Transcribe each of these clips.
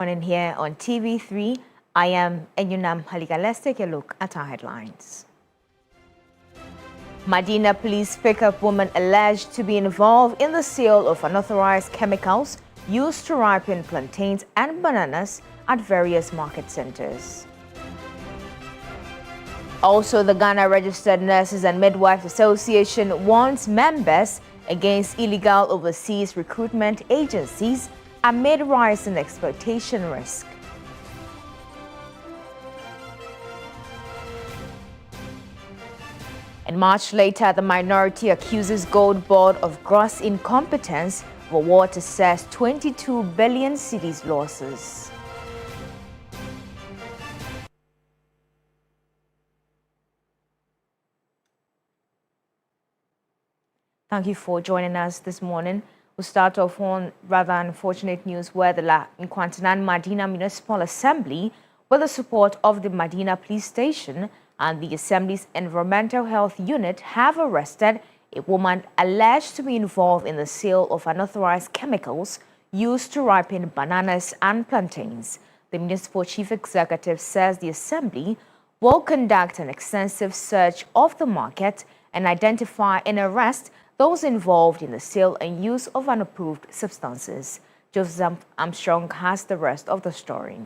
Morning here on TV3. I am Enyunam Halika. Let's take a look at our headlines. Medina police pick up woman alleged to be involved in the sale of unauthorized chemicals used to ripen plantains and bananas at various market centers. Also, the Ghana Registered Nurses and Midwives Association warns members against illegal overseas recruitment agencies amid rising exploitation risk. And much later, the minority accuses Gold Board of gross incompetence for what it says 22 billion cedis losses. Thank you for joining us this morning. We'll start off on rather unfortunate news where the Nkwantanan Medina Municipal Assembly, with the support of the Medina Police Station and the Assembly's Environmental Health Unit, have arrested a woman alleged to be involved in the sale of unauthorized chemicals used to ripen bananas and plantains. The Municipal Chief Executive says the Assembly will conduct an extensive search of the market and identify and arrest those involved in the sale and use of unapproved substances. Joseph Armstrong has the rest of the story.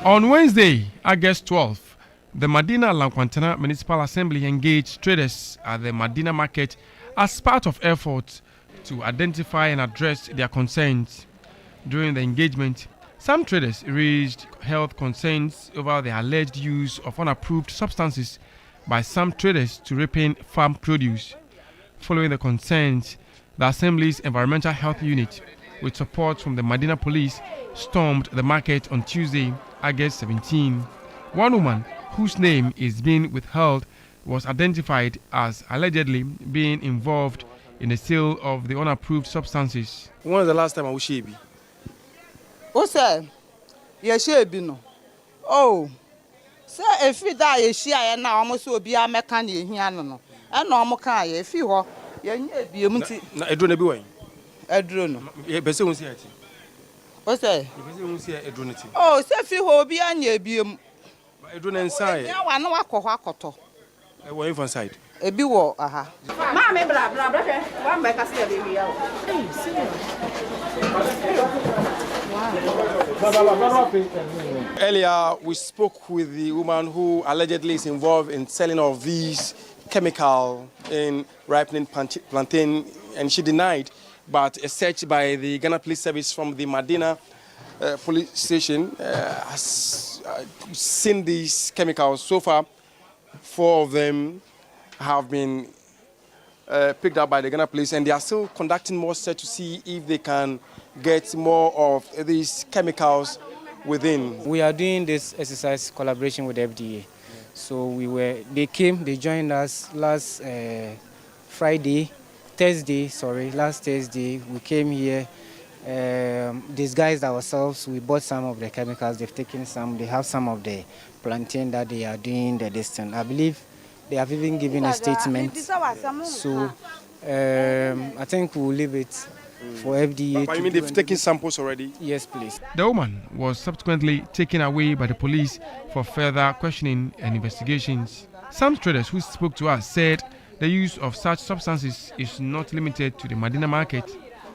On Wednesday, August 12th, the Medina Lankwantana Municipal Assembly engaged traders at the Medina market as part of efforts to identify and address their concerns. During the engagement, some traders raised health concerns over the alleged use of unapproved substances by some traders to ripen farm produce. Following the concerns, the Assembly's Environmental Health Unit, with support from the Medina Police, stormed the market on Tuesday, August 17. One woman, whose name is being withheld, was identified as allegedly being involved in the sale of the unapproved substances. When was the last time I was shabby? What's that? Yes, shabby no. Oh. So if you die, you see, I now almost will be a mechanic here, no, and no can if you are, you may be a drone away. A drone. What's that? Oh, so if you will be on your beam, a drone inside. I know I call Hakoto. I went inside. A bewar, aha. Mamma, blah, blah, blah, one make us tell you. Earlier, we spoke with the woman who allegedly is involved in selling of these chemical in ripening plantain, and she denied. But a search by the Ghana Police Service from the Medina police station has seen these chemicals. So far, 4 of them have been picked up by the Ghana Police, and they are still conducting more search to see if they can get more of these chemicals within. We are doing this exercise collaboration with the FDA. So they joined us last Thursday. We came here, disguised ourselves. We bought some of the chemicals. They've taken some. They have some of the plantain that they are doing the distance. I believe they have even given a statement. So I think we'll leave it for FDA. But you mean they've taken samples already? Yes, please. The woman was subsequently taken away by the police for further questioning and investigations. Some traders who spoke to us said the use of such substances is not limited to the Medina market.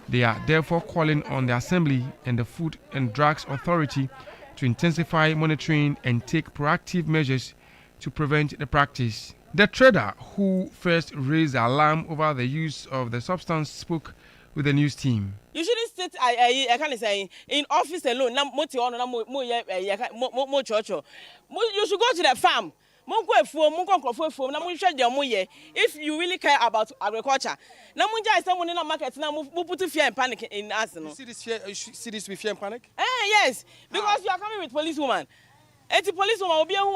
They are therefore calling on the Assembly and the Food and Drugs Authority to intensify monitoring and take proactive measures to prevent the practice. The trader who first raised the alarm over the use of the substance spoke with the news team. You shouldn't sit, I can't say, in office alone. You should go to the farm. If you really care about agriculture, someone in the market now put fear and panic in us. You see this with fear and panic? Yes, because you are coming with policewoman. The policewoman will be who.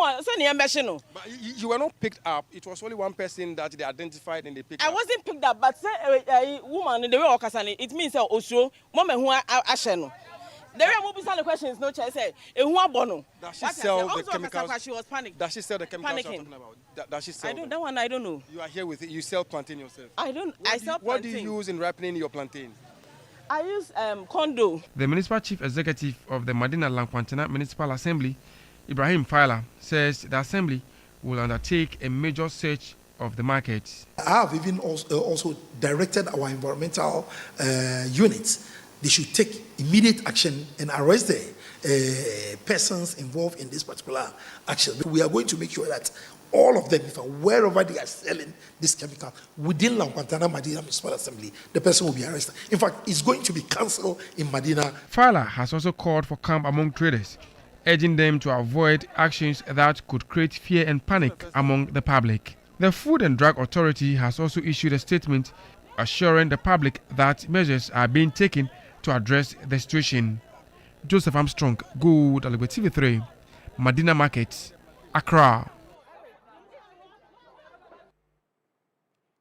But you were not picked up. It was only one person that they identified and they picked up. I wasn't picked up, but a woman in the way it means also woman who are asheno. There are more questions. No chance. Does she sell the chemicals? She was panicking. Does she sell the chemicals you're talking about? Does she sell? That one I don't know. You are here with it. You sell plantain yourself. I sell plantain. What do you use in ripening your plantain? I use condo. The municipal chief executive of the Madina Lankwantena Municipal Assembly, Ibrahim Faila, says the assembly will undertake a major search of the market. I have even also directed our environmental units. They should take immediate action and arrest the persons involved in this particular action. We are going to make sure that all of them, wherever they are selling this chemical within Lankwantana Madina Municipal Assembly, the person will be arrested. In fact, it's going to be cancelled in Madina. Fala has also called for calm among traders, urging them to avoid actions that could create fear and panic among the public. The Food and Drug Authority has also issued a statement assuring the public that measures are being taken to address the situation. Joseph Armstrong, Good TV3, Madina Market, Accra.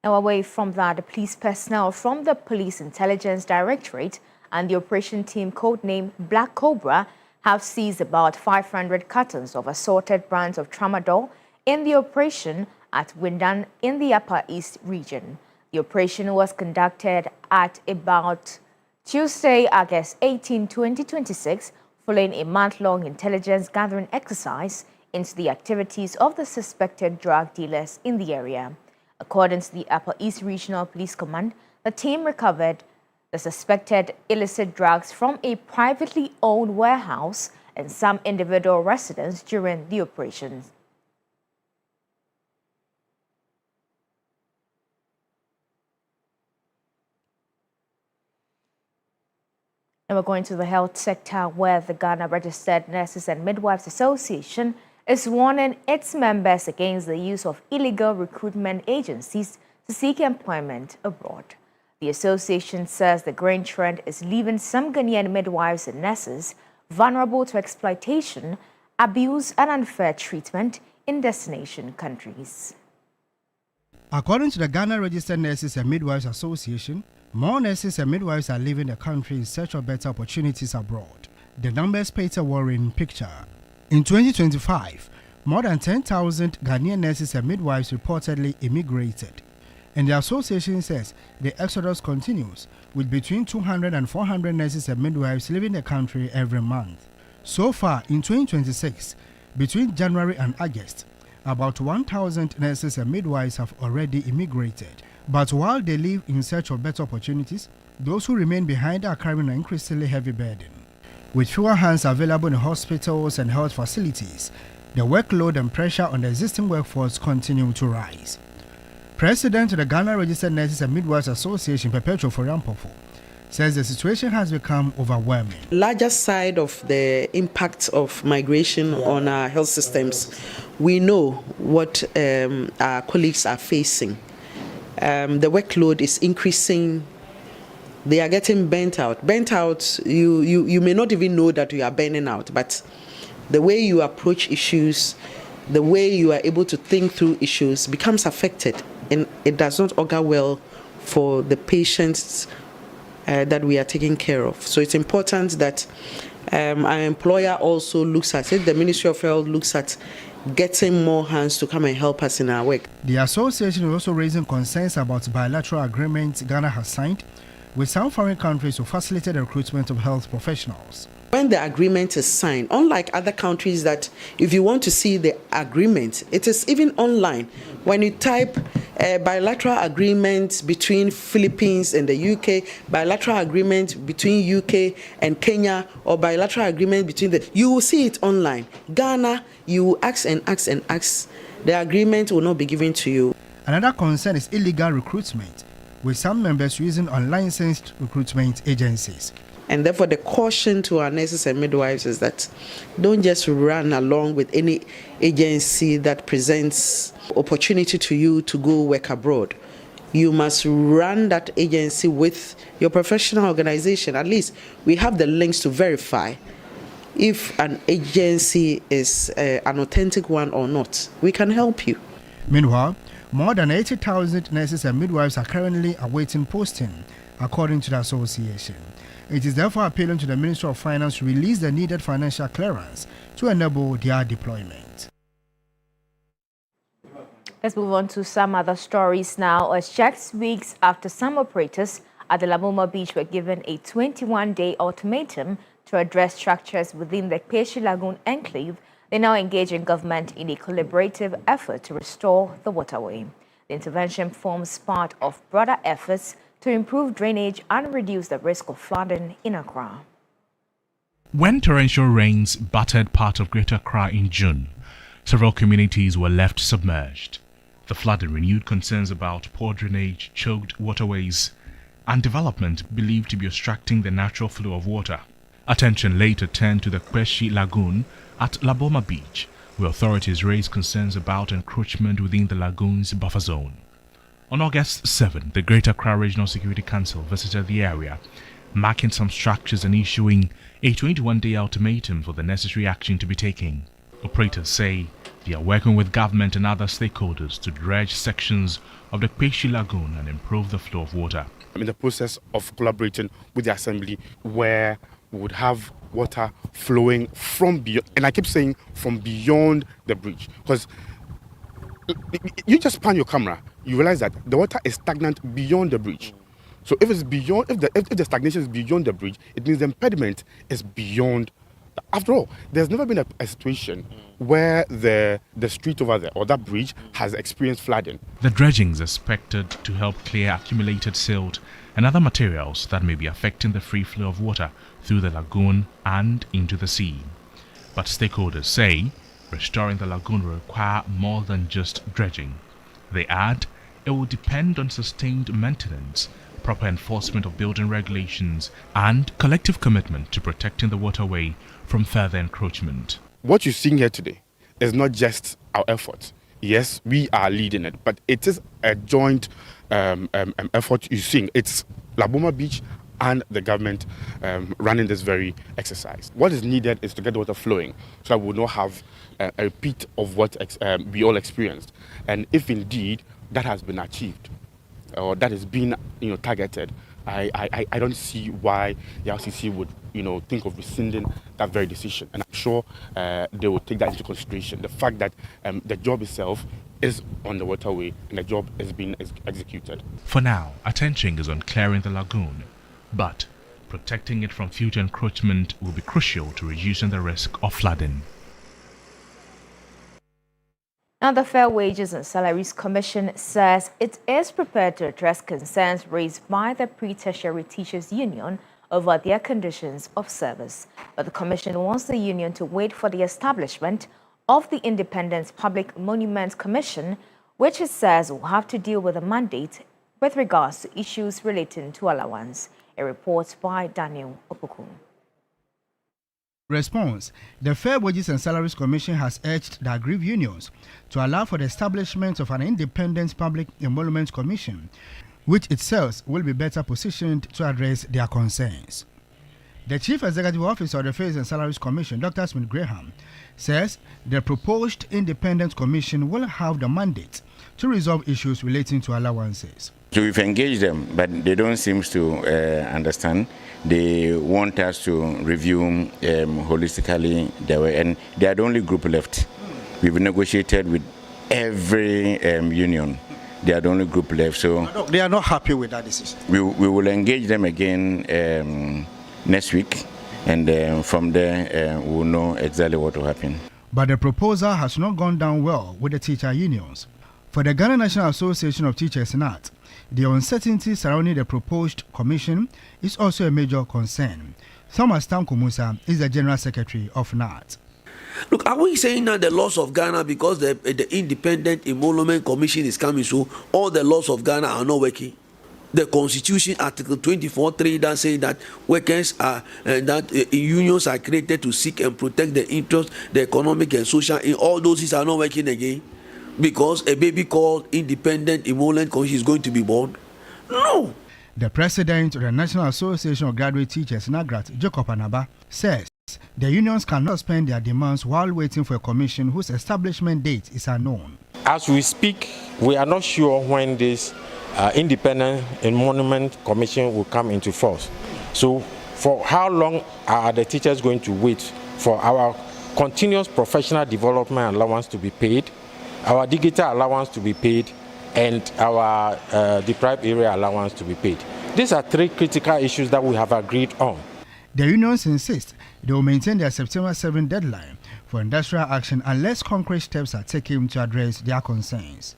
Now, away from that, the police personnel from the Police Intelligence Directorate and the operation team codenamed Black Cobra have seized about 500 cartons of assorted brands of tramadol in the operation at Windan in the Upper East region. The operation was conducted at about Tuesday, August 18, 2026, following a month-long intelligence gathering exercise into the activities of the suspected drug dealers in the area. According to the Upper East Regional Police Command, the team recovered the suspected illicit drugs from a privately owned warehouse and some individual residents during the operations. And we're going to the health sector, where the Ghana Registered Nurses and Midwives Association is warning its members against the use of illegal recruitment agencies to seek employment abroad. The association says the growing trend is leaving some Ghanaian midwives and nurses vulnerable to exploitation, abuse, and unfair treatment in destination countries. According to the Ghana Registered Nurses and Midwives Association, more nurses and midwives are leaving the country in search of better opportunities abroad. The numbers paint a worrying picture. In 2025, more than 10,000 Ghanaian nurses and midwives reportedly immigrated. And the association says the exodus continues, with between 200 and 400 nurses and midwives leaving the country every month. So far, in 2026, between January and August, about 1,000 nurses and midwives have already immigrated. But while they live in search of better opportunities, those who remain behind are carrying an increasingly heavy burden. With fewer hands available in hospitals and health facilities, the workload and pressure on the existing workforce continue to rise. President of the Ghana Registered Nurses and Midwives Association, Perpetual Foriampofo, says the situation has become overwhelming. Larger side of the impact of migration on our health systems, we know what our colleagues are facing. The workload is increasing. They are getting burnt out. Burnt out, you may not even know that you are burning out, but the way you approach issues, the way you are able to think through issues becomes affected, and it does not augur well for the patients that we are taking care of. So it's important that our employer also looks at it. The Ministry of Health looks at getting more hands to come and help us in our work. The association is also raising concerns about bilateral agreements Ghana has signed with some foreign countries to facilitate the recruitment of health professionals. When the agreement is signed, unlike other countries that if you want to see the agreement, it is even online. When you type bilateral agreement between Philippines and the UK, bilateral agreement between UK and Kenya, or bilateral agreement between you will see it online. Ghana, you will ask and ask and ask. The agreement will not be given to you. Another concern is illegal recruitment, with some members using unlicensed recruitment agencies. And therefore, the caution to our nurses and midwives is that don't just run along with any agency that presents opportunity to you to go work abroad. You must run that agency with your professional organization. At least we have the links to verify if an agency is an authentic one or not. We can help you. Meanwhile, more than 80,000 nurses and midwives are currently awaiting posting, according to the association. It is therefore appealing to the Ministry of Finance to release the needed financial clearance to enable their deployment. Let's move on to some other stories now. As just weeks after some operators at the Laboma Beach were given a 21-day ultimatum to address structures within the Peshi Lagoon enclave. They now engage in government in a collaborative effort to restore the waterway. The intervention forms part of broader efforts to improve drainage and reduce the risk of flooding in Accra. When torrential rains battered part of Greater Accra in June, several communities were left submerged. The flooding renewed concerns about poor drainage, choked waterways, and development believed to be obstructing the natural flow of water. Attention later turned to the Peshi Lagoon at Laboma Beach, where authorities raised concerns about encroachment within the lagoon's buffer zone. On August 7, the Greater Accra Regional Security Council visited the area, marking some structures and issuing a 21-day ultimatum for the necessary action to be taken. Operators say they are working with government and other stakeholders to dredge sections of the Peshi Lagoon and improve the flow of water. I'm in the process of collaborating with the Assembly where we would have water flowing from beyond, and I keep saying from beyond the bridge, because you just pan your camera, you realize that the water is stagnant beyond the bridge. So if it's beyond, if the stagnation is beyond the bridge, it means the impediment is beyond. After all, there's never been a situation where the street over there or that bridge has experienced flooding. The dredging is expected to help clear accumulated silt and other materials that may be affecting the free flow of water through the lagoon and into the sea. But stakeholders say restoring the lagoon will require more than just dredging. They add it will depend on sustained maintenance, proper enforcement of building regulations, and collective commitment to protecting the waterway from further encroachment. What you're seeing here today is not just our effort. Yes, we are leading it, but it is a joint effort you're seeing. It's Laboma Beach and the government running this very exercise. What is needed is to get the water flowing so that we will not have a repeat of what we all experienced. And if indeed that has been achieved or that is being targeted, I don't see why the RCC would think of rescinding that very decision. And I'm sure they will take that into consideration. The fact that the job itself is on the waterway and the job is being executed. For now, attention is on clearing the lagoon, but protecting it from future encroachment will be crucial to reducing the risk of flooding. Now, the Fair Wages and Salaries Commission says it is prepared to address concerns raised by the Pre-Tertiary Teachers Union over their conditions of service. But the Commission wants the union to wait for the establishment of the Independent Public Monuments Commission, which it says will have to deal with a mandate with regards to issues relating to allowance. A report by Daniel Opoku. Response: the Fair Wages and Salaries Commission has urged the aggrieved unions to allow for the establishment of an independent public emoluments commission, which itself will be better positioned to address their concerns. The Chief Executive Officer of the Fair Wages and Salaries Commission, Dr. Smith Graham, says the proposed independent commission will have the mandate to resolve issues relating to allowances. So we've engaged them, but they don't seem to understand. They want us to review holistically, and they are the only group left. We've negotiated with every union. They are the only group left. So they are not happy with that decision. We will engage them again next week, and from there we'll know exactly what will happen. But the proposal has not gone down well with the teacher unions. For the Ghana National Association of Teachers, NAT, the uncertainty surrounding the proposed commission is also a major concern. Thomas Tankumusa is the General Secretary of NAT. Look, are we saying that the laws of Ghana, because the Independent Emolument Commission is coming, so all the laws of Ghana are not working? The Constitution, Article 24(3), that says that workers are unions are created to seek and protect the interests, the economic and social. In all those things are not working again, because a baby called Independent Emolument Commission is going to be born. No. The president of the National Association of Graduate Teachers, NAGRAT, Jacob Anaba, says the unions cannot suspend their demands while waiting for a commission whose establishment date is unknown. As we speak, we are not sure when this Independent Emolument Commission will come into force. So for how long are the teachers going to wait for our continuous professional development allowance to be paid, our digital allowance to be paid, and our deprived area allowance to be paid? These are three critical issues that we have agreed on. The unions insist they will maintain their September 7 deadline for industrial action unless concrete steps are taken to address their concerns.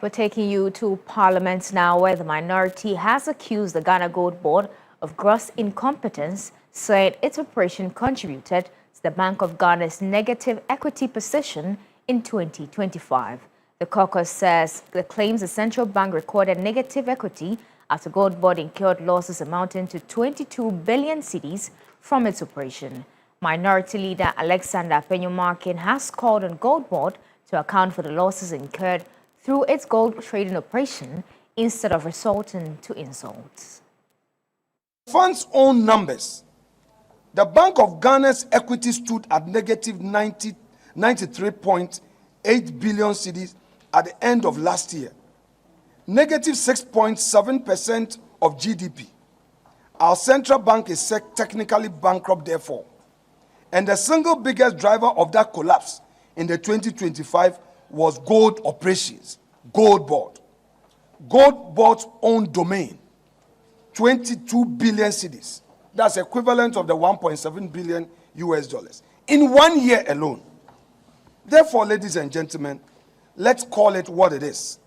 We're taking you to Parliament now, where the minority has accused the Ghana Gold Board of gross incompetence, saying its operation contributed to the Bank of Ghana's negative equity position in 2025. The caucus says the claims the central bank recorded negative equity after Gold Board incurred losses amounting to 22 billion cedis from its operation. Minority leader Alexander Penyumarkin has called on Gold Board to account for the losses incurred through its gold trading operation instead of resorting to insults. Fund's own numbers, the Bank of Ghana's equity stood at negative 93.8 billion cedis at the end of last year, negative 6.7% of GDP. Our central bank is technically bankrupt, therefore, and the single biggest driver of that collapse in the 2025 was gold operations, Gold Board. Gold Board's own domain, 22 billion cedis. That's equivalent of the 1.7 billion US dollars in 1 year alone. Therefore, ladies and gentlemen, let's call it what it is.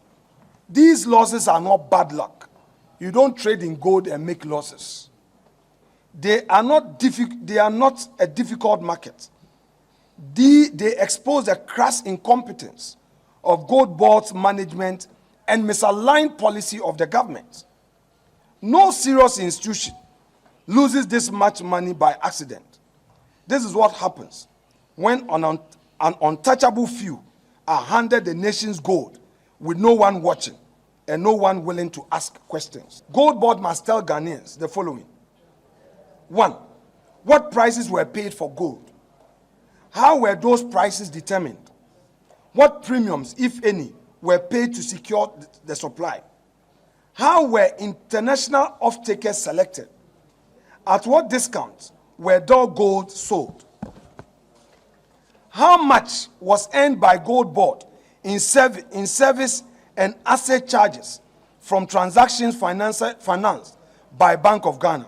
These losses are not bad luck. You don't trade in gold and make losses. They are not a difficult market. They expose the crass incompetence of Gold Board's management and misaligned policy of the government. No serious institution loses this much money by accident. This is what happens when an untouchable few are handed the nation's gold with no one watching and no one willing to ask questions. Gold Board must tell Ghanaians the following. 1. What prices were paid for gold? How were those prices determined? What premiums, if any, were paid to secure the supply? How were international off-takers selected? At what discounts were their gold sold? How much was earned by Gold Board in service and asset charges from transactions financed by Bank of Ghana?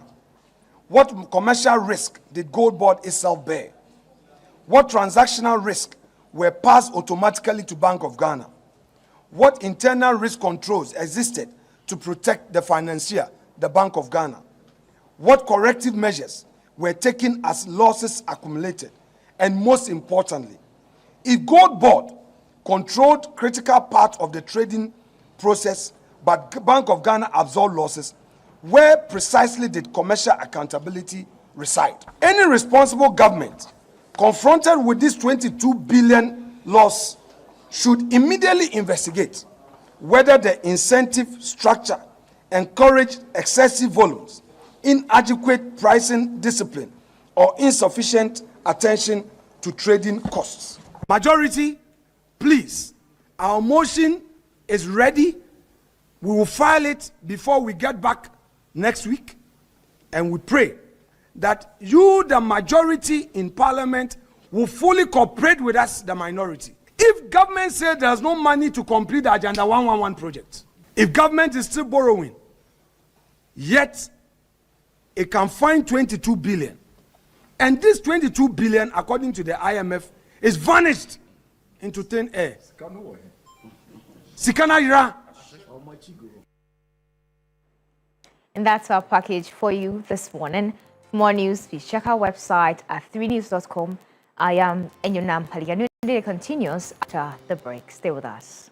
What commercial risk did Gold Board itself bear? What transactional risk were passed automatically to Bank of Ghana? What internal risk controls existed to protect the financier, the Bank of Ghana? What corrective measures were taken as losses accumulated? And most importantly, if Gold Board controlled critical part of the trading process, but Bank of Ghana absorbed losses, where precisely did commercial accountability reside? Any responsible government confronted with this 22 billion loss should immediately investigate whether the incentive structure encouraged excessive volumes, inadequate pricing discipline, or insufficient attention to trading costs. Majority, please, our motion is ready. We will file it before we get back next week, and we pray that you, the majority in Parliament, will fully cooperate with us, the minority. If government says there's no money to complete the Agenda 111 project, if government is still borrowing, yet it can find 22 billion, and this 22 billion, according to the IMF, is vanished into thin air. Sikana ira. And that's our package for you this morning. For more news, please check our website at 3news.com. I am Enyonam Palianu. It continues after the break. Stay with us.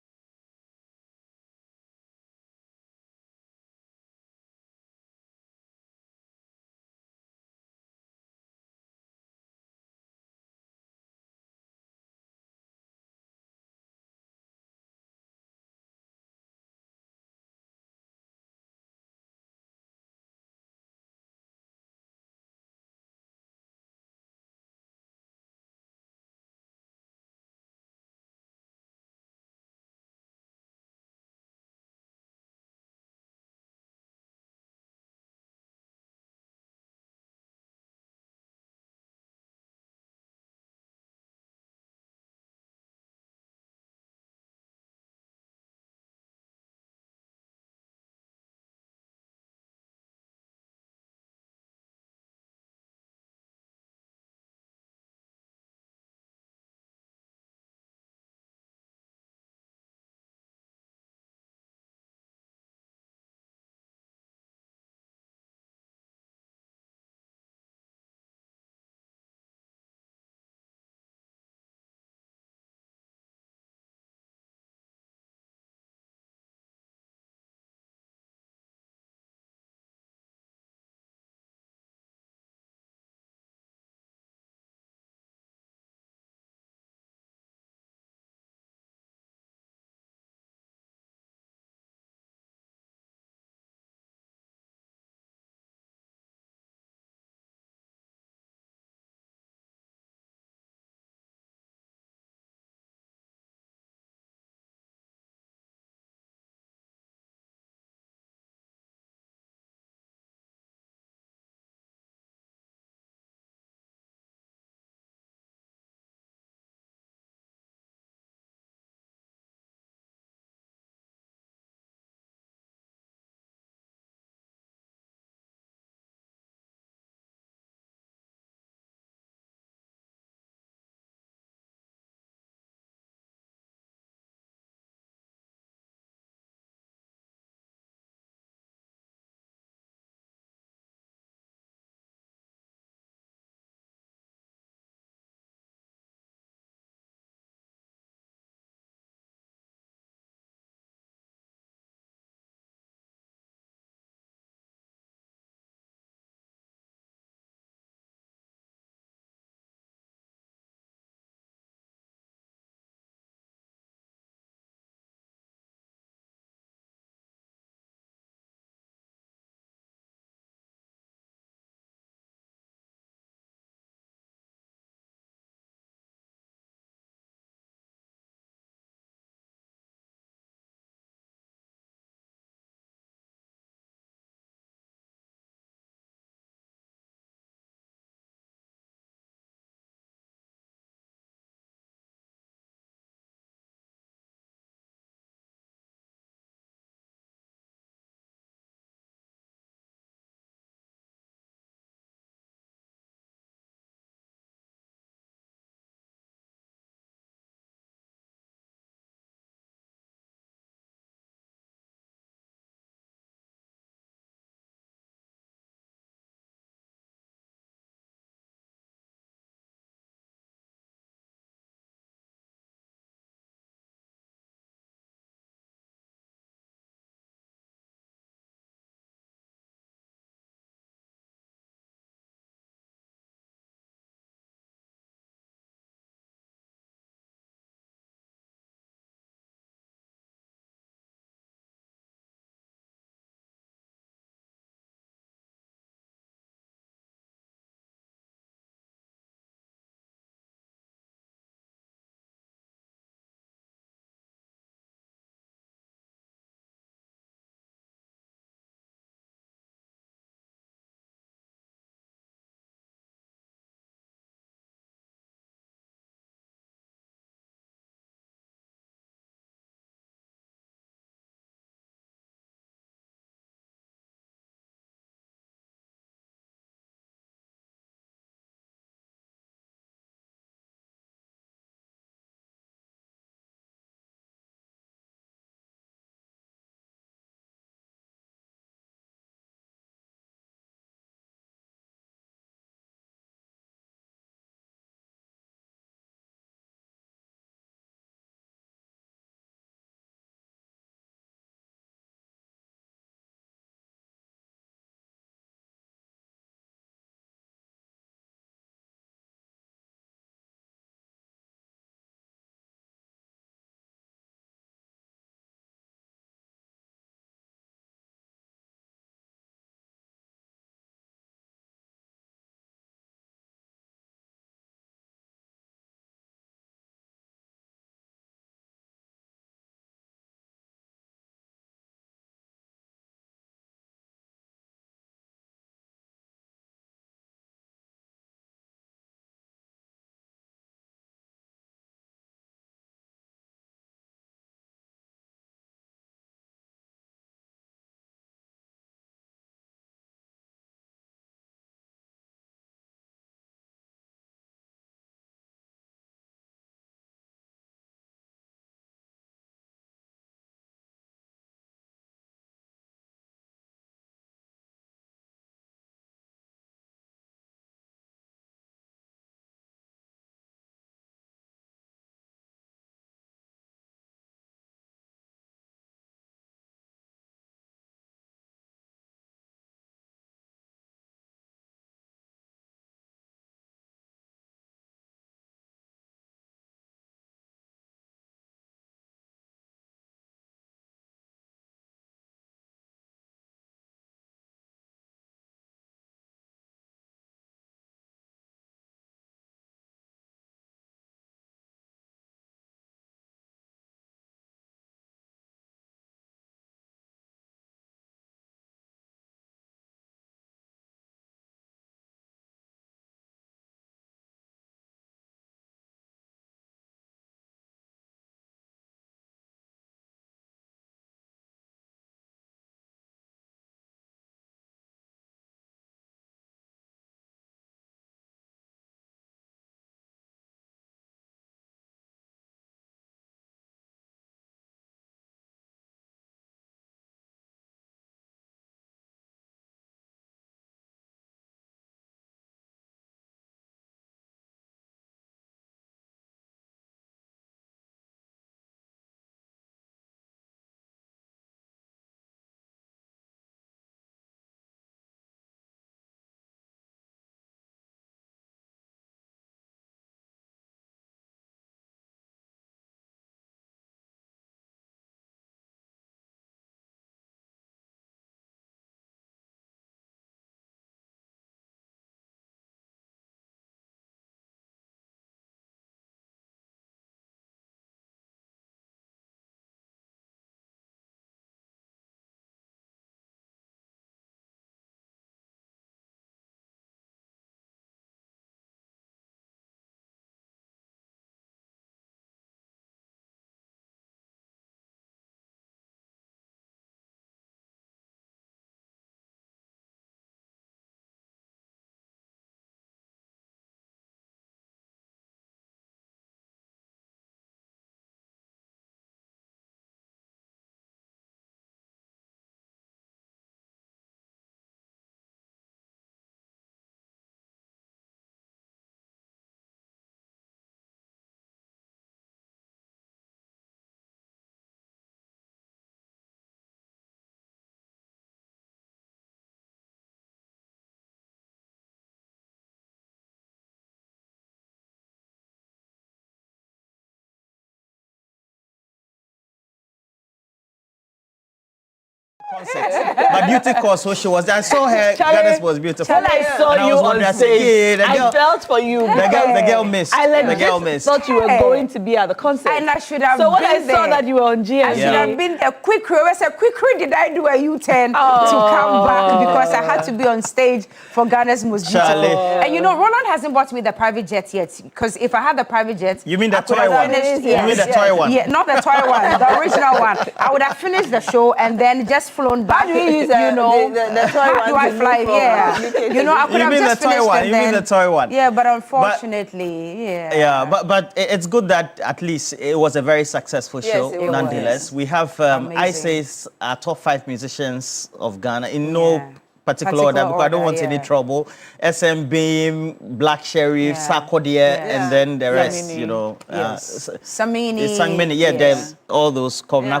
My beauty course, so she was there. I saw her. Goddess was beautiful. When I saw you on stage, I felt for you. The girl missed. I legit thought you were going to be at the concert. And I should have so when been I saw that you were on GMG, I should have been there. I said, quickly did I do a U-turn to come back because I had to be on stage for Ghana's most beautiful. And you know, Roland hasn't bought me the private jet yet. Because if I had the private jet, you mean the toy one? You mean the toy one? Yeah, not the toy one, the original one. I would have finished the show and then just flown back. How do you use the toy how one? Do I fly? Yeah. You know, I could have just finished one. and You mean the toy one? Yeah, but unfortunately, Yeah, but it's good that at least it was a very successful show, nonetheless. We have, I say, our top 5 musicians of Ghana in no particular order because I don't want any trouble. SM Beam, Black Sheriff, Sarkodie, and then the rest, you know. Samini. There's all those Kobna,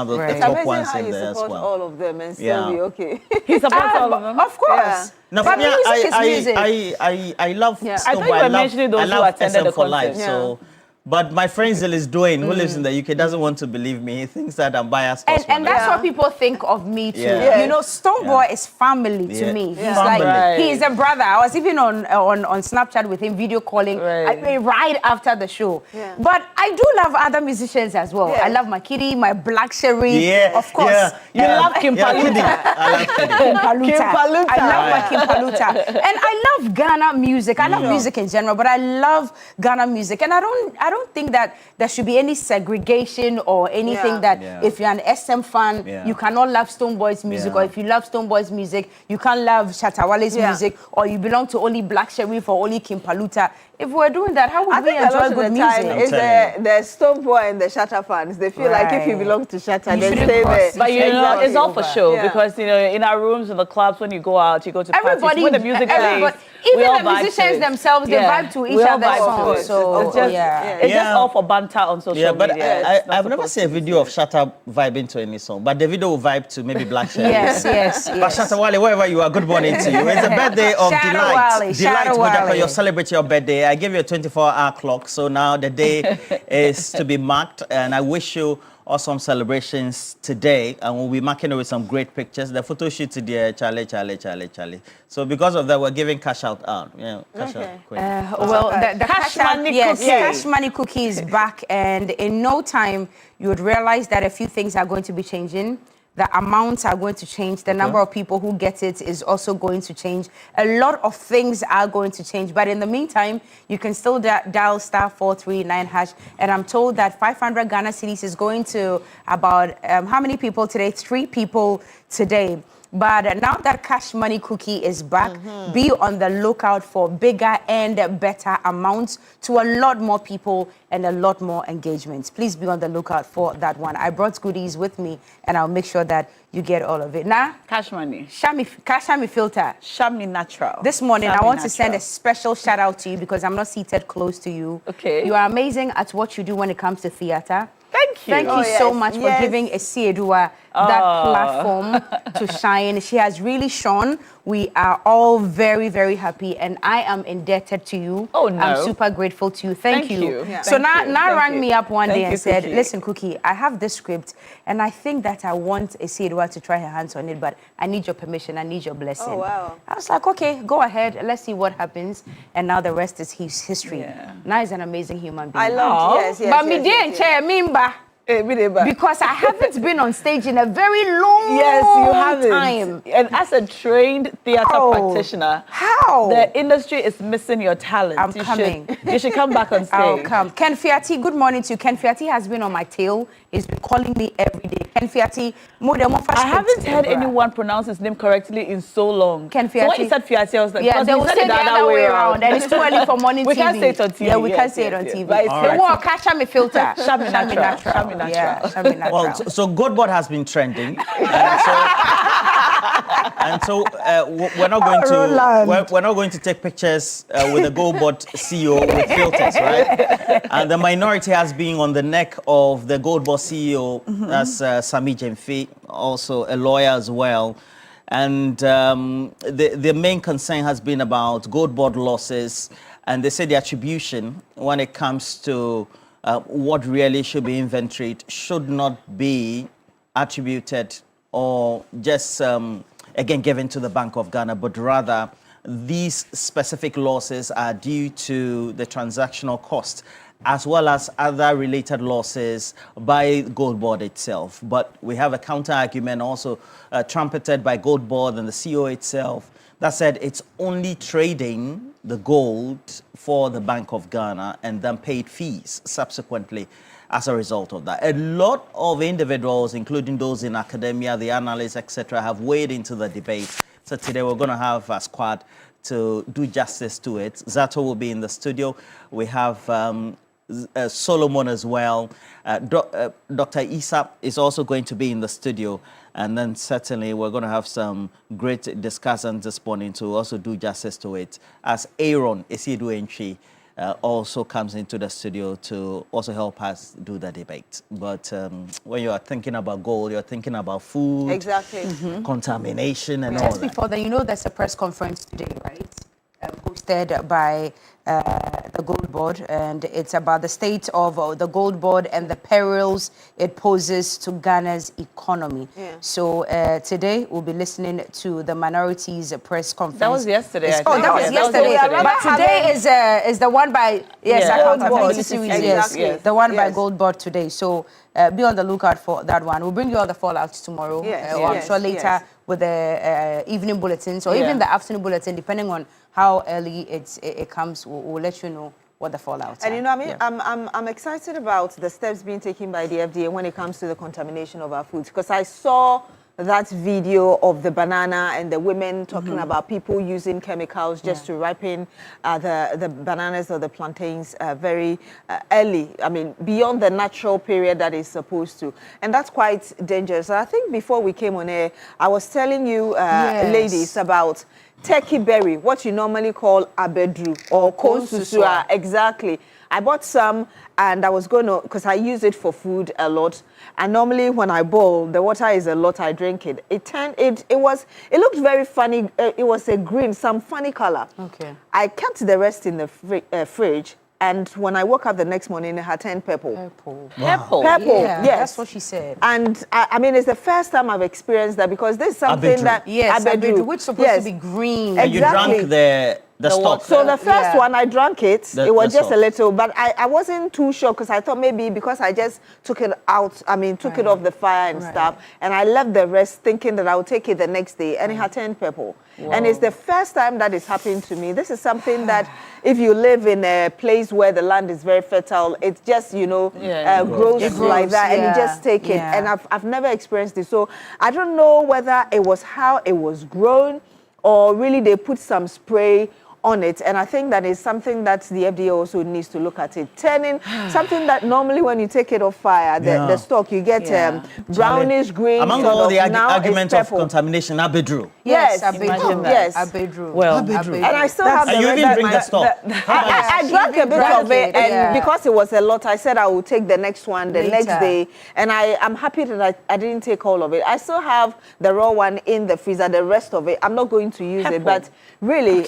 the top ones in there as well. All of them and still be okay. He supports all of them? Of course. No, but music is music. I love I thought you were mentioning those who attended the concert. So, but my friend Zil is doing, who lives in the UK, doesn't want to believe me. He thinks that I'm biased. And that's what people think of me too. You know, Stoneboy is family to me. He's like, he is a brother. I was even on Snapchat with him, video calling right after the show. But I do love other musicians as well. I love my Kitty, my Black Sherry. Of course. You love Kim Paluta. I love Kim Paluta. I love my Kim Paluta. And I love Ghana music. I love music in general, but I love Ghana music. And I don't think that there should be any segregation or anything that if you're an SM fan, you cannot love Stoneboy's music, or if you love Stoneboy's music, you can't love Shatawale's music, or you belong to only Black Sherif or only Kim Paluta. If we're doing that, how would we enjoy good music? It's the Stoneboy and the Shatta fans. They feel like if you belong to Shatta, then stay there. But you know, it's all for show because you know, in our rooms, in the clubs, when you go out, you go to parties, when the music plays, even the musicians themselves, they vibe to each other's songs. So it's just all for banter on social media. But I've never seen a video of Shatta vibing to any song, but the video will vibe to maybe Black Sherry. Yes. But Shatta Wale, wherever you are, good morning to you. It's a birthday of delight. Delight, you're celebrating your birthday. I gave you a 24-hour clock, so now the day is to be marked, and I wish you awesome celebrations today, and we'll be marking it with some great pictures. The photo shoot today, Charlie. So because of that, we're giving cash out. Cash out. Well, the cash money cookie. Cash money cookie is back, and in no time, you would realize that a few things are going to be changing. The amounts are going to change. The number of people who get it is also going to change. A lot of things are going to change. But in the meantime, you can still dial *439#. And I'm told that 500 Ghana cedis is going to about, how many people today? 3 people today. But now that Cash Money Cookie is back, be on the lookout for bigger and better amounts to a lot more people and a lot more engagements. Please be on the lookout for that one. I brought goodies with me, and I'll make sure that you get all of it. Now, Cash Money. Shami Filter. Shami Natural. This morning, I want to send a special shout out to you because I'm not seated close to you. Okay. You are amazing at what you do when it comes to theater. Thank you. Thank you so much for giving Esiedua that platform to shine. She has really shone. We are all very, very happy, and I am indebted to you. Oh, no. I'm super grateful to you. Thank you. Yeah. So now rang me up one day and said, listen, Cookie, I have this script, and I think that I want Esiedua to try her hands on it, but I need your permission. I need your blessing. Oh, wow. I was like, okay, go ahead. Let's see what happens. And now the rest is history. Yeah. Now he's an amazing human being. I love it. Yes. But me didn't chair mimba. Because I haven't been on stage in a very long time. And as a trained theater practitioner, the industry is missing your talent. I'm coming. You should come back on stage. I'll come. Ken Fiati, good morning to you. Ken Fiati has been on my tail. He's been calling me every day. Ken Fiati, I haven't heard anyone pronounce his name correctly in so long. Ken Fiati. So when you said Fiati, I was like, yeah, they will say the other way around. And it's too early for morning TV. We can't say it on TV. Yeah, we can't say it on TV. But the word catch me filter. Shami Natural. Yeah, Shami Natural. Well, so Godboard has been trending. And so we're not going to take pictures with the Goldbot CEO with filters, right? And the minority has been on the neck of the Goldbot CEO, that's Sami Jemfi, also a lawyer as well. And the main concern has been about Goldbot losses, and they say the attribution when it comes to what really should be inventoried should not be attributed or just, again, given to the Bank of Ghana, but rather these specific losses are due to the transactional cost, as well as other related losses by Gold Board itself. But we have a counter-argument also trumpeted by Gold Board and the CEO itself that said it's only trading the gold for the Bank of Ghana and then paid fees subsequently as a result of that. A lot of individuals, including those in academia, the analysts, etc., have weighed into the debate. So today we're going to have a squad to do justice to it. Zato will be in the studio. We have Solomon as well. Dr. Isa is also going to be in the studio. And then certainly we're going to have some great discussants this morning to also do justice to it, as Aaron Esidu Enchi also comes into the studio to also help us do the debate. But when you are thinking about gold, you're thinking about food, exactly, contamination and all just that. Before that, you know, there's a press conference today, right? Hosted by the Gold Board, and it's about the state of the Gold Board and the perils it poses to Ghana's economy. Yeah. So today we'll be listening to the minorities press conference. That was yesterday. That was yesterday. But today is the one by accountability series. Yes, the one by Gold Board today. So be on the lookout for that one. We'll bring you all the fallouts tomorrow. I'm sure later with the evening bulletins or even the afternoon bulletin, depending on how early it comes. We'll let you know what the fallout. And you know, I mean, I'm excited about the steps being taken by the FDA when it comes to the contamination of our foods, because I saw that video of the banana and the women talking about people using chemicals just to ripen the bananas or the plantains very early. I mean, beyond the natural period that is supposed to. And that's quite dangerous. I think before we came on air, I was telling you ladies about turkey berry, what you normally call abedru or konsusua. Exactly. I bought some and I was going to, because I use it for food a lot. And normally when I boil, the water is a lot, I drink it. It looked very funny. It was a green, some funny color. Okay. I kept the rest in the fridge. And when I woke up the next morning, it had turned purple. Purple. Wow. Purple. Yes. That's what she said. And I mean, it's the first time I've experienced that, because this is something abedru, which is supposed to be green. And you drank the stock. So the first one, I drank it. It was just a little, but I wasn't too sure, because I thought maybe because I just took it out, took it off the fire and stuff, and I left the rest thinking that I would take it the next day, and it had turned purple. Whoa. And it's the first time that it's happened to me. This is something that if you live in a place where the land is very fertile, it just, grows like that, and you just take it. And I've never experienced this. So I don't know whether it was how it was grown, or really they put some spray on it, and I think that is something that the FDA also needs to look at it. Turning something that normally when you take it off fire, the stalk, you get brownish green. Among all the arguments of contamination, abedru. Yes, abedru. Yes, abedru. Well, abedru. And I still have the you even drink the stalk. I drank a bit of it, and because it was a lot, I said I would take the next one the next day, and I'm happy that I didn't take all of it. I still have the raw one in the freezer. The rest of it, I'm not going to use it, but really,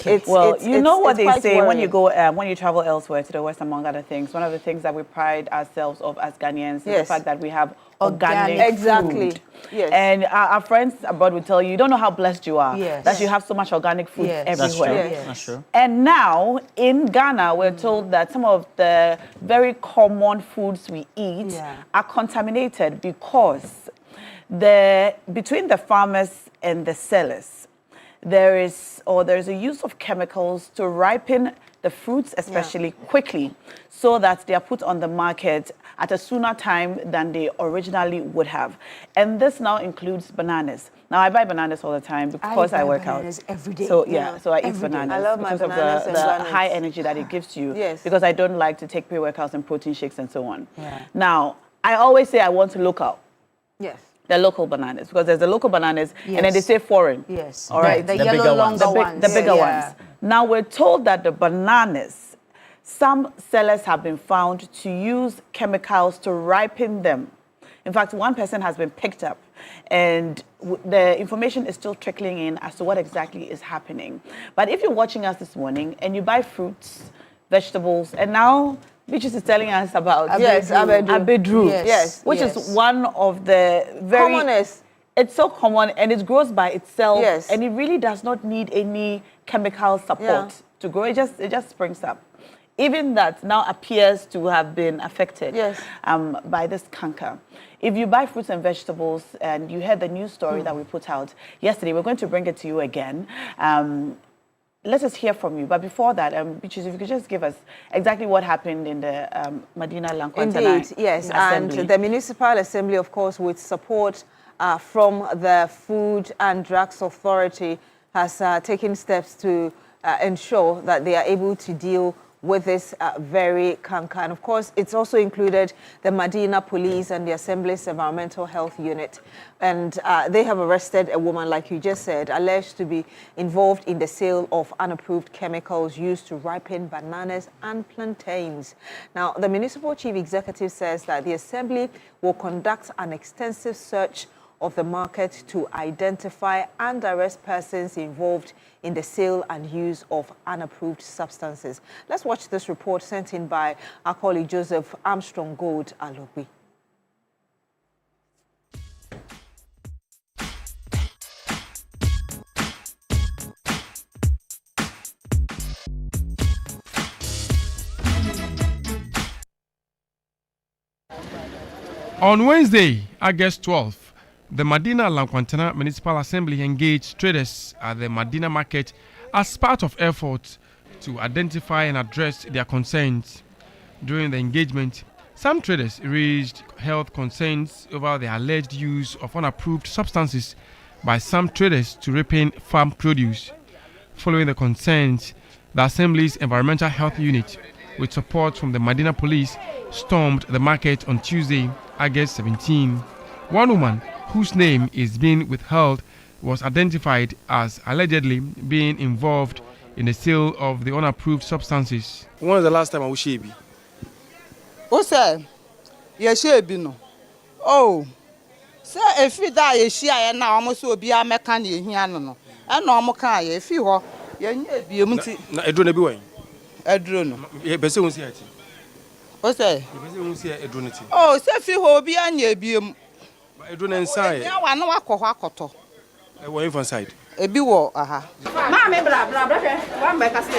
you know what they say when you go when you travel elsewhere to the West, among other things. One of the things that we pride ourselves of as Ghanaians is the fact that we have organic food. Yes. And our friends abroad will tell you don't know how blessed you are that you have so much organic food everywhere. That's true. And now in Ghana, we're told that some of the very common foods we eat are contaminated because between the farmers and the sellers, there's a use of chemicals to ripen the fruits, especially quickly, so that they are put on the market at a sooner time than they originally would have. And this now includes bananas. Now, I buy bananas all the time because I work out. Every day. So, so I eat bananas. I love my because bananas of the high energy that it gives you. Yes. Because I don't like to take pre-workouts and protein shakes and so on. Now, I always say I want to local. Yes. The local bananas, because there's the local bananas, and then they say foreign. Yes. All right. The yellow longer ones. The bigger ones. Now we're told that the bananas, some sellers have been found to use chemicals to ripen them. In fact, one person has been picked up, and the information is still trickling in as to what exactly is happening. But if you're watching us this morning and you buy fruits, vegetables, and now Beatrice is telling us about abedru. Which is one of the very commonest. it's so common and it grows by itself. Yes. And it really does not need any chemical support to grow. It just springs up. Even that now appears to have been affected by this canker. If you buy fruits and vegetables, and you heard the news story that we put out yesterday, we're going to bring it to you again. Let us hear from you. But before that, Beatrice, if you could just give us exactly what happened in the Madina Lankwantana Indeed, yes. Assembly. And the Municipal Assembly, of course, with support from the Food and Drugs Authority, has taken steps to ensure that they are able to deal with this very canker. And of course, it's also included the Madina Police and the Assembly's Environmental Health Unit. And they have arrested a woman, like you just said, alleged to be involved in the sale of unapproved chemicals used to ripen bananas and plantains. Now, the Municipal Chief Executive says that the Assembly will conduct an extensive search of the market to identify and arrest persons involved in the sale and use of unapproved substances. Let's watch this report sent in by our colleague Joseph Armstrong Gold Alogui. On Wednesday, August 12th, the Madina Lankwantana Municipal Assembly engaged traders at the Madina market as part of efforts to identify and address their concerns. During the engagement, some traders raised health concerns over the alleged use of unapproved substances by some traders to ripen farm produce. Following the concerns, the Assembly's Environmental Health Unit, with support from the Madina Police, stormed the market on Tuesday, August 17. One woman, whose name is being withheld, was identified as allegedly being involved in the sale of the unapproved substances. When was the last time I was Shebi? What's that? Yes, Shebi no. Oh, sir, if you die, you see, I now almost will be a mechanic here. No, and no more can if you are, you multi. I don't know. I don't know. What's that? Oh, sir, if you will be on your beam. I don't inside. I know what koto. I went inside. A biwo, aha. Mamma, blah, blah, blah. One back, I see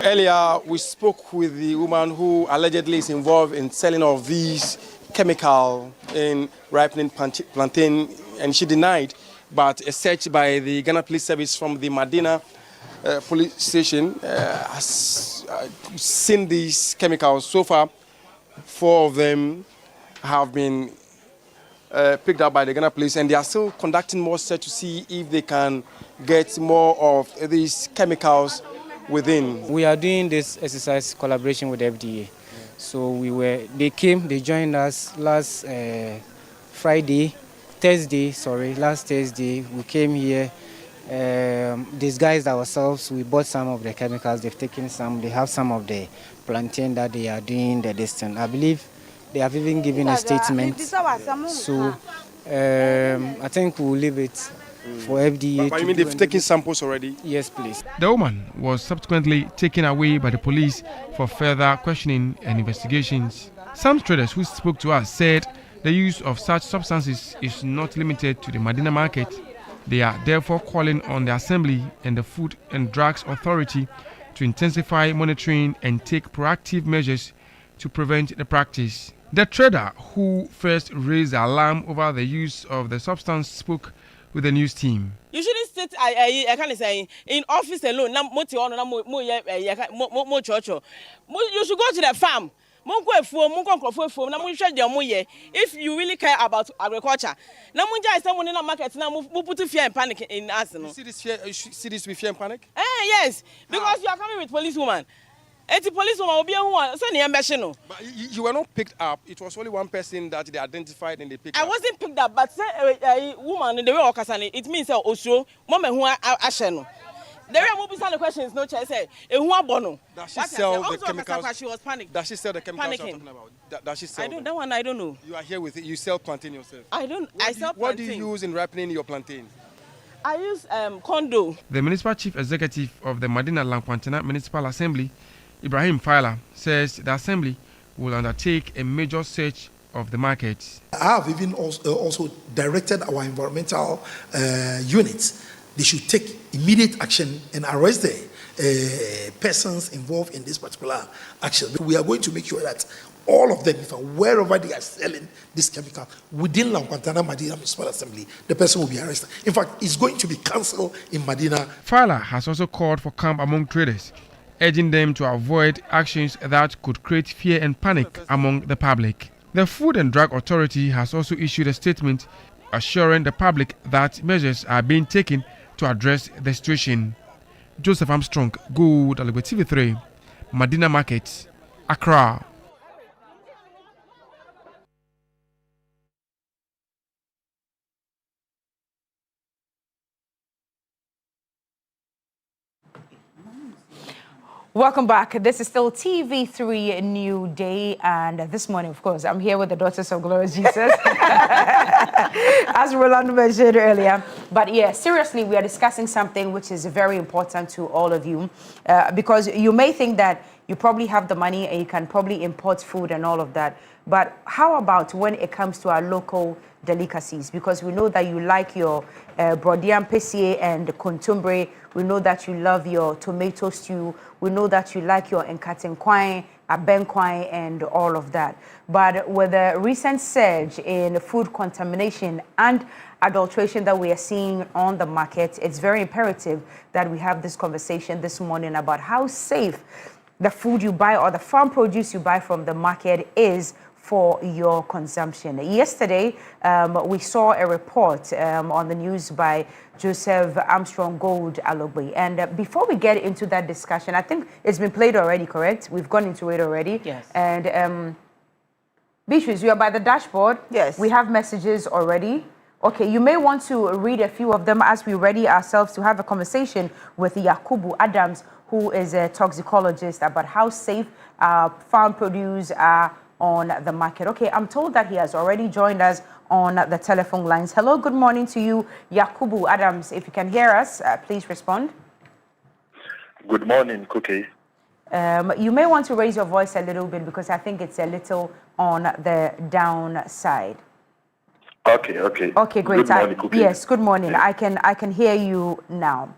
Earlier, we spoke with the woman who allegedly is involved in selling of these chemical in ripening plantain, and she denied. But a search by the Ghana Police Service from the Madina police station has seen these chemicals. So far, 4 of them have been picked up by the Ghana Police, and they are still conducting more search to see if they can get more of these chemicals within. We are doing this exercise collaboration with the FDA. So they joined us last Thursday. We came here, disguised ourselves. We bought some of the chemicals. They've taken some. They have some of the plantain that they are doing the distance. I believe they have even given a statement. So I think we'll leave it for FDA. But you mean they've taken samples already? Yes, please. The woman was subsequently taken away by the police for further questioning and investigations. Some traders who spoke to us said the use of such substances is not limited to the Madina market. They are therefore calling on the Assembly and the Food and Drugs Authority to intensify monitoring and take proactive measures to prevent the practice. The trader who first raised the alarm over the use of the substance spoke with the news team. You shouldn't sit, I can't say, in office alone. You should go to the farm. If you really care about agriculture, market put fear and panic in us. You see this with fear and panic? Yes, because you are coming with policewoman. The policewoman will be one. But you were not picked up. It was only one person that they identified and they picked up. I wasn't picked up, but say woman in the way it means also mama who are asheno. There will be some questions, no chance. Say, does she sell the chemicals? She was panicking. Does she sell the chemicals you're talking about? Does she sell that one I don't know. You are here with it. You sell plantain yourself. I sell plantain. What do you use in ripening your plantain? I use condo. The Municipal Chief Executive of the Madina Lankwantana Municipal Assembly, Ibrahim Faila, says the Assembly will undertake a major search of the market. I have even also directed our environmental units. They should take immediate action and arrest the persons involved in this particular action. We are going to make sure that all of them, wherever they are selling this chemical within Lankwantana Madina Municipal Assembly, the person will be arrested. In fact, it's going to be cancelled in Madina. Fowler has also called for calm among traders, urging them to avoid actions that could create fear and panic among the public. The Food and Drug Authority has also issued a statement assuring the public that measures are being taken to address the situation. Joseph Armstrong, Good TV3, Madina Market, Accra. Welcome back. This is still TV3 Newday, and this morning, of course, I'm here with the Daughters of Glory Jesus, as Roland mentioned earlier. But yeah, seriously, we are discussing something which is very important to all of you, because you may think that you probably have the money and you can probably import food and all of that. But how about when it comes to our local delicacies? Because we know that you like your brodian pesie and kontombre. We know that you love your tomato stew. We know that you like your nkatenkwai, abenkwai, and all of that. But with the recent surge in food contamination and adulteration that we are seeing on the market, it's very imperative that we have this conversation this morning about how safe the food you buy or the farm produce you buy from the market is for your consumption. Yesterday, we saw a report on the news by Joseph Armstrong Gold Alogbe. And before we get into that discussion, I think it's been played already, correct? We've gone into it already. Yes. And Beatrice, you are by the dashboard. Yes. We have messages already. Okay, you may want to read a few of them as we ready ourselves to have a conversation with Yakubu Adams, who is a toxicologist, about how safe farm produce are on the market. Okay, I'm told that he has already joined us on the telephone lines. Hello, good morning to you, Yakubu Adams. If you can hear us, please respond. Good morning, Cookie. You may want to raise your voice a little bit because I think it's a little on the downside. Okay. Okay, great. Good morning, Cookie. Yes, good morning. I can hear you now.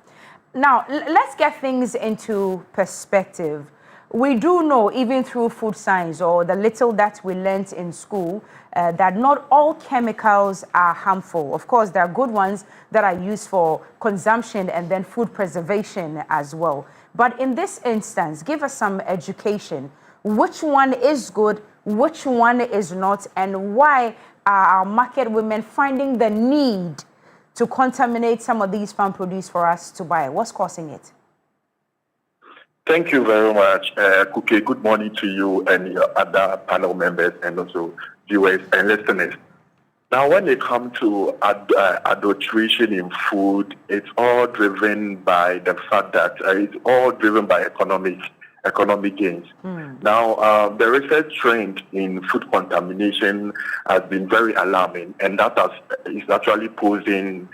Now, let's get things into perspective. We do know, even through food science or the little that we learnt in school, that not all chemicals are harmful. Of course, there are good ones that are used for consumption and then food preservation as well. But in this instance, give us some education. Which one is good, which one is not, and why are our market women finding the need to contaminate some of these farm produce for us to buy? What's causing it? Thank you very much, Cookie. Good morning to you and your other panel members and also viewers and listeners. Now, when it comes to adulteration in food, it's all driven by the fact that it's all driven by economic gains. Now, the research trend in food contamination has been very alarming, and that is actually posing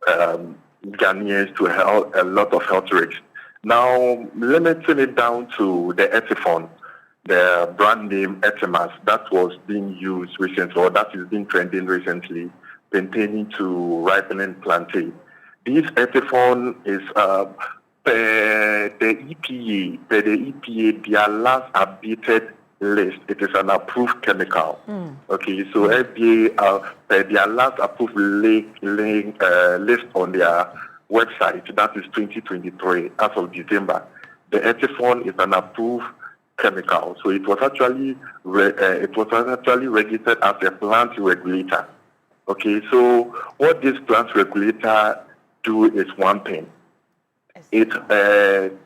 Ghanaians to a lot of health risks. Now, limiting it down to the Etifon, the brand name Etimas, that was being used recently, or that is being trending recently, pertaining to ripening plantain. This Etifon is per the EPA, their last updated list, it is an approved chemical. Okay, so FDA, per their last approved list on their website, that is 2023, as of December. The Etifon is an approved chemical, so it was actually registered as a plant regulator. Okay, so what this plant regulator do is one thing. It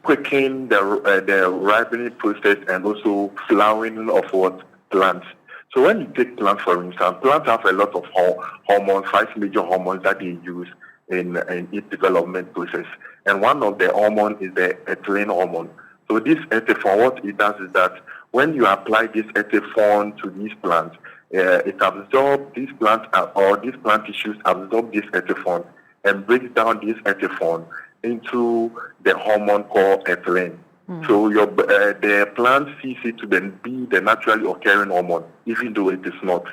quickens the ripening process and also flowering of what plants. So when you take plants, for instance, plants have a lot of hormones, 5 major hormones that they use in its development process. And one of the hormones is the ethylene hormone. So this Etifon, what it does is that when you apply this Etifon to these plants, it absorbs these plants or these plant tissues absorb this Etifon and breaks down this Etifon into the hormone called ethylene. So the plant sees it to then be the naturally occurring hormone, even though it is not.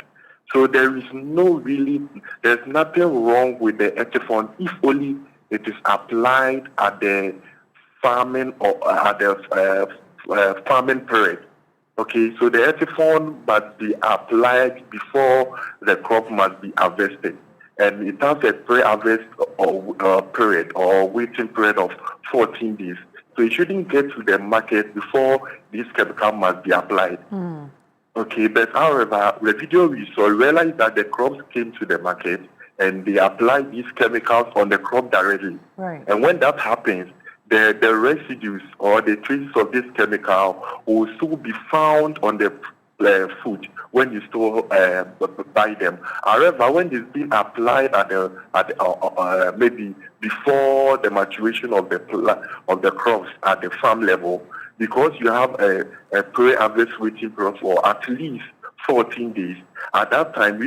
So there's nothing wrong with the Etifon if only it is applied at the farming or at the farming period. Okay, so the Etifon must be applied before the crop must be harvested. And it has a pre-harvest period or waiting period of 14 days. So it shouldn't get to the market before this chemical must be applied. Okay, but however, the video we saw realized that the crops came to the market and they applied these chemicals on the crop directly. Right. And when that happens, the residues or the traces of this chemical will still be found on the food when you still buy them. However, when it's being applied at the maybe before the maturation of the crops at the farm level, because you have a pre-harvest waiting period for at least 14 days. At that time,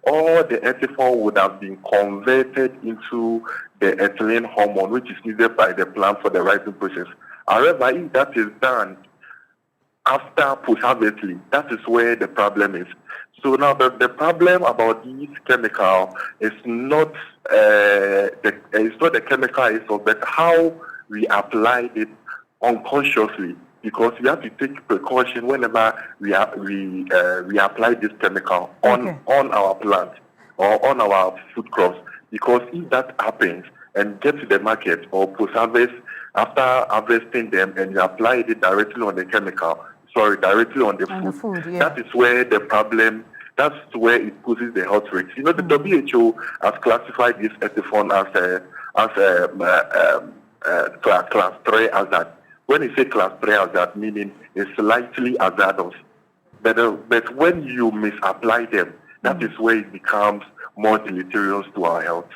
all the ethanol would have been converted into the ethylene hormone, which is needed by the plant for the ripening process. However, if that is done after post-harvesting, that is where the problem is. So now the problem about these chemicals is not the chemical itself, but how we apply it unconsciously, because we have to take precaution whenever we apply this chemical on our plant or on our food crops. Because if that happens and get to the market or post-harvest, after harvesting them and you apply it directly on the directly on the food, that is where the problem. That's where it poses the health risks. You know, the WHO has classified this Etifon as class 3 hazard. When you say class 3 hazard, meaning it's slightly hazardous. But when you misapply them, that is where it becomes more deleterious to our health.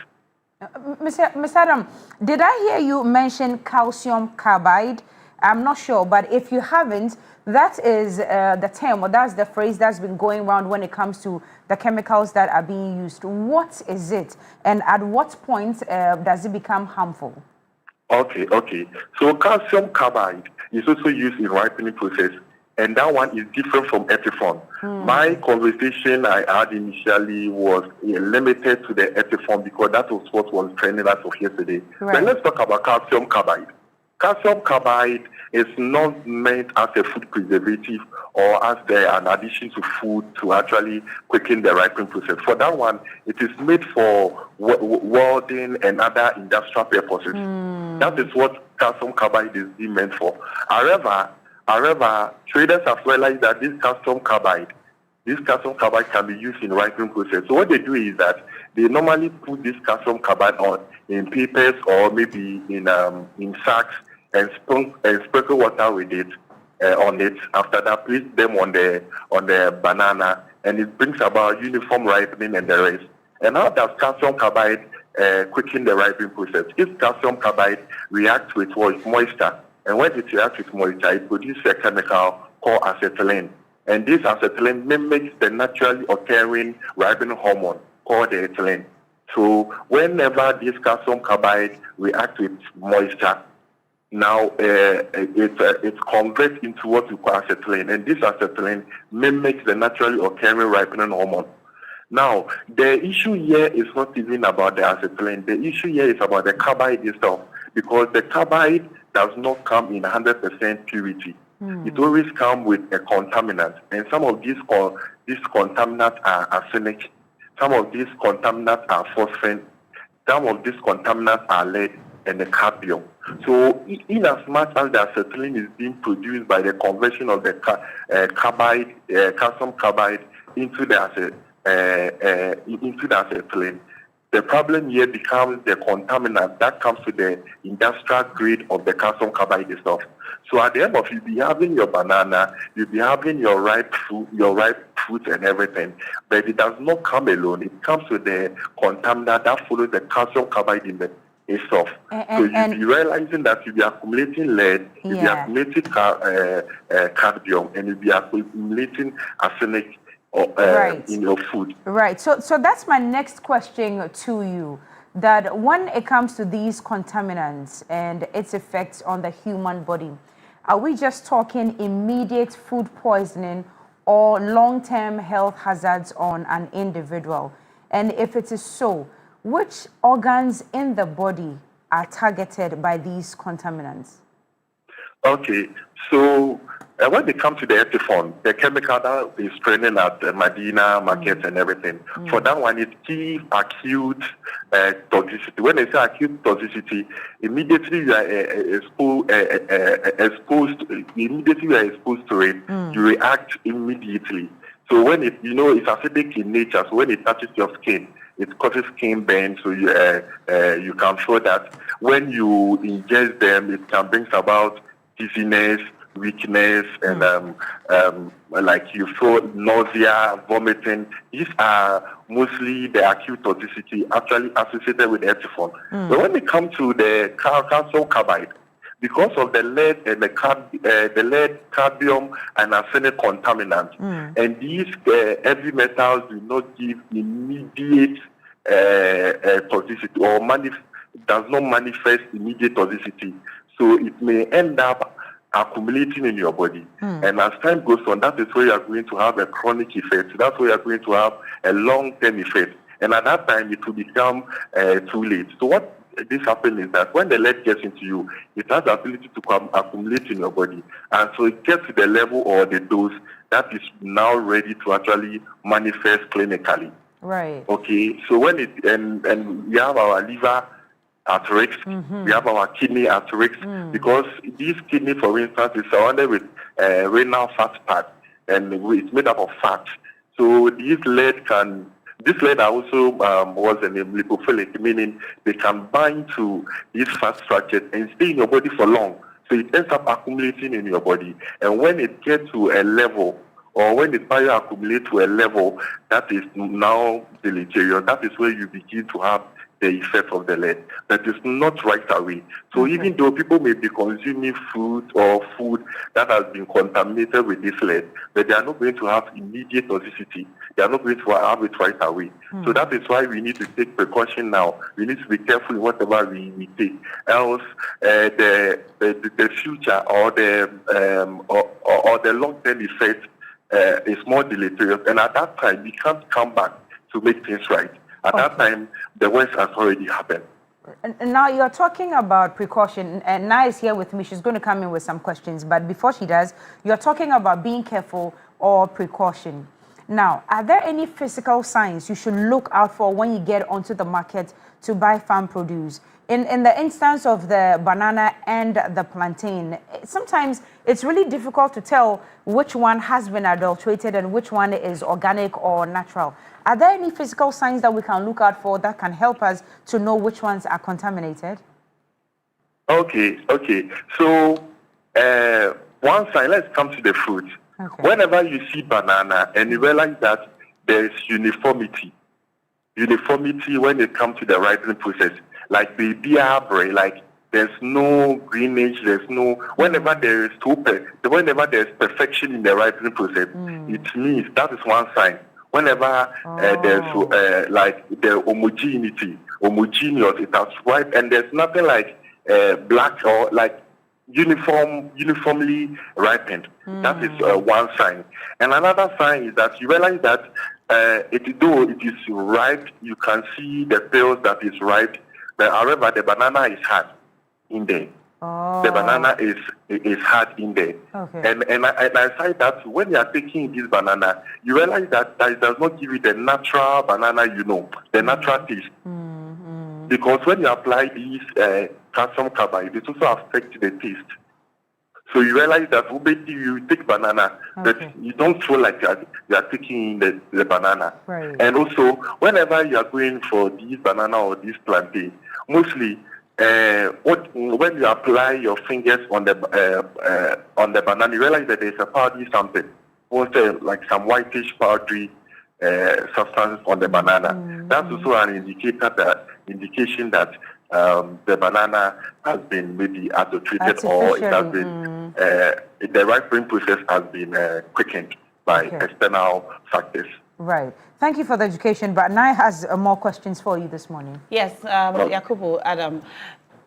Mr. Adam, did I hear you mention calcium carbide? I'm not sure, but if you haven't, that is the term, or that's the phrase that's been going around when it comes to the chemicals that are being used. What is it, and at what point does it become harmful? Okay. So calcium carbide is also used in ripening process, and that one is different from Etifon. My conversation I had initially was limited to the Etifon because that was what was trending as of yesterday. Right. But let's talk about calcium carbide. Calcium carbide is not meant as a food preservative or as an addition to food to actually quicken the ripening process. For that one, it is made for welding and other industrial purposes. That is what calcium carbide is being meant for. However, traders have realized that this calcium carbide can be used in ripening process. So what they do is that they normally put this calcium carbide in papers or maybe in sacks and sprinkle water with it on it. After that, place them on the banana, and it brings about uniform ripening and the rest. And how does calcium carbide quicken the ripening process? If calcium carbide reacts with moisture, and when it reacts with moisture, it produces a chemical called acetylene. And this acetylene mimics the naturally occurring ripening hormone called the ethylene. So whenever this calcium carbide reacts with moisture, now it converts into what we call acetylene, and this acetylene mimics the naturally occurring ripening hormone. Now, the issue here is not even about the acetylene. The issue here is about the carbide itself, because the carbide does not come in 100% purity. It always comes with a contaminant, and some of these contaminants are arsenic, some of these contaminants are phosphine, some of these contaminants are lead and the cadmium. So in as much as the acetylene is being produced by the conversion of the calcium carbide into the acetylene, the problem here becomes the contaminant that comes to the industrial grade of the calcium carbide itself. So at the end of it, you'll be having your banana, you'll be having your ripe fruit and everything, but it does not come alone. It comes with the contaminant that follows the calcium carbide in the itself. So you'll be realizing that you'll be accumulating lead, you'll be accumulating cadmium, and you'll be accumulating arsenic in your food. Right. So that's my next question to you. that when it comes to these contaminants and its effects on the human body, are we just talking immediate food poisoning or long-term health hazards on an individual? And if it is so, which organs in the body are targeted by these contaminants? Okay, so when it comes to the epithone, the chemical that is training at the Medina market and everything, for that one, it gives acute toxicity. When they say acute toxicity, immediately you are exposed to it, you react immediately. So when it, it's acidic in nature, so when it touches your skin, it causes skin burn, so you can feel that. When you ingest them, it can bring about dizziness, weakness, and like you feel nausea, vomiting. These are mostly the acute toxicity actually associated with the epithone. But when it comes to the calcium carbide, because of the lead and the lead, cadmium, and arsenic contaminants, and these heavy metals do not give immediate toxicity or does not manifest immediate toxicity. So it may end up accumulating in your body. And as time goes on, that is where you are going to have a chronic effect. That's where you are going to have a long-term effect. And at that time, it will become too late. So what this happens is that when the lead gets into you, it has the ability to accumulate in your body. And so it gets to the level or the dose that is now ready to actually manifest clinically. Right. Okay, so when and we have our liver at risk, we have our kidney at risk, because this kidney, for instance, is surrounded with renal fat pad, and it's made up of fat. So this lead also was an lipophilic, meaning they can bind to these fat structures and stay in your body for long. So it ends up accumulating in your body. And when it gets to a level, or when it bioaccumulates to a level that is now deleterious, that is where you begin to have the effect of the lead. That is not right away. So even though people may be consuming food that has been contaminated with this lead, but they are not going to have immediate toxicity. They are not going to have it right away. So that is why we need to take precaution now. We need to be careful in whatever we take. Else, the future or the long-term effect is more deleterious. And at that time, we can't come back to make things right. At that time, the worst has already happened. And now you're talking about precaution, and Nai is here with me. She's going to come in with some questions. But before she does, you're talking about being careful or precaution. Now, are there any physical signs you should look out for when you get onto the market to buy farm produce? In the instance of the banana and the plantain, sometimes it's really difficult to tell which one has been adulterated and which one is organic or natural. Are there any physical signs that we can look out for that can help us to know which ones are contaminated? Okay. So one sign, let's come to the fruit. Okay. Whenever you see banana and you realize that there is uniformity when it comes to the ripening process, like the beer, like there's no greenish, whenever there is perfection in the ripening process, it means that is one sign. Whenever there's like the homogeneous, it has ripe, and there's nothing like black or like uniformly ripened. That is one sign. And another sign is that you realize that though it is ripe, you can see the peels that is ripe, but however the banana is hard in there. The banana is hard in there. Okay. And I say that when you are taking this banana, you realize that it does not give you the natural banana, the natural taste. Because when you apply these calcium carbide, it also affects the taste. So you realize that you take banana, but you don't feel like you are taking the banana. Right. And also, whenever you are going for this banana or this plantain, mostly when you apply your fingers on the banana, you realize that there's a powdery something, like some whitish powdery substance on the banana. That's also an indication that the banana has been maybe adulterated, or it has been the ripening process has been quickened by external factors. Right. Thank you for the education, but Nai has more questions for you this morning. Yes, Yakubu, Adam.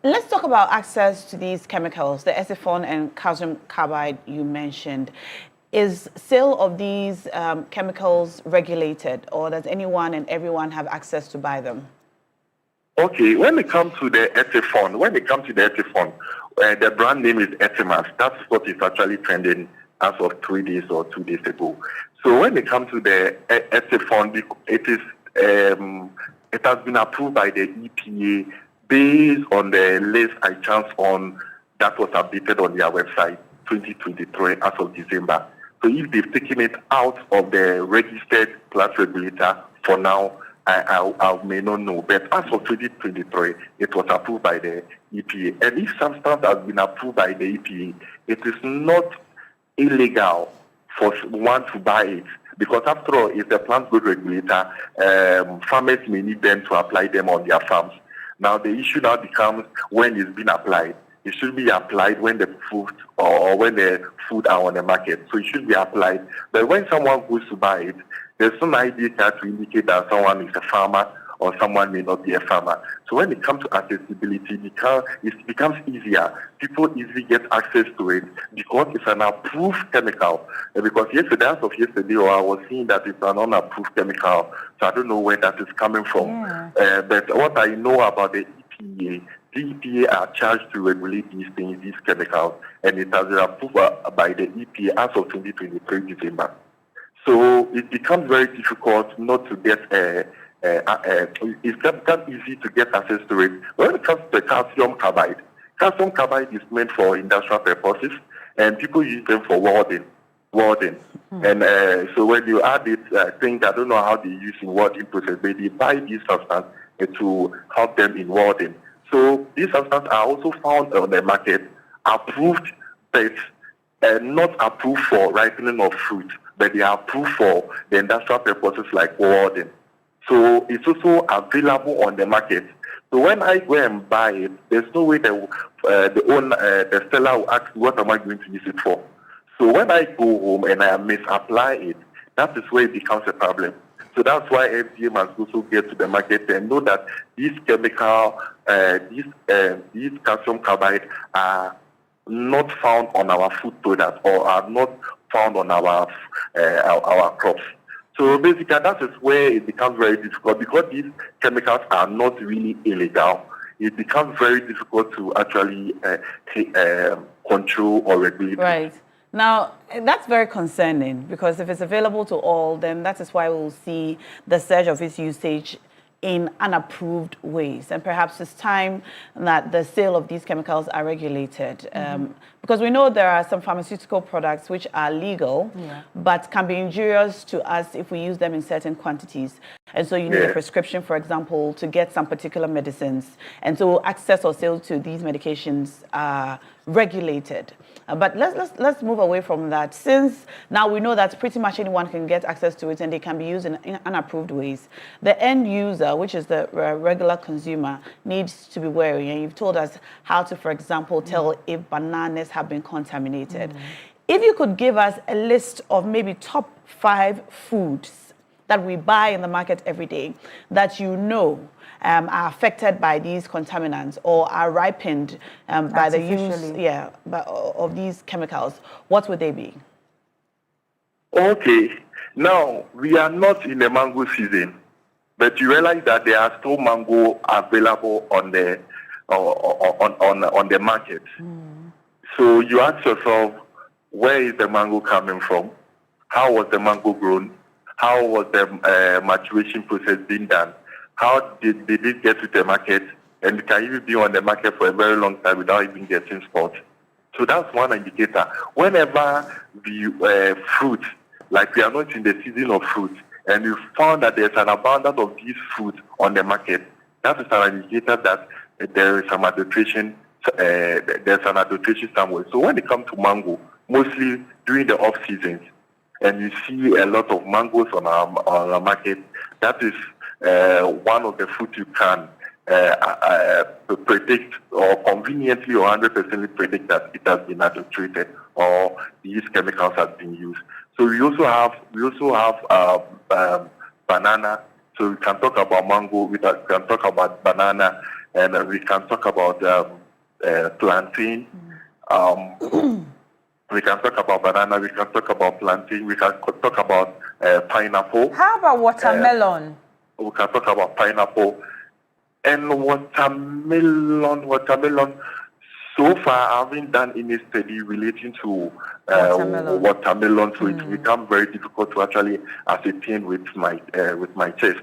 Let's talk about access to these chemicals, the acetone and calcium carbide you mentioned. Is sale of these chemicals regulated, or does anyone and everyone have access to buy them? Okay, when it comes to the acetone, the brand name is Etimas. That's what is actually trending as of 3 days or 2 days ago. So when it comes to the acetone, it has been approved by the EPA based on the list I chanced on that was updated on their website 2023 as of December. So if they've taken it out of the registered plant regulator for now, I may not know. But as of 2023, it was approved by the EPA. And if substance has been approved by the EPA, it is not illegal for one to buy it. Because after all, it's the plant good regulator, farmers may need them to apply them on their farms. Now the issue now becomes when it's been applied. It should be applied when the food or when the food are on the market. So it should be applied. But when someone goes to buy it, there's some idea to indicate that someone is a farmer or someone may not be a farmer. So when it comes to accessibility, it becomes easier. People easily get access to it because it's an approved chemical. Because yesterday, as of yesterday, I was seeing that it's an unapproved chemical. So I don't know where that is coming from. Yeah. But what I know about the EPA, the EPA are charged to regulate these things, these chemicals, and it has been approved by the EPA as of 2023 December. So it becomes very difficult not to get it's not easy to get access to it. When it comes to calcium carbide is meant for industrial purposes, and people use them for welding. And so when you add it, I don't know how they use in welding process, but they buy these substances to help them in welding. So these substances are also found on the market, approved, but not approved for ripening of fruit, but they are approved for the industrial purposes like welding. So it's also available on the market. So when I go and buy it, there's no way the seller will ask, what am I going to use it for? So when I go home and I misapply it, that is where it becomes a problem. So that's why FDA must also get to the market and know that these chemical, these calcium carbide are not found on our food products or are not found on our crops. So basically, that is where it becomes very difficult because these chemicals are not really illegal. It becomes very difficult to actually control or regulate. Right. Now, that's very concerning because if it's available to all, then that is why we'll see the surge of its usage in unapproved ways. And perhaps it's time that the sale of these chemicals are regulated. Because we know there are some pharmaceutical products which are legal, but can be injurious to us if we use them in certain quantities. And so you need a prescription, for example, to get some particular medicines. And so access or sale to these medications are regulated. But let's move away from that. Since now we know that pretty much anyone can get access to it and they can be used in unapproved ways, the end user, which is the regular consumer, needs to be wary. And you've told us how to, for example, tell if bananas have been contaminated. If you could give us a list of maybe top 5 foods that we buy in the market every day that you know are affected by these contaminants or are ripened by the use of these chemicals, what would they be? Okay. Now, we are not in the mango season, but you realize that there are still mango available on the on the market. So you ask yourself, where is the mango coming from? How was the mango grown? How was the maturation process being done? How did it get to the market? And it can even be on the market for a very long time without even getting spoiled. So that's one indicator. Whenever the fruit, like we are not in the season of fruit, and you found that there's an abundance of these fruits on the market, that is an indicator that there is some adulteration. There's an adulteration somewhere. So when it comes to mango, mostly during the off seasons, and you see a lot of mangoes on our market, that is one of the fruits you can predict or conveniently or 100% predict that it has been adulterated or these chemicals have been used. So we also have banana. So we can talk about mango, we can talk about banana, and we can talk about plantain. We can talk about banana, we can talk about plantain, we can talk about pineapple. How about watermelon? We can talk about pineapple. And watermelon. So far, I haven't done any study relating to watermelon, so it becomes very difficult to actually ascertain with my chest.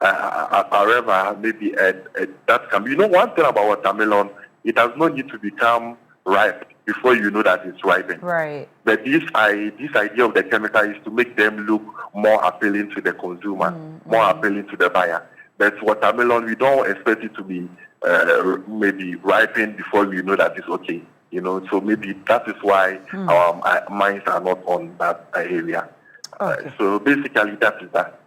However, maybe that can be. You know, one thing about watermelon, it does not need to become ripe before you know that it's ripened. Right. But this idea of the chemical is to make them look more appealing to the consumer, more appealing to the buyer. But watermelon, we don't expect it to be maybe ripened before we know that it's okay. You know, so maybe that is why our minds are not on that area. Okay. So basically, that is that.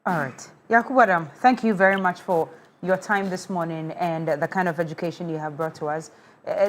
All right. Yakubu Adam, thank you very much for your time this morning and the kind of education you have brought to us.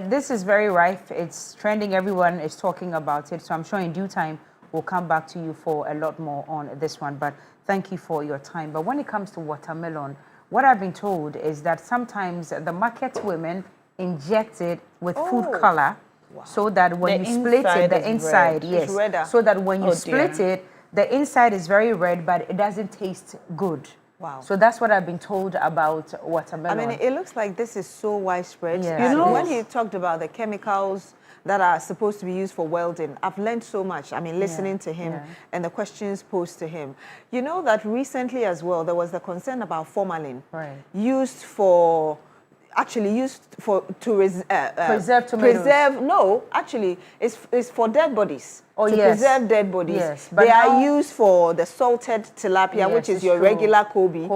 This is very rife. It's trending. Everyone is talking about it. So I'm sure in due time, we'll come back to you for a lot more on this one. But thank you for your time. But when it comes to watermelon, what I've been told is that sometimes the market women inject it with food color so that when you split it, the inside, yes, so that when you split it, the inside is very red, but it doesn't taste good. Wow. So that's what I've been told about watermelon. I mean, it looks like this is so widespread. Yes. You know, when he talked about the chemicals that are supposed to be used for welding, I've learned so much. I mean, listening to him and the questions posed to him. You know that recently as well, there was the concern about formalin used for preserve tomatoes. No, actually, it's for dead bodies. Oh, to preserve dead bodies. Yes, but they are used for the salted tilapia, which is your regular Kobe,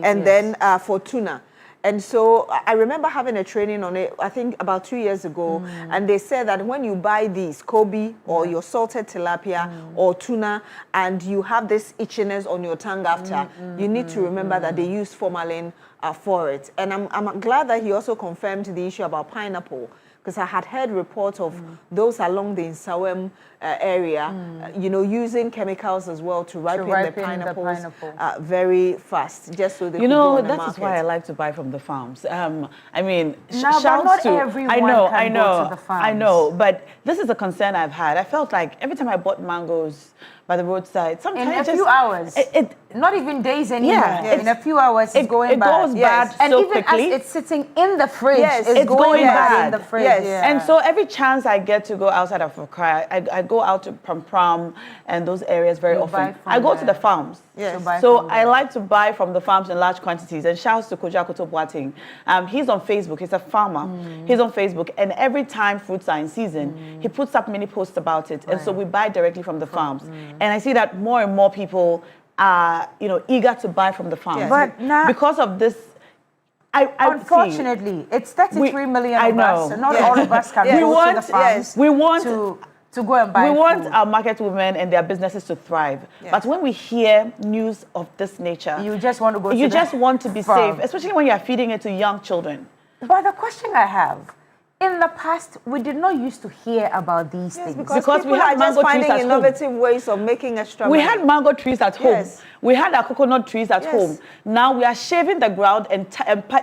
and then for tuna. And so I remember having a training on it, I think about 2 years ago, and they said that when you buy these Kobe or your salted tilapia or tuna, and you have this itchiness on your tongue after, you need to remember that they use formalin for it. And I'm glad that he also confirmed the issue about pineapple, because I had heard reports of those along the Insawam area, you know, using chemicals as well to ripen the pineapples very fast, just so they could go on the that market. is why I like to buy from the farms. I mean, but not everyone can go to the farms. I know, but this is a concern I've had. I felt like every time I bought mangoes by the roadside, sometimes in a few hours, not even days anymore. Yeah, in a few hours, it's going bad. It goes bad and so even quickly. as it's sitting in the fridge, it's going bad in the fridge. And so every chance I get to go outside of Accra, I go out to Pram and those areas very often. I go to the farms. So I like to buy from the farms in large quantities. And shouts to Kojakoto Boating. He's on Facebook. He's a farmer. He's on Facebook. And every time fruits are in season, he puts up many posts about it. And so we buy directly from the farms. And I see that more and more people are, you know, eager to buy from the farms. But now, because of this, unfortunately, it's 33 million of us. Not all of us can go to the farms. We want to go and buy We want our market women and their businesses to thrive. But when we hear news of this nature, you just want to go. You just want to be safe, especially when you are feeding it to young children. But the question I have. In the past, we did not used to hear about these things. Because we had mango trees at innovative ways of making extra We money. had mango trees at home. We had our coconut trees at home. Now we are shaving the ground and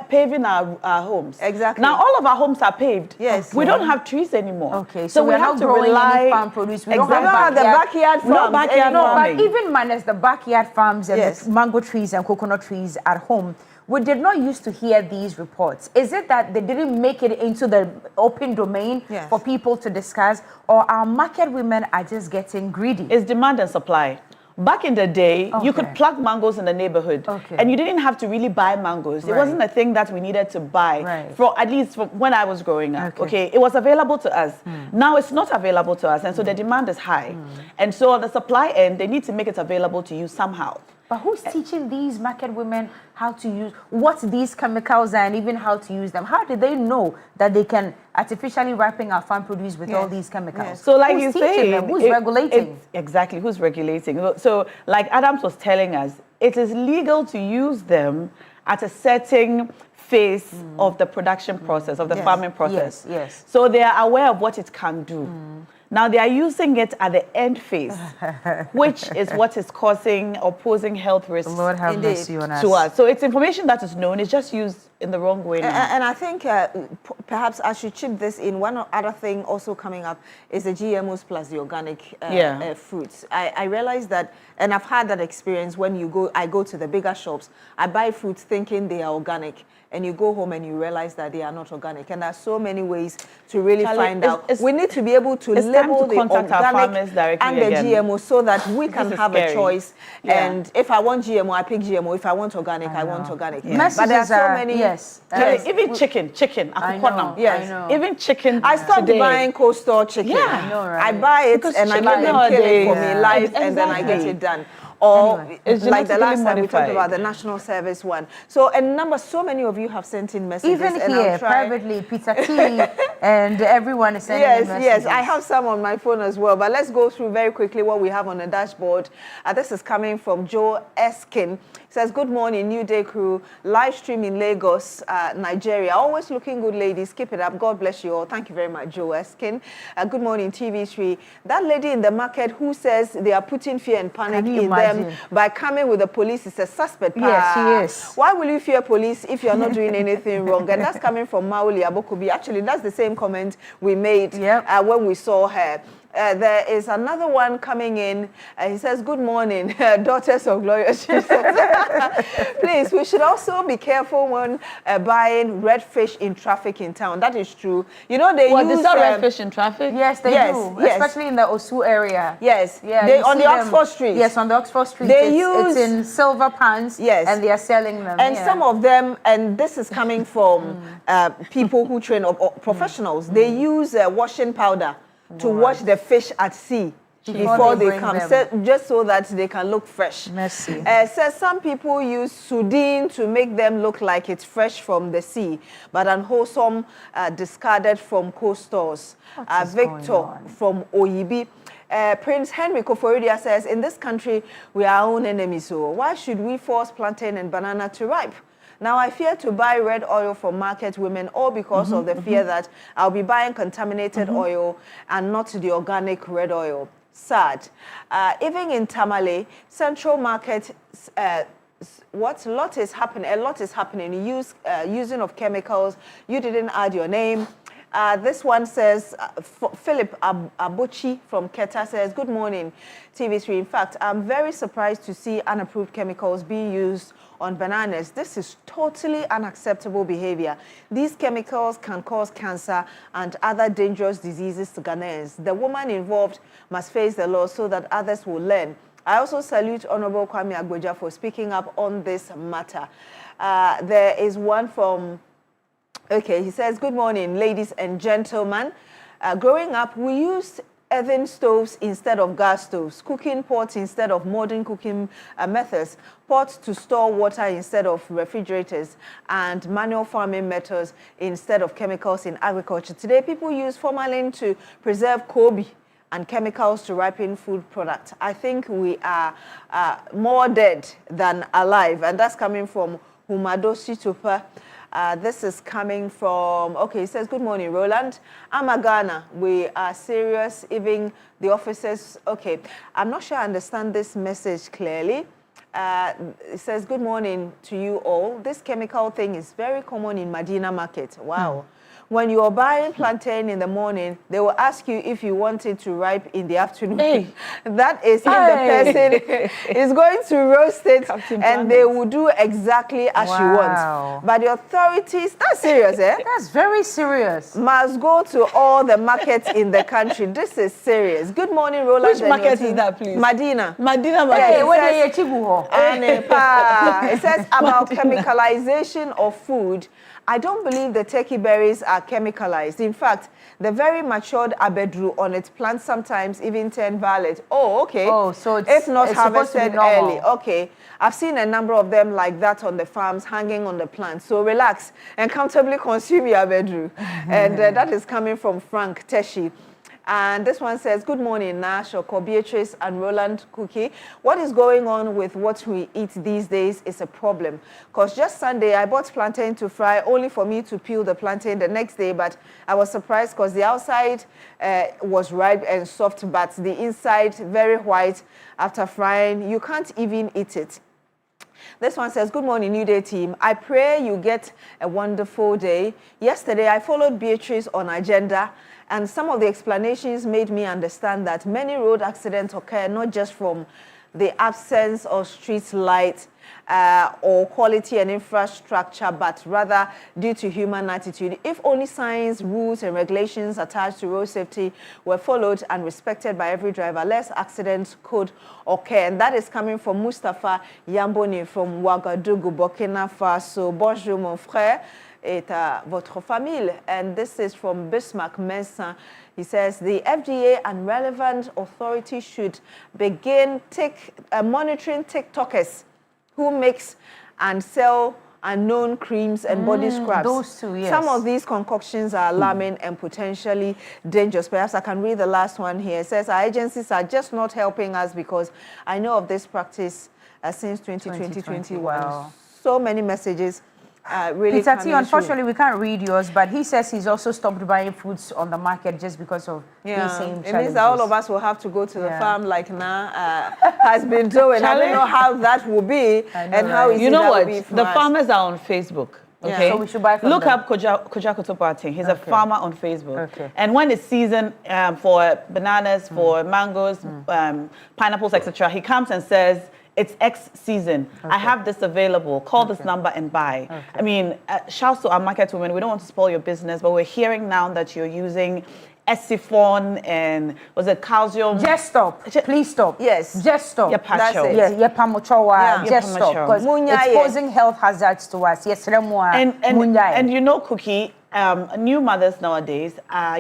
paving our homes. Exactly. Now all of our homes are paved. We don't have trees anymore. Okay, so we have not to growing rely any farm produce. We don't have the backyard farms. No backyard farming. But even minus the backyard farms and the mango trees and coconut trees at home, we did not used to hear these reports. Is it that they didn't make it into the open domain for people to discuss, or our market women are just getting greedy? It's demand and supply. Back in the day, you could pluck mangoes in the neighborhood, and you didn't have to really buy mangoes. It wasn't a thing that we needed to buy, for at least from when I was growing up. It was available to us. Now it's not available to us, and so the demand is high. And so on the supply end, they need to make it available to you somehow. But who's teaching these market women how to use, what these chemicals are and even how to use them? How do they know that they can artificially ripen our farm produce with all these chemicals? So like who's you say, them? Who's regulating? Exactly, who's regulating? So like Adams was telling us, it is legal to use them at a certain phase of the production process, of the farming process. So they are aware of what it can do. Now they are using it at the end phase, which is what is causing or posing health risks Lord have mercy on us. to us. So it's information that is known, it's just used in the wrong way now. And I think perhaps I should chip this in. One other thing also coming up is the GMOs plus the organic fruits. I realize that, and I've had that experience when I go to the bigger shops, I buy fruits thinking they are organic, and you go home and you realize that they are not organic. And there are so many ways to really find out. We need to be able to label the organic and the GMO so that we can have a choice. Yeah. And if I want GMO, I pick GMO. If I want organic, I want organic. Yeah. But there are so many. Yes. Even chicken. I know. Yes. I know. Even chicken. I stopped buying cold store chicken. Yeah, I know, right? I buy it and I let them kill it for me live, and then I get it done. Or like the last time we talked about the national service one. So so many of you have sent in messages. Even here, privately, Peter T and everyone is sending in messages. Yes, I have some on my phone as well. But let's go through very quickly what we have on the dashboard. This is coming from Joe Eskin. Says, good morning, New Day crew. Live stream in Lagos, Nigeria. Always looking good, ladies. Keep it up. God bless you all. Thank you very much, Joe Eskin. Good morning, TV3. That lady in the market who says they are putting fear and panic in them by coming with the police is a suspect. Yes, she is. Why will you fear police if you're not doing anything wrong? And that's coming from Mauli Abokubi. Actually, that's the same comment we made when we saw her. There is another one coming in. He says, good morning, daughters of glorious Jesus. Please, we should also be careful when buying red fish in traffic in town. That is true. You know, they use... Is that red fish in traffic? Yes, they do. Yes. Especially in the Osu area. Yes. Yeah, on the Oxford Street. Yes, on the Oxford Street. It's in silver pans. Yes. And they are selling them. And some of them, and this is coming from people who train, or professionals, they use washing powder to wash the fish at sea before they come, just so that they can look fresh. Mercy. Says some people use sardine to make them look like it's fresh from the sea, but unwholesome, discarded from coast stores. Victor from Oyibi. Prince Henry Koforidia says, in this country, we are our own enemies, so why should we force plantain and banana to ripe? Now, I fear to buy red oil from market women, all because of the fear that I'll be buying contaminated oil and not the organic red oil. Sad. Even in Tamale, Central Market, a lot is happening. Using of chemicals. You didn't add your name. This one says, Philip Abuchi from Keta says, good morning, TV3. In fact, I'm very surprised to see unapproved chemicals being used on bananas. This is totally unacceptable behavior. These chemicals can cause cancer and other dangerous diseases to Ghanaians. The woman involved must face the law so that others will learn. I also salute Honorable Kwame Agboja for speaking up on this matter. There is one from... Okay, he says, good morning, ladies and gentlemen. Growing up, we used earthen stoves instead of gas stoves, cooking pots instead of modern cooking methods, pots to store water instead of refrigerators, and manual farming methods instead of chemicals in agriculture. Today, people use formalin to preserve Kobe and chemicals to ripen food products. I think we are more dead than alive, and that's coming from Humado Situpa. This is coming from, okay, he says, good morning, Roland. I'm a Ghana. We are serious, even the officers. Okay, I'm not sure I understand this message clearly. It says, good morning to you all. This chemical thing is very common in Medina market. Wow. When you are buying plantain in the morning, they will ask you if you want it to ripe in the afternoon. Hey. That is if the person is going to roast it, and they will do exactly as you want. But the authorities, that's serious, eh? That's very serious. Must go to all the markets in the country. This is serious. Good morning, Roland. Which market is that, please? Medina. Medina market. Hey, it says about chemicalization of food. I don't believe the turkey berries are chemicalized. In fact, the very matured abedru on its plant sometimes even turn violet. Oh, okay. Oh, so if not harvested early. Okay. I've seen a number of them like that on the farms hanging on the plant. So relax and comfortably consume your abedru. And that is coming from Frank Teshi. And this one says, good morning, Nash, Oko, Beatrice, and Roland Cookie. What is going on with what we eat these days is a problem. Because just Sunday, I bought plantain to fry, only for me to peel the plantain the next day. But I was surprised because the outside was ripe and soft, but the inside very white. After frying, you can't even eat it. This one says, good morning, New Day team. I pray you get a wonderful day. Yesterday, I followed Beatrice on Agenda, and some of the explanations made me understand that many road accidents occur not just from the absence of street light or quality and infrastructure, but rather due to human attitude. If only signs, rules, and regulations attached to road safety were followed and respected by every driver, less accidents could occur. And that is coming from Mustafa Yamboni from Ouagadougou, Burkina Faso. Bonjour, mon frère. Et à votre famille. And this is from Bismarck Mensah. He says the FDA and relevant authorities should begin monitoring TikTokers who mix and sell unknown creams and body scrubs. Those two, yes. Some of these concoctions are alarming and potentially dangerous. Perhaps I can read the last one here. It says our agencies are just not helping us because I know of this practice since 2020-2021. Wow. So many messages. Really Peter T, unfortunately, we can't read yours, but he says he's also stopped buying foods on the market just because of these same challenges. It means that all of us will have to go to the farm like has been doing. I don't know how that will be and how easy that will be for the us. farmers are on Facebook. Okay, so we should buy from Look them. up Koja Kotopati. He's a farmer on Facebook. Okay. And when it's season for bananas, for mangoes, pineapples, etc., he comes and says, it's X season. I have this available. Call this number and buy. I mean, shouts to our market women. We don't want to spoil your business, but we're hearing now that you're using Esifon and was it calcium? Just stop. Please stop. Yes. Just stop. That's it. Yes. Yepamochowa. Just stop. Because it's posing health hazards to us. Yes. And you know, Cookie, new mothers nowadays are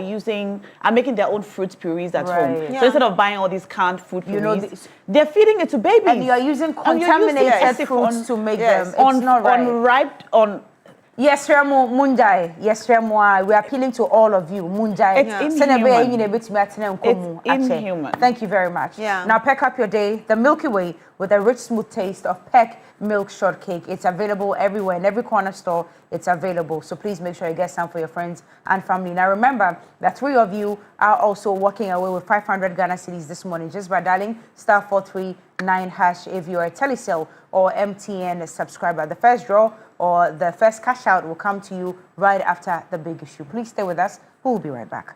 making their own fruit purees at home. Yeah. So instead of buying all these canned fruit purees, they're feeding it to babies. And you are using contaminated fruits to make them. It's not right. Yes, Remo Munjai. Yes, Remo. We are appealing to all of you. Munjai. It's inhuman. It's inhuman. Thank you very much. Now pack up your day. The Milky Way with a rich, smooth taste of Peck Milk Shortcake. It's available everywhere in every corner store. It's available. So please make sure you get some for your friends and family. Now remember that 3 of you are also walking away with 500 Ghana cedis this morning just by dialing *439# if you're a Telecel or MTN subscriber. The first draw or the first cash out will come to you right after the big issue. Please stay with us. We'll be right back.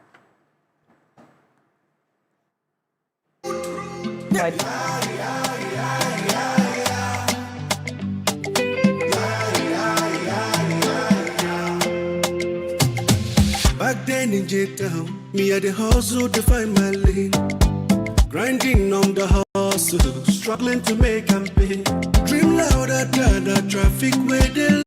Back then in J-Town, me had the hustle to find my lane. Grinding on the hustle, struggling to make and pay. Dream louder than the traffic where they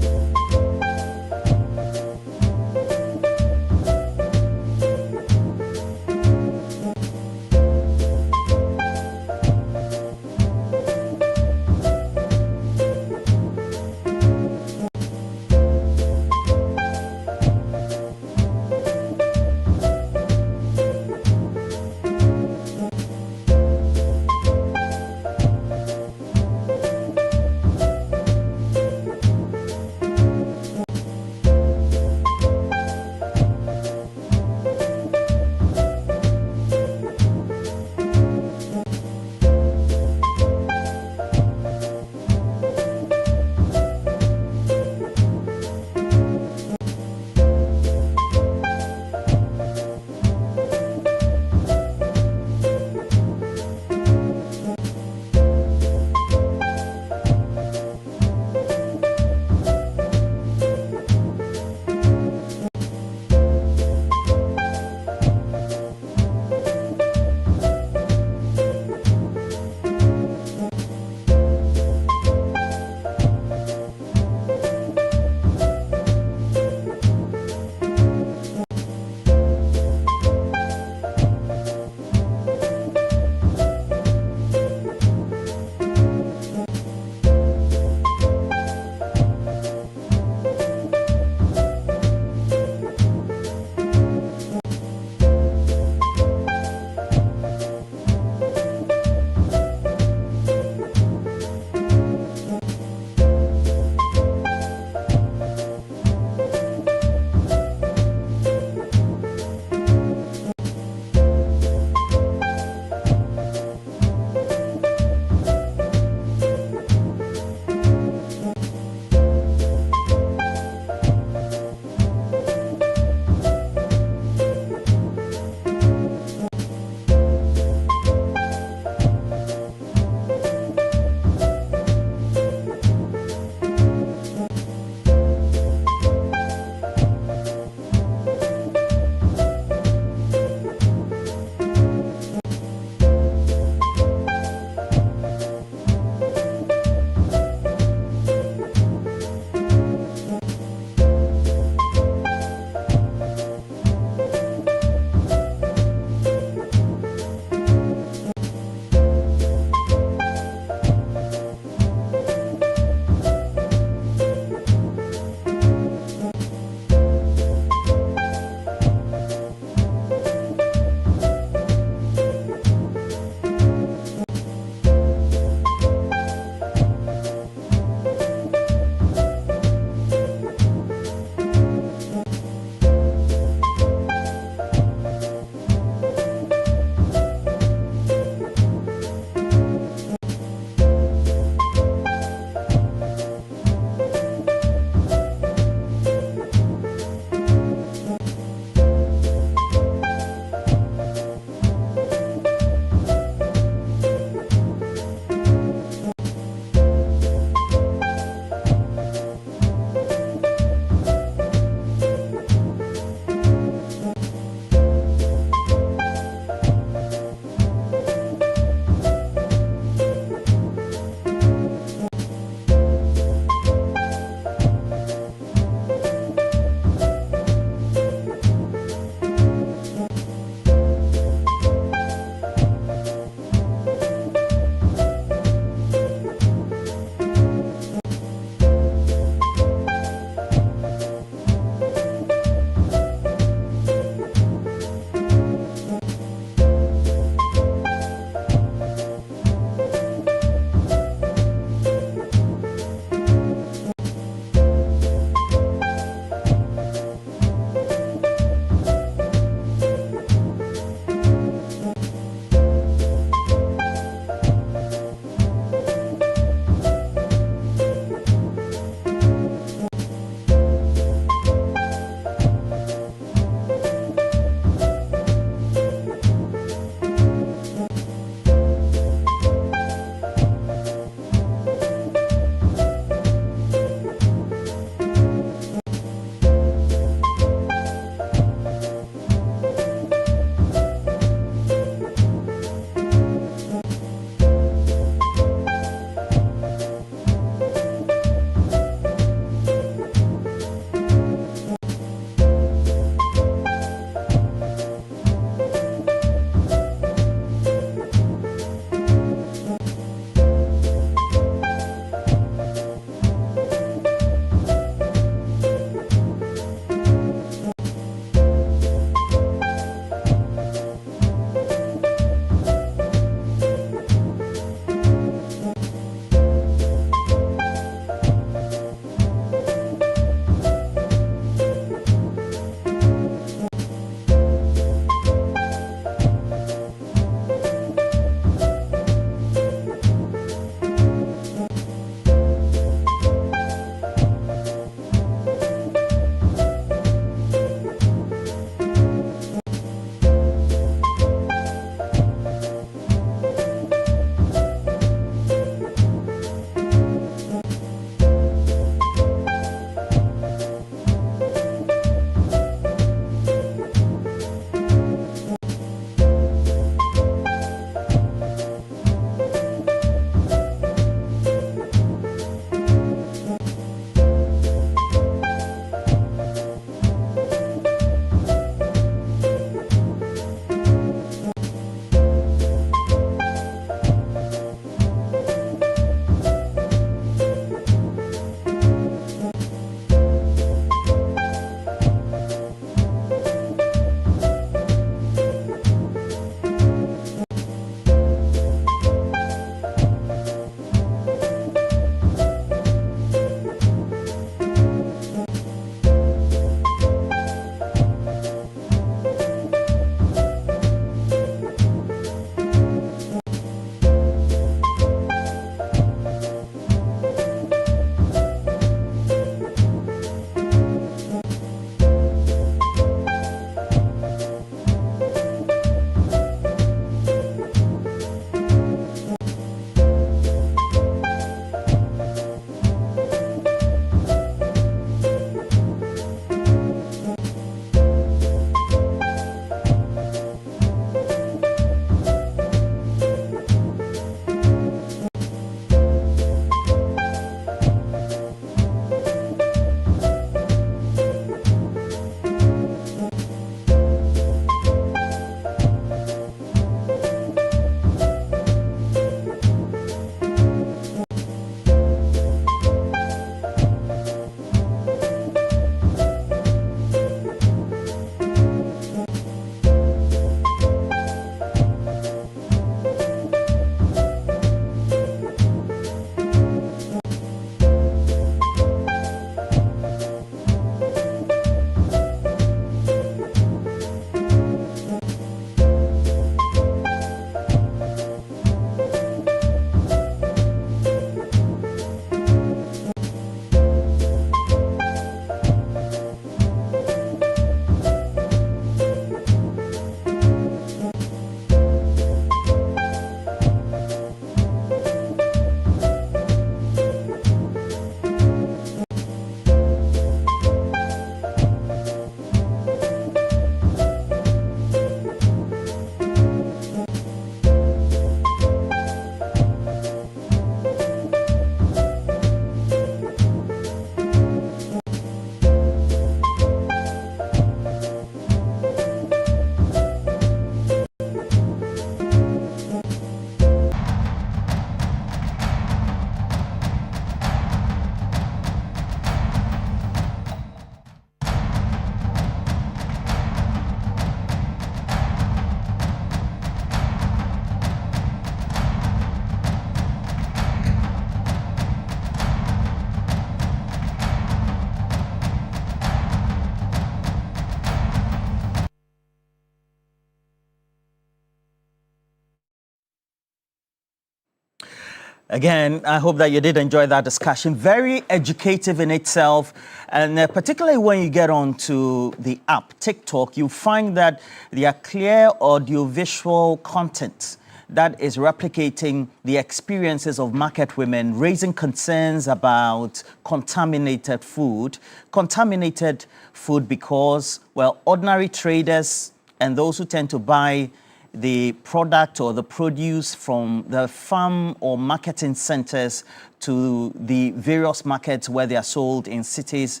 Again, I hope that you did enjoy that discussion. Very educative in itself. And particularly when you get onto the app, TikTok, you find that there are clear audiovisual content that is replicating the experiences of market women, raising concerns about contaminated food. Contaminated food because, well, ordinary traders and those who tend to buy the product or the produce from the farm or marketing centers to the various markets where they are sold in cities,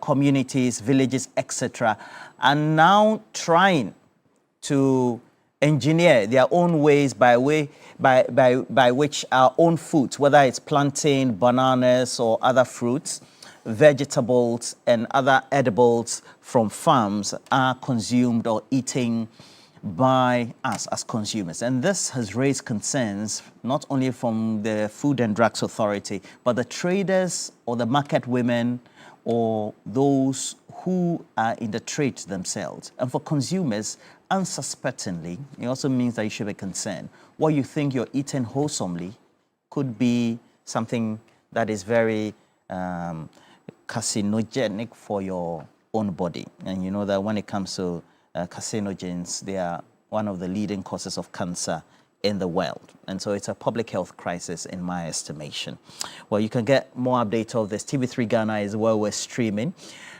communities, villages, etc., are now trying to engineer their own ways by which our own foods, whether it's plantain, bananas, or other fruits, vegetables, and other edibles from farms are consumed or eaten by us as consumers. And this has raised concerns not only from the Food and Drugs Authority, but the traders or the market women or those who are in the trade themselves. And for consumers, unsuspectingly, it also means that you should be concerned. What you think you're eating wholesomely could be something that is very carcinogenic for your own body. And you know that when it comes to carcinogens, they are one of the leading causes of cancer in the world. And so it's a public health crisis in my estimation. Well, you can get more updates of this. TV3 Ghana is where we're streaming.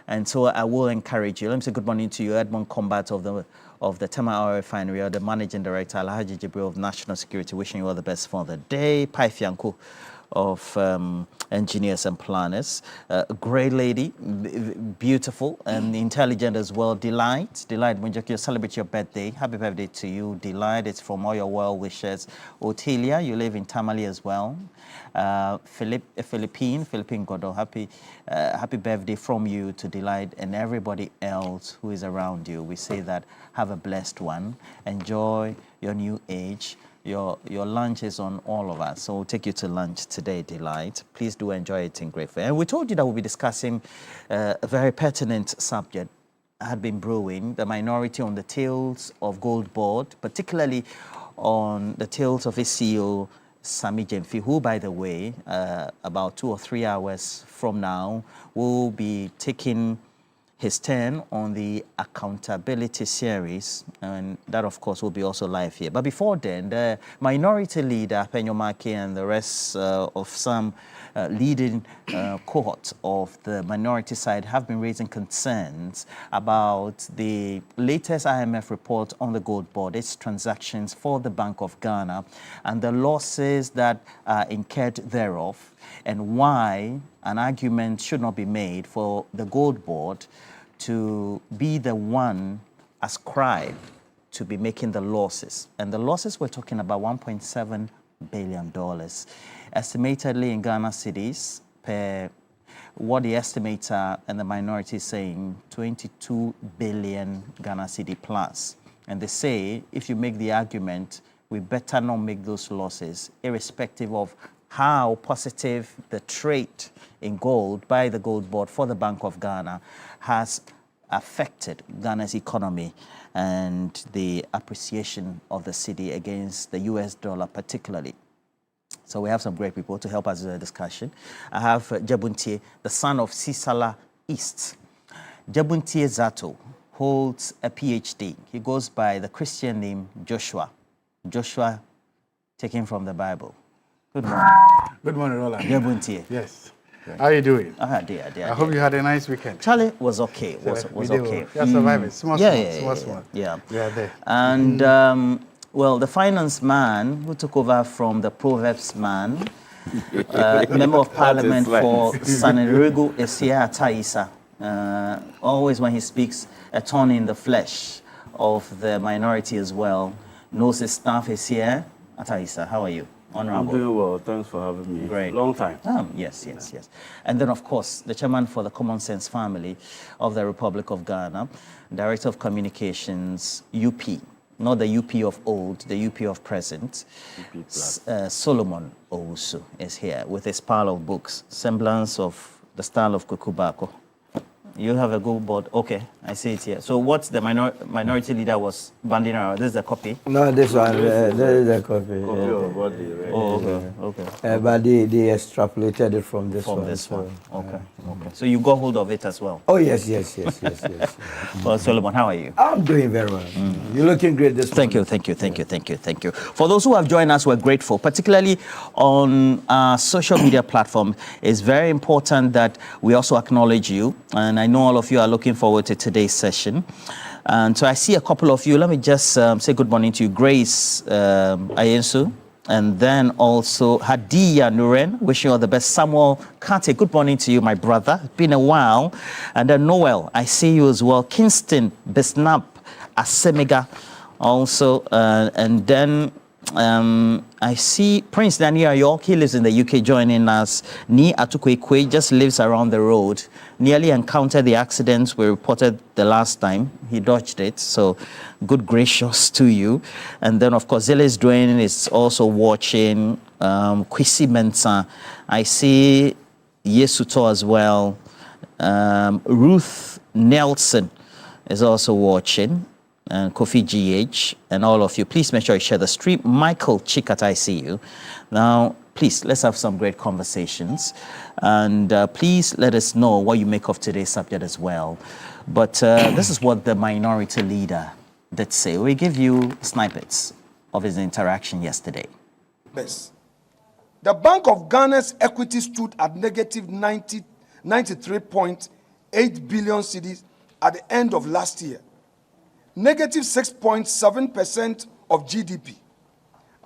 And so I will encourage you. Let me say good morning to you, Edmond Combat of the Tema Oil Refinery, or the Managing Director, Alhaji Jibril of National Security, wishing you all the best for the day. Pai Fianco of Engineers and Planners. A great lady, beautiful and intelligent as well. Delight, when you celebrate your birthday. Happy birthday to you, Delight. It's from all your well wishes. Otelia, you live in Tamale as well. Philippine Godo, happy birthday from you to Delight and everybody else who is around you. We say that have a blessed one. Enjoy your new age. Your lunch is on all of us, so we'll take you to lunch today, Delight. Please do enjoy it in great fare. And we told you that we'll be discussing a very pertinent subject had been brewing, the minority on the tails of Gold Board, particularly on the tails of its CEO, Sami Jemfi, who, by the way, about 2 or 3 hours from now, will be taking his turn on the accountability series, and that of course will be also live here. But before then, the minority leader Penyo Maki and the rest of some leading cohorts of the minority side have been raising concerns about the latest IMF report on the Gold Board, its transactions for the Bank of Ghana, and the losses that are incurred thereof, and why an argument should not be made for the Gold Board to be the one ascribed to be making the losses. And the losses, we're talking about $1.7 billion. Estimatedly in Ghana cities, per what the estimator and the minority is saying, 22 billion Ghana cedi plus. And they say, if you make the argument, we better not make those losses, irrespective of how positive the trade in gold by the Gold Board for the Bank of Ghana has affected Ghana's economy and the appreciation of the cedi against the US dollar particularly. So we have some great people to help us with the discussion. I have Jabuntie, the son of Sisala East. Jabuntie Zato holds a PhD. He goes by the Christian name Joshua. Joshua taken from the Bible. Good morning. Good morning, Roland. Jabuntie. Yes. How are you doing? Dear. I hope you had a nice weekend. Charlie was okay. Was okay. You are surviving. Small. Yeah. We are there. And well, the finance man who took over from the Proverbs man, member of Parliament for Sanerigo is here at Taisa. Always when he speaks, a thorn in the flesh of the minority as well. Knows his staff is here. Ataisa, how are you? Honorable. I'm doing well. Thanks for having me. Great. Long time. Yes. And then, of course, the chairman for the Common Sense family of the Republic of Ghana, Director of Communications, UP. Not the UP of old, the UP of present. Solomon Owusu is here with his pile of books, semblance of the style of Kukubako. You have a gold board. Okay, I see it here. So what's the minority leader was banding around? This is a copy? No, this one, this is a copy. Okay. But they extrapolated it from this one. Okay. So you got hold of it as well? Oh, yes. Well, Solomon, how are you? I'm doing very well. You're looking great this morning. Thank you. For those who have joined us, we're grateful, particularly on our social media platform. It's very important that we also acknowledge you, and I know all of you are looking forward to today's session. And so I see a couple of you. Let me just say good morning to you. Grace Ayensu, and then also Hadiya Nuren, wishing you all the best. Samuel Kate, good morning to you, my brother. It's been a while. And then Noel, I see you as well. Kingston Besnap Asemega also. And then I see Prince Daniel York. He lives in the UK, joining us. Ni Atukwekwe just lives around the road. Nearly encountered the accidents we reported the last time. He dodged it. So good gracious to you. And then, of course, Zilis Dwayne is also watching. Kwesi Mensah. I see Yesuto as well. Ruth Nelson is also watching. And Kofi GH, and all of you, please make sure you share the stream. Michael Chikat, I see you. Now, please, let's have some great conversations. And please let us know what you make of today's subject as well. But this is what the minority leader did say. We give you snippets of his interaction yesterday. Yes. The Bank of Ghana's equity stood at negative 93.8 billion cedis at the end of last year. Negative 6.7% of GDP.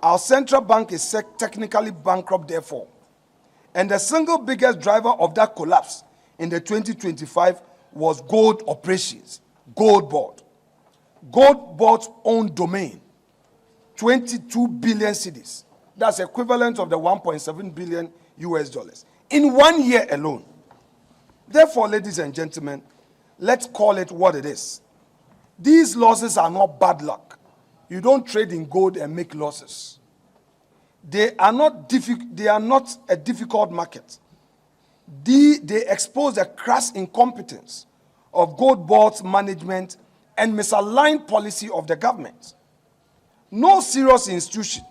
Our central bank is technically bankrupt, therefore. And the single biggest driver of that collapse in the 2025 was gold operations, Gold Board. Gold Board's own domain, 22 billion cedis. That's equivalent of the 1.7 billion US dollars in 1 year alone. Therefore, ladies and gentlemen, let's call it what it is. These losses are not bad luck. You don't trade in gold and make losses. They are not a difficult market. They expose the crass incompetence of Gold Board's management and misaligned policy of the government. No serious institution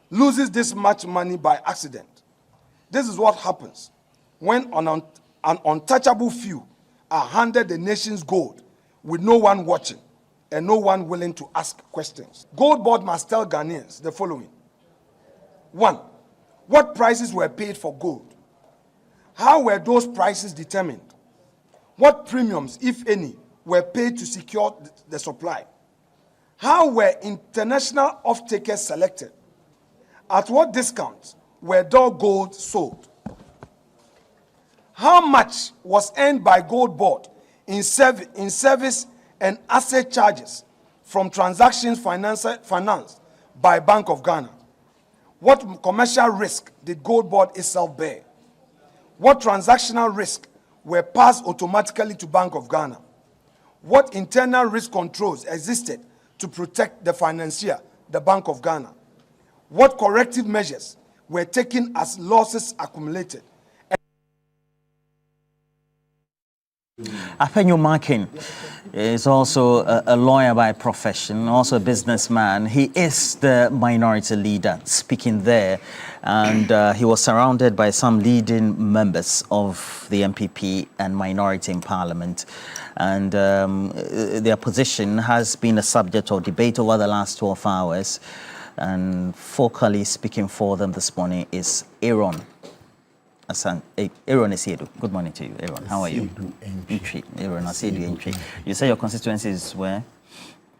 loses this much money by accident. This is what happens when an untouchable few are handed the nation's gold with no one watching and no one willing to ask questions. Gold Board must tell Ghanaians the following. 1. What prices were paid for gold? How were those prices determined? What premiums, if any, were paid to secure the supply? How were international off-takers selected? At what discounts were their gold sold? How much was earned by Gold Board in service and asset charges from transactions financed by Bank of Ghana? What commercial risk did Gold Board itself bear? What transactional risk were passed automatically to Bank of Ghana? What internal risk controls existed to protect the financier, the Bank of Ghana? What corrective measures were taken as losses accumulated? Afenyo Markin is also a lawyer by profession, also a businessman. He is the minority leader speaking there, and he was surrounded by some leading members of the MPP and minority in Parliament. And their position has been a subject of debate over the last 12 hours. And focally speaking for them this morning is Aaron. Aaron Asiedu. Good morning to you, Aaron. How are you? Aaron Asiedu. You say your constituency is where?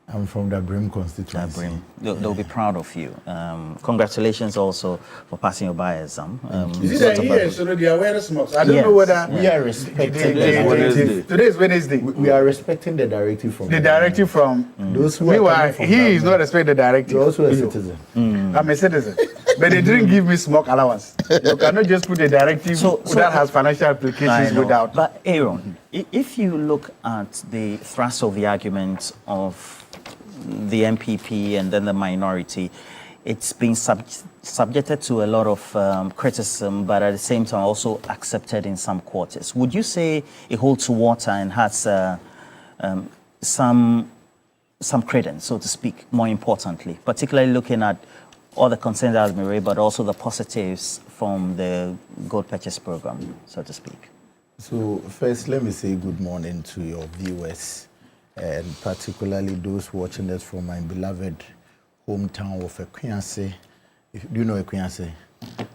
I'm from the Brim constituency. They'll be proud of you. Congratulations also for passing your bar exam. Is it here? So they are wearing smokes. I don't know whether we are respecting Today is Wednesday. We are respecting the directive from those who are he is not respecting the directive. You're also a citizen. I'm a citizen. But they didn't give me smoke allowance. You cannot just put a directive that has financial implications without. But Aaron, if you look at the thrust of the argument of the MPP and then the minority, it's been subjected to a lot of criticism, but at the same time also accepted in some quarters. Would you say it holds water and has some credence, so to speak, more importantly, particularly looking at all the concerns that have been raised, but also the positives from the gold purchase program, so to speak? So first, let me say good morning to your viewers, and particularly those watching us from my beloved hometown of Equianse. Do you know Equianse?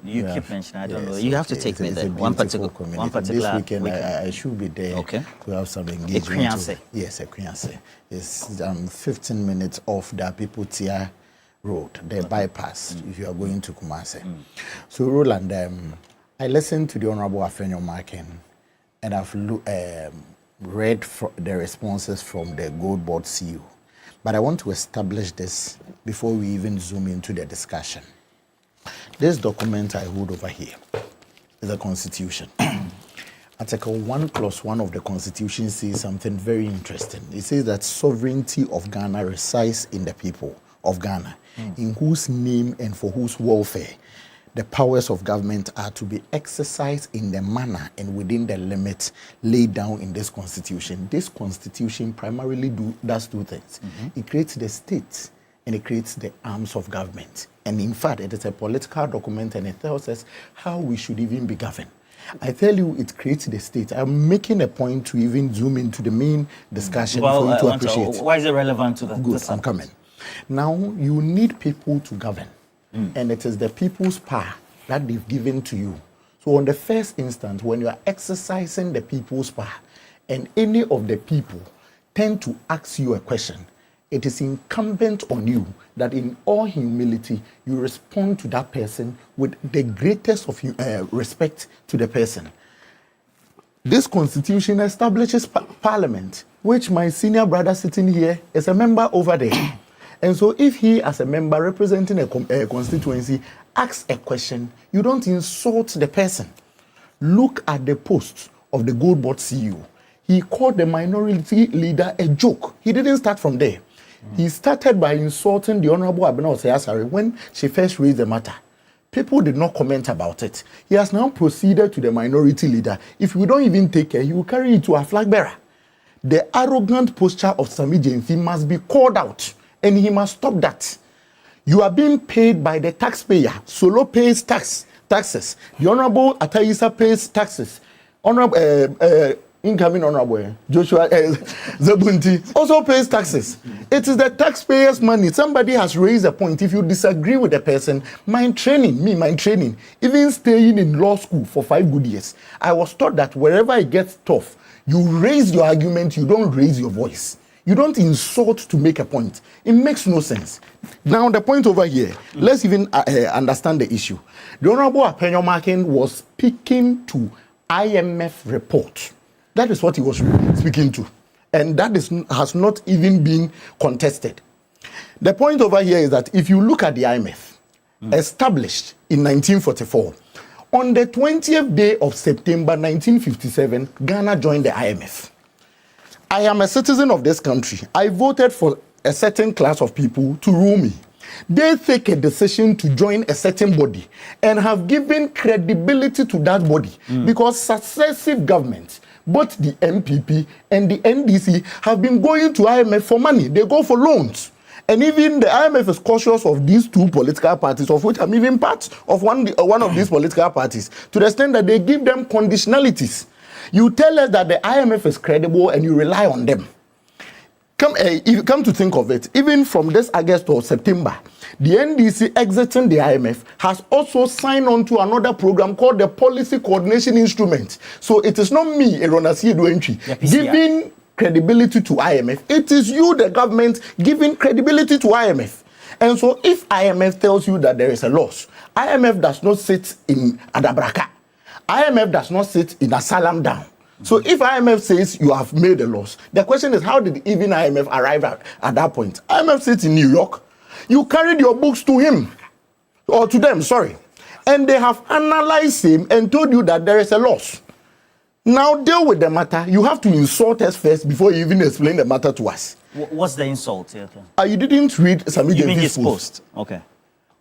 You keep mentioning, I don't know. You have to take me there. One particular This weekend. I should be there to have some engagement. Equianse. Yes, Equianse. It's 15 minutes off the Piputia Road, the bypass, if you are going to Kumase. So, Roland, I listened to the Honorable Afenyo Markin, and I've read the responses from the Gold Board CEO. But I want to establish this before we even zoom into the discussion. This document I hold over here is a constitution. Article 1+1 of the constitution says something very interesting. It says that sovereignty of Ghana resides in the people of Ghana, in whose name and for whose welfare the powers of government are to be exercised in the manner and within the limits laid down in this constitution. This constitution primarily does two things. It creates the state and it creates the arms of government. And in fact, it is a political document and it tells us how we should even be governed. I tell you, it creates the state. I'm making a point to even zoom into the main discussion for you to appreciate. Why is it relevant to that? Good, I'm coming. Now, you need people to govern. And it is the people's power that they've given to you. So on the first instance, when you are exercising the people's power and any of the people tend to ask you a question, it is incumbent on you that in all humility, you respond to that person with the greatest of respect to the person. This constitution establishes parliament, which my senior brother sitting here is a member over there. And so if he, as a member representing a constituency, asks a question, you don't insult the person. Look at the post of the Gold Board CEO. He called the minority leader a joke. He didn't start from there. He started by insulting the Honorable Abena Osei-Asare when she first raised the matter. People did not comment about it. He has now proceeded to the minority leader. If we don't even take care, he will carry it to a flag bearer. The arrogant posture of Sami Jenfi must be called out. And he must stop that. You are being paid by the taxpayer. Solo pays taxes. The Honorable Ataisa pays taxes. Incoming Honorable Joshua Zabunti also pays taxes. It is the taxpayers' money. Somebody has raised a point. If you disagree with the person, mind training, even staying in law school for 5 good years, I was taught that wherever it gets tough, you raise your argument, you don't raise your voice. You don't insult to make a point. It makes no sense. Now, the point over here, let's even understand the issue. The Honorable Afenyo Markin was speaking to IMF report. That is what he was speaking to. And that has not even been contested. The point over here is that if you look at the IMF, established in 1944, on the 20th day of September 1957, Ghana joined the IMF. I am a citizen of this country. I voted for a certain class of people to rule me. They take a decision to join a certain body and have given credibility to that body because successive governments, both the MPP and the NDC, have been going to IMF for money. They go for loans. And even the IMF is cautious of these two political parties, of which I'm even part of one of these political parties, to the extent that they give them conditionalities. You tell us that the IMF is credible and you rely on them. If you come to think of it, even from this August or September, the NDC exiting the IMF has also signed on to another program called the Policy Coordination Instrument. So it is not me, Erona Siedu-Entry, giving credibility to IMF. It is you, the government, giving credibility to IMF. And so if IMF tells you that there is a loss, IMF does not sit in Adabraka. IMF does not sit in a salam down. So if IMF says you have made a loss, the question is how did even IMF arrive at that point? IMF sits in New York. You carried your books to him, or to them, sorry. And they have analyzed him and told you that there is a loss. Now deal with the matter. You have to insult us first before you even explain the matter to us. What's the insult? You didn't read Sami Jenfi's post. Okay.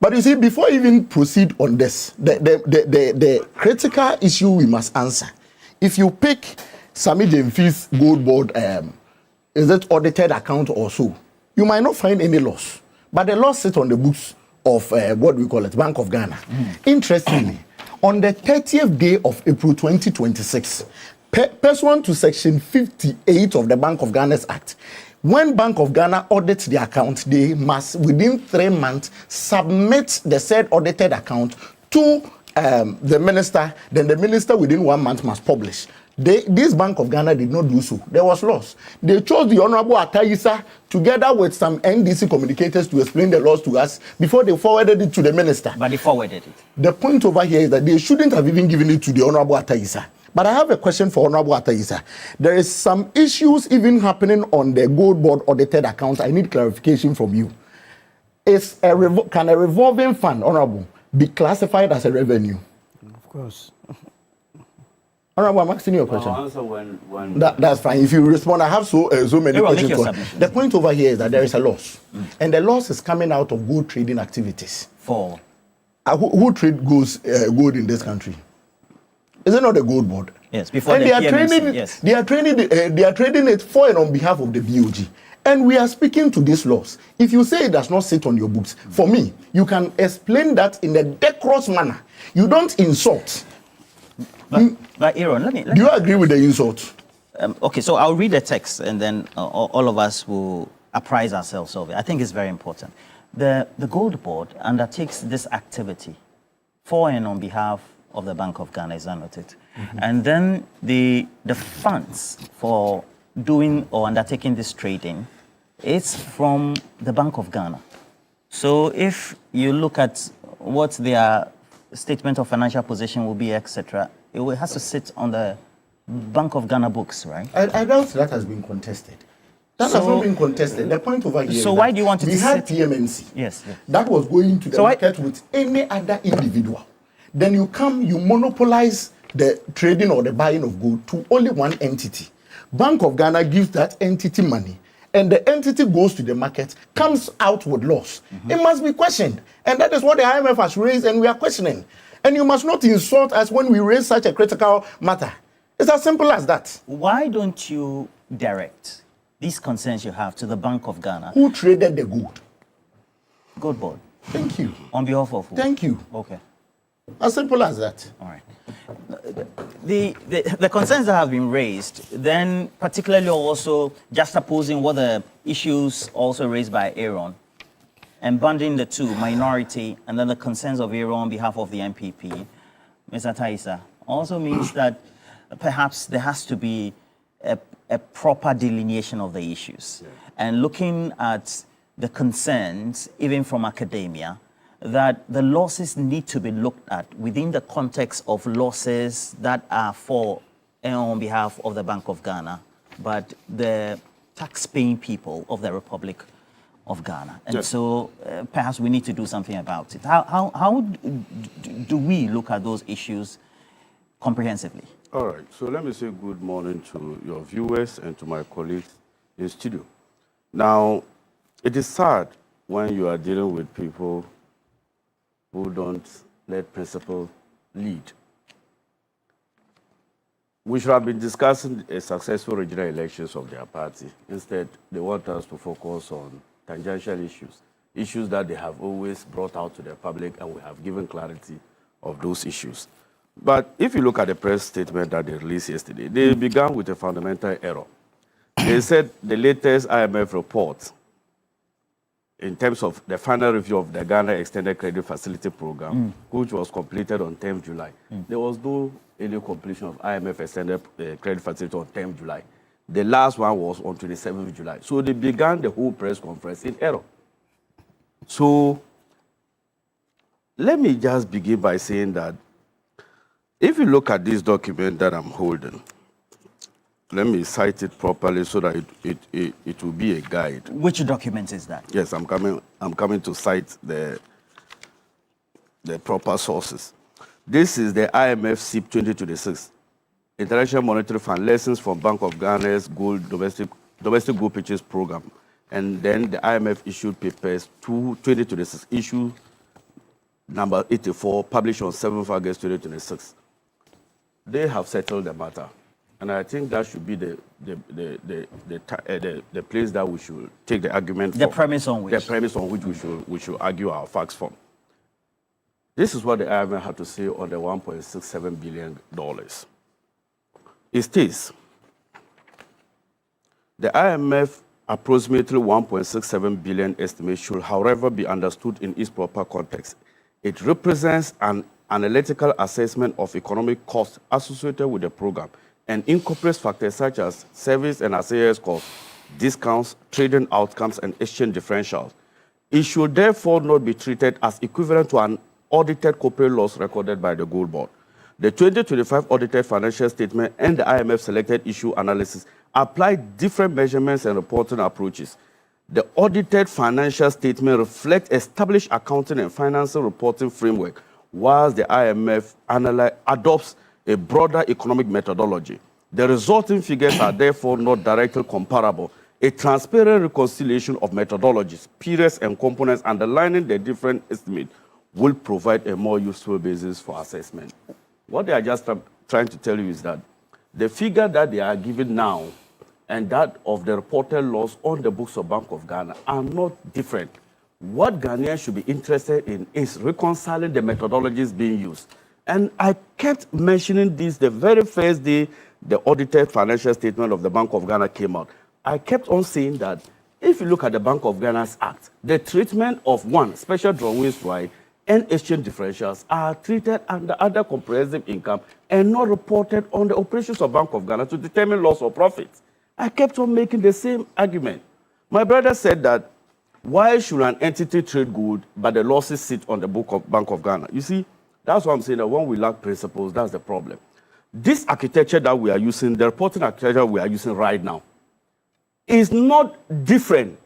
But you see, before we even proceed on this, the critical issue we must answer. If you pick Sammy Jemfi's gold board, is it audited account or so, you might not find any loss. But the loss sits on the books of what we call it, Bank of Ghana. Interestingly, on the 30th day of April 2026, pursuant to Section 58 of the Bank of Ghana's Act, when Bank of Ghana audits the account, they must, within 3 months, submit the said audited account to the minister. Then the minister, within 1 month, must publish. This Bank of Ghana did not do so. There was loss. They chose the Honorable Ataisa together with some NDC communicators to explain the loss to us before they forwarded it to the minister. But they forwarded it. The point over here is that they shouldn't have even given it to the Honorable Ataisa. But I have a question for Honorable Ataisa. There is some issues even happening on the gold board audited accounts. I need clarification from you. Can a revolving fund, Honorable, be classified as a revenue? Of course. Honorable, I'm asking you a question. I'll answer when that's fine. If you respond, I have so many questions. The point over here is that there is a loss. And the loss is coming out of gold trading activities. For? Who trade gold in this country? Is it not the gold board? Yes, before and the PMMC, yes. They are trading it for and on behalf of the BOG. And we are speaking to this loss. If you say it does not sit on your books, for me, you can explain that in a decorous manner. You don't insult. But Aaron, let me do you agree with the insult? Okay, so I'll read the text and then all of us will apprise ourselves of it. I think it's very important. The Gold Board undertakes this activity for and on behalf of the Bank of Ghana, is annotated. And then the funds for doing or undertaking this trading is from the Bank of Ghana. So if you look at what their statement of financial position will be, etc., it has to sit on the Bank of Ghana books, right? I doubt that has been contested. That has not been contested. The point over here. So why do you want it to sit? We had PMMC. Yes. That was going to the market with any other individual. Then you monopolize the trading or the buying of gold to only one entity. Bank of Ghana gives that entity money, and the entity goes to the market, comes out with loss. It must be questioned. And that is what the IMF has raised, and we are questioning. And you must not insult us when we raise such a critical matter. It's as simple as that. Why don't you direct these concerns you have to the Bank of Ghana? Who traded the gold? Gold Board. Thank you. On behalf of who? Thank you. Okay. As simple as that. All right. The concerns that have been raised, then particularly also juxtaposing what the issues also raised by Aaron, and bundling the two, minority and then the concerns of Aaron on behalf of the MPP, Mr. Taisa, also means that perhaps there has to be a proper delineation of the issues. Yeah. And looking at the concerns, even from academia, that the losses need to be looked at within the context of losses that are for and on behalf of the Bank of Ghana, but the tax-paying people of the Republic of Ghana. And so perhaps we need to do something about it. How do we look at those issues comprehensively? All right, so let me say good morning to your viewers and to my colleagues in studio. Now, it is sad when you are dealing with people who don't let principle lead. We should have been discussing a successful regional elections of their party. Instead, they want us to focus on tangential issues that they have always brought out to the public, and we have given clarity of those issues. But if you look at the press statement that they released yesterday, they began with a fundamental error. They said the latest IMF report in terms of the final review of the Ghana Extended Credit Facility Program, which was completed on 10th July. There was no any completion of IMF Extended Credit Facility on 10th July. The last one was on 27th July. So they began the whole press conference in error. So let me just begin by saying that if you look at this document that I'm holding, let me cite it properly so that it will be a guide. Which document is that? Yes, I'm coming to cite the proper sources. This is the IMF SIP 2026, International Monetary Fund Lessons from Bank of Ghana's Gold Domestic Gold Purchase Program. And then the IMF issued papers 2026, issue number 84, published on 7th August 2026. They have settled the matter. And I think that should be the place that we should take the argument from. The premise on which we should argue our facts from. This is what the IMF had to say on the $1.67 billion. It states, the IMF approximately $1.67 billion estimate should, however, be understood in its proper context. It represents an analytical assessment of economic costs associated with the program and incorporates factors such as service and access costs, discounts, trading outcomes, and exchange differentials. It should therefore not be treated as equivalent to an audited corporate loss recorded by the Gold Board. The 2025 audited financial statement and the IMF selected issue analysis apply different measurements and reporting approaches. The audited financial statement reflects established accounting and financial reporting framework, whilst the IMF adopts a broader economic methodology. The resulting figures are therefore not directly comparable. A transparent reconciliation of methodologies, periods, and components underlining the different estimates will provide a more useful basis for assessment. What they are just trying to tell you is that the figure that they are giving now and that of the reported loss on the books of Bank of Ghana are not different. What Ghanaians should be interested in is reconciling the methodologies being used. And I kept mentioning this the very first day the audited financial statement of the Bank of Ghana came out. I kept on saying that if you look at the Bank of Ghana's Act, the treatment of one, special drawings right, and exchange differentials are treated under other comprehensive income and not reported on the operations of Bank of Ghana to determine loss or profits. I kept on making the same argument. My brother said that why should an entity trade good but the losses sit on the book of Bank of Ghana? You see, that's why I'm saying that when we lack principles, that's the problem. This architecture that we are using, the reporting architecture we are using right now, is not different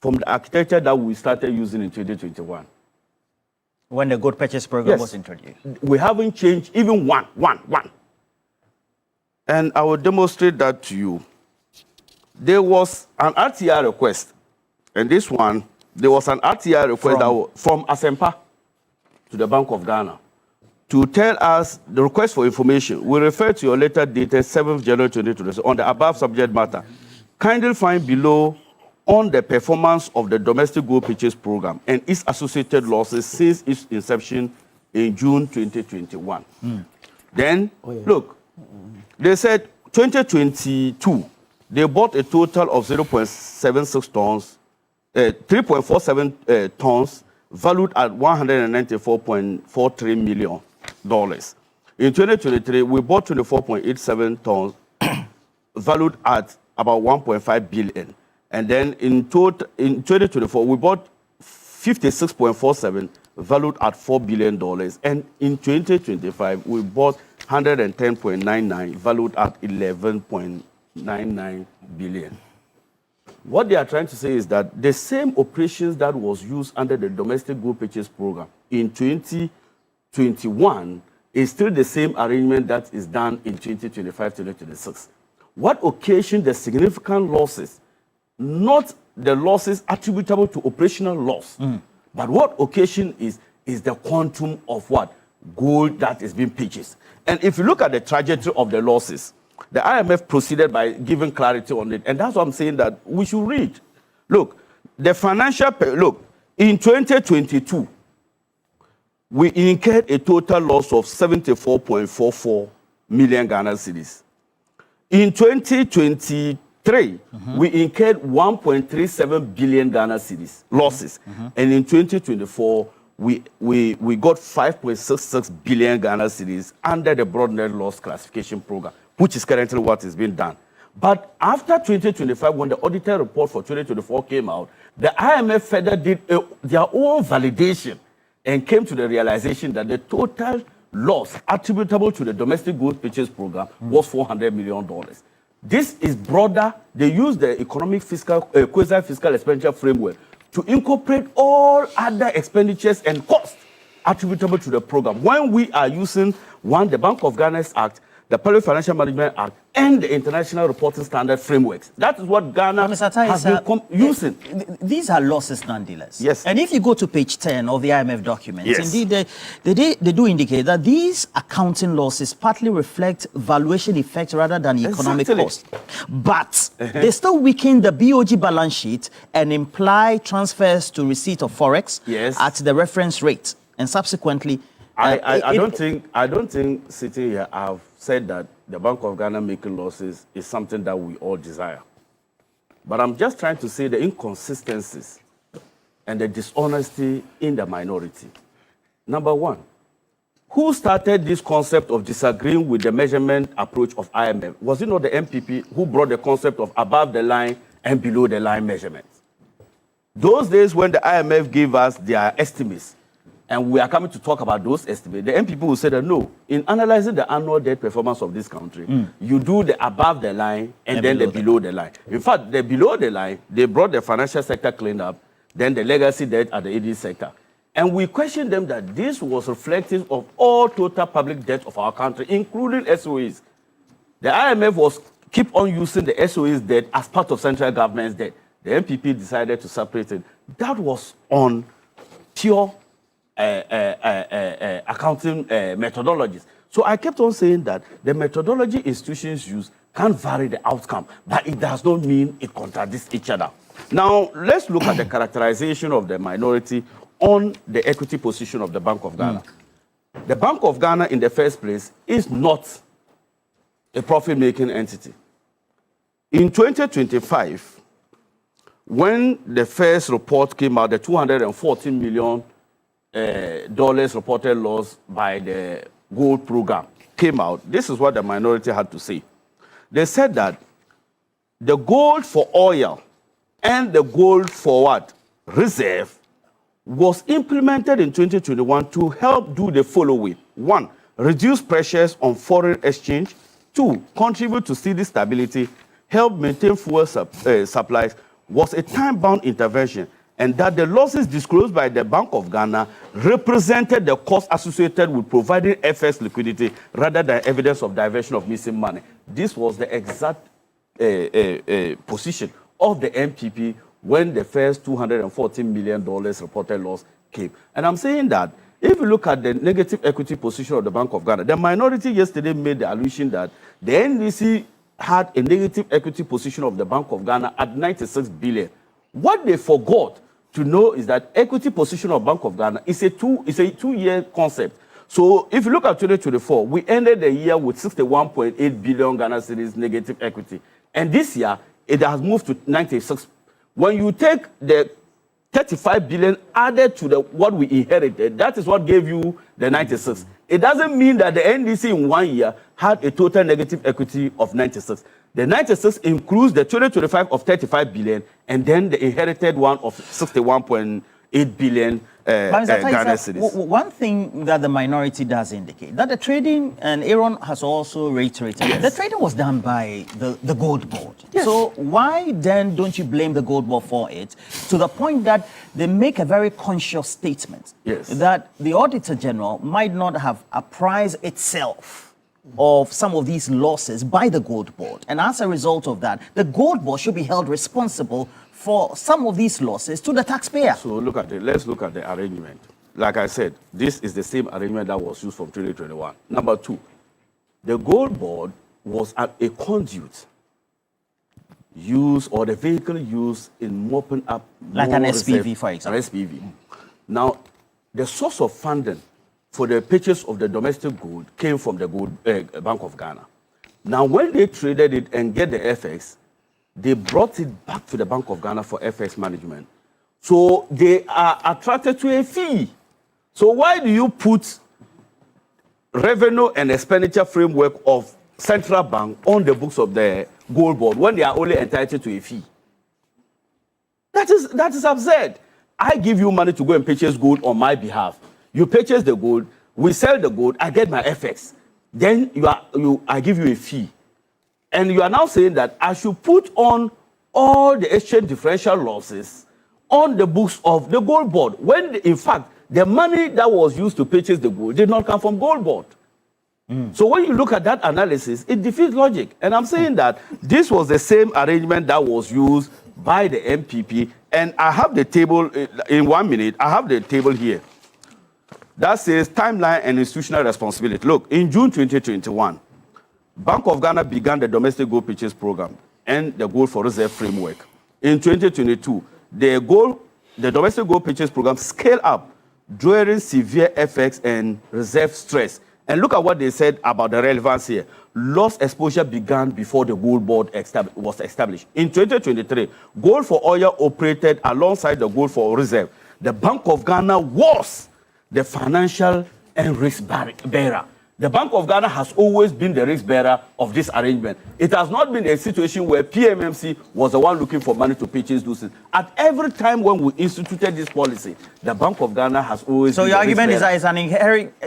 from the architecture that we started using in 2021. When the gold purchase program was introduced. We haven't changed even one. And I will demonstrate that to you. There was an RTI request, and this one, there was an RTI request from Asempa to the Bank of Ghana to tell us the request for information. We refer to your letter dated 7th January 2020 on the above subject matter. Kindly find below on the performance of the domestic gold purchase program and its associated losses since its inception in June 2021. Then, look, they said 2022, they bought a total of 0.76 tons, 3.47 tons, valued at $194.43 million. In 2023, we bought 24.87 tons, valued at about 1.5 billion. And then in 2024, we bought 56.47, valued at $4 billion. And in 2025, we bought 110.99, valued at 11.99 billion. What they are trying to say is that the same operations that was used under the domestic gold purchase program in 2021 is still the same arrangement that is done in 2025-2026. What occasioned the significant losses? Not the losses attributable to operational loss, but what occasion is the quantum of what? Gold that is being purchased. And if you look at the trajectory of the losses, the IMF proceeded by giving clarity on it, and that's what I'm saying that we should read. Look, the financial, in 2022, we incurred a total loss of 74.44 million Ghana cedis. In 2023, we incurred 1.37 billion Ghana cedis losses. And in 2024, we got 5.66 billion Ghana cedis under the broad net loss classification program, which is currently what is being done. But after 2025, when the auditor report for 2024 came out, the IMF further did their own validation and came to the realization that the total loss attributable to the domestic gold purchase program was $400 million. This is broader. They use the economic fiscal, quasi-fiscal expenditure framework to incorporate all other expenditures and costs attributable to the program. When we are using the Bank of Ghana's Act, the Public Financial Management Act, and the International Reporting Standard frameworks. That is what Ghana has been using. These are losses nonetheless. Yes. And if you go to page 10 of the IMF documents, yes, indeed, they do indicate that these accounting losses partly reflect valuation effects rather than economic cost. But they still weaken the BOG balance sheet and imply transfers to receipt of forex at the reference rate. And subsequently, I don't think sitting here I've said that the Bank of Ghana making losses is something that we all desire. But I'm just trying to say the inconsistencies and the dishonesty in the minority. Number one, who started this concept of disagreeing with the measurement approach of IMF? Was it not the MPP who brought the concept of above the line and below the line measurements? Those days when the IMF gave us their estimates, and we are coming to talk about those estimates, the MPP will say that no, in analyzing the annual debt performance of this country, you do the above the line and then the below the line. In fact, the below the line, they brought the financial sector cleaned up, then the legacy debt at the AD sector. And we questioned them that this was reflective of all total public debt of our country, including SOEs. The IMF was keep on using the SOEs debt as part of central government's debt. The MPP decided to separate it. That was on pure accounting methodologies. So I kept on saying that the methodology institutions use can vary the outcome, but it does not mean it contradicts each other. Now, let's look at the characterization of the minority on the equity position of the Bank of Ghana. The Bank of Ghana, in the first place, is not a profit-making entity. In 2025, when the first report came out, the $214 million reported loss by the gold program came out, this is what the minority had to say. They said that the gold for oil and the gold forward reserve was implemented in 2021 to help do the following. 1, reduce pressures on foreign exchange. 2, contribute to steady stability, help maintain fuel supplies, was a time-bound intervention, and that the losses disclosed by the Bank of Ghana represented the cost associated with providing FX liquidity rather than evidence of diversion of missing money. This was the exact position of the MPP when the first $214 million reported loss came. And I'm saying that if you look at the negative equity position of the Bank of Ghana, the minority yesterday made the allusion that the NDC had a negative equity position of the Bank of Ghana at 96 billion. What they forgot to know is that equity position of Bank of Ghana is a two-year concept. So if you look at 2024, we ended the year with 61.8 billion Ghana cedis negative equity. And this year, it has moved to 96. When you take the 35 billion added to what we inherited, that is what gave you the 96. It doesn't mean that the NDC in 1 year had a total negative equity of 96. The 96 includes the 2025 of 35 billion and then the inherited one of 61.8 billion Ghana cedis. One thing that the minority does indicate, that the trading, and Aaron has also reiterated, the trading was done by the Gold Board. Yes. So why then don't you blame the Gold Board for it, to the point that they make a very conscious statement that the Auditor General might not have apprised itself of some of these losses by the Gold Board, and as a result of that, the Gold Board should be held responsible for some of these losses to the taxpayer? So let's look at the arrangement. Like I said, this is the same arrangement that was used from 2021. Number 2, the Gold Board was a conduit used, or the vehicle used in mopping up, like an SPV, for example. An SPV. Now, the source of funding for the purchase of the domestic gold came from the Bank of Ghana. Now, when they traded it and get the FX, they brought it back to the Bank of Ghana for FX management. So they are attracted to a fee. So why do you put revenue and expenditure framework of central bank on the books of the Gold Board when they are only entitled to a fee? That is absurd. I give you money to go and purchase gold on my behalf. You purchase the gold, we sell the gold, I get my FX. Then I give you a fee. And you are now saying that I should put on all the exchange differential losses on the books of the Gold Board, when in fact the money that was used to purchase the gold did not come from Gold Board. So when you look at that analysis, it defeats logic. And I'm saying that this was the same arrangement that was used by the MPP. And I have the table in 1 minute. I have the table here that says timeline and institutional responsibility. Look, in June 2021, Bank of Ghana began the domestic gold purchase program and the gold for reserve framework. In 2022, the domestic gold purchase program scaled up during severe FX and reserve stress. And look at what they said about the relevance here. Loss exposure began before the gold board was established. In 2023, gold for oil operated alongside the gold for reserve. The Bank of Ghana was the financial and risk bearer. The Bank of Ghana has always been the risk bearer of this arrangement. It has not been a situation where PMMC was the one looking for money to purchase those things. At every time when we instituted this policy, the Bank of Ghana has always been the risk bearer. So your argument is that it's an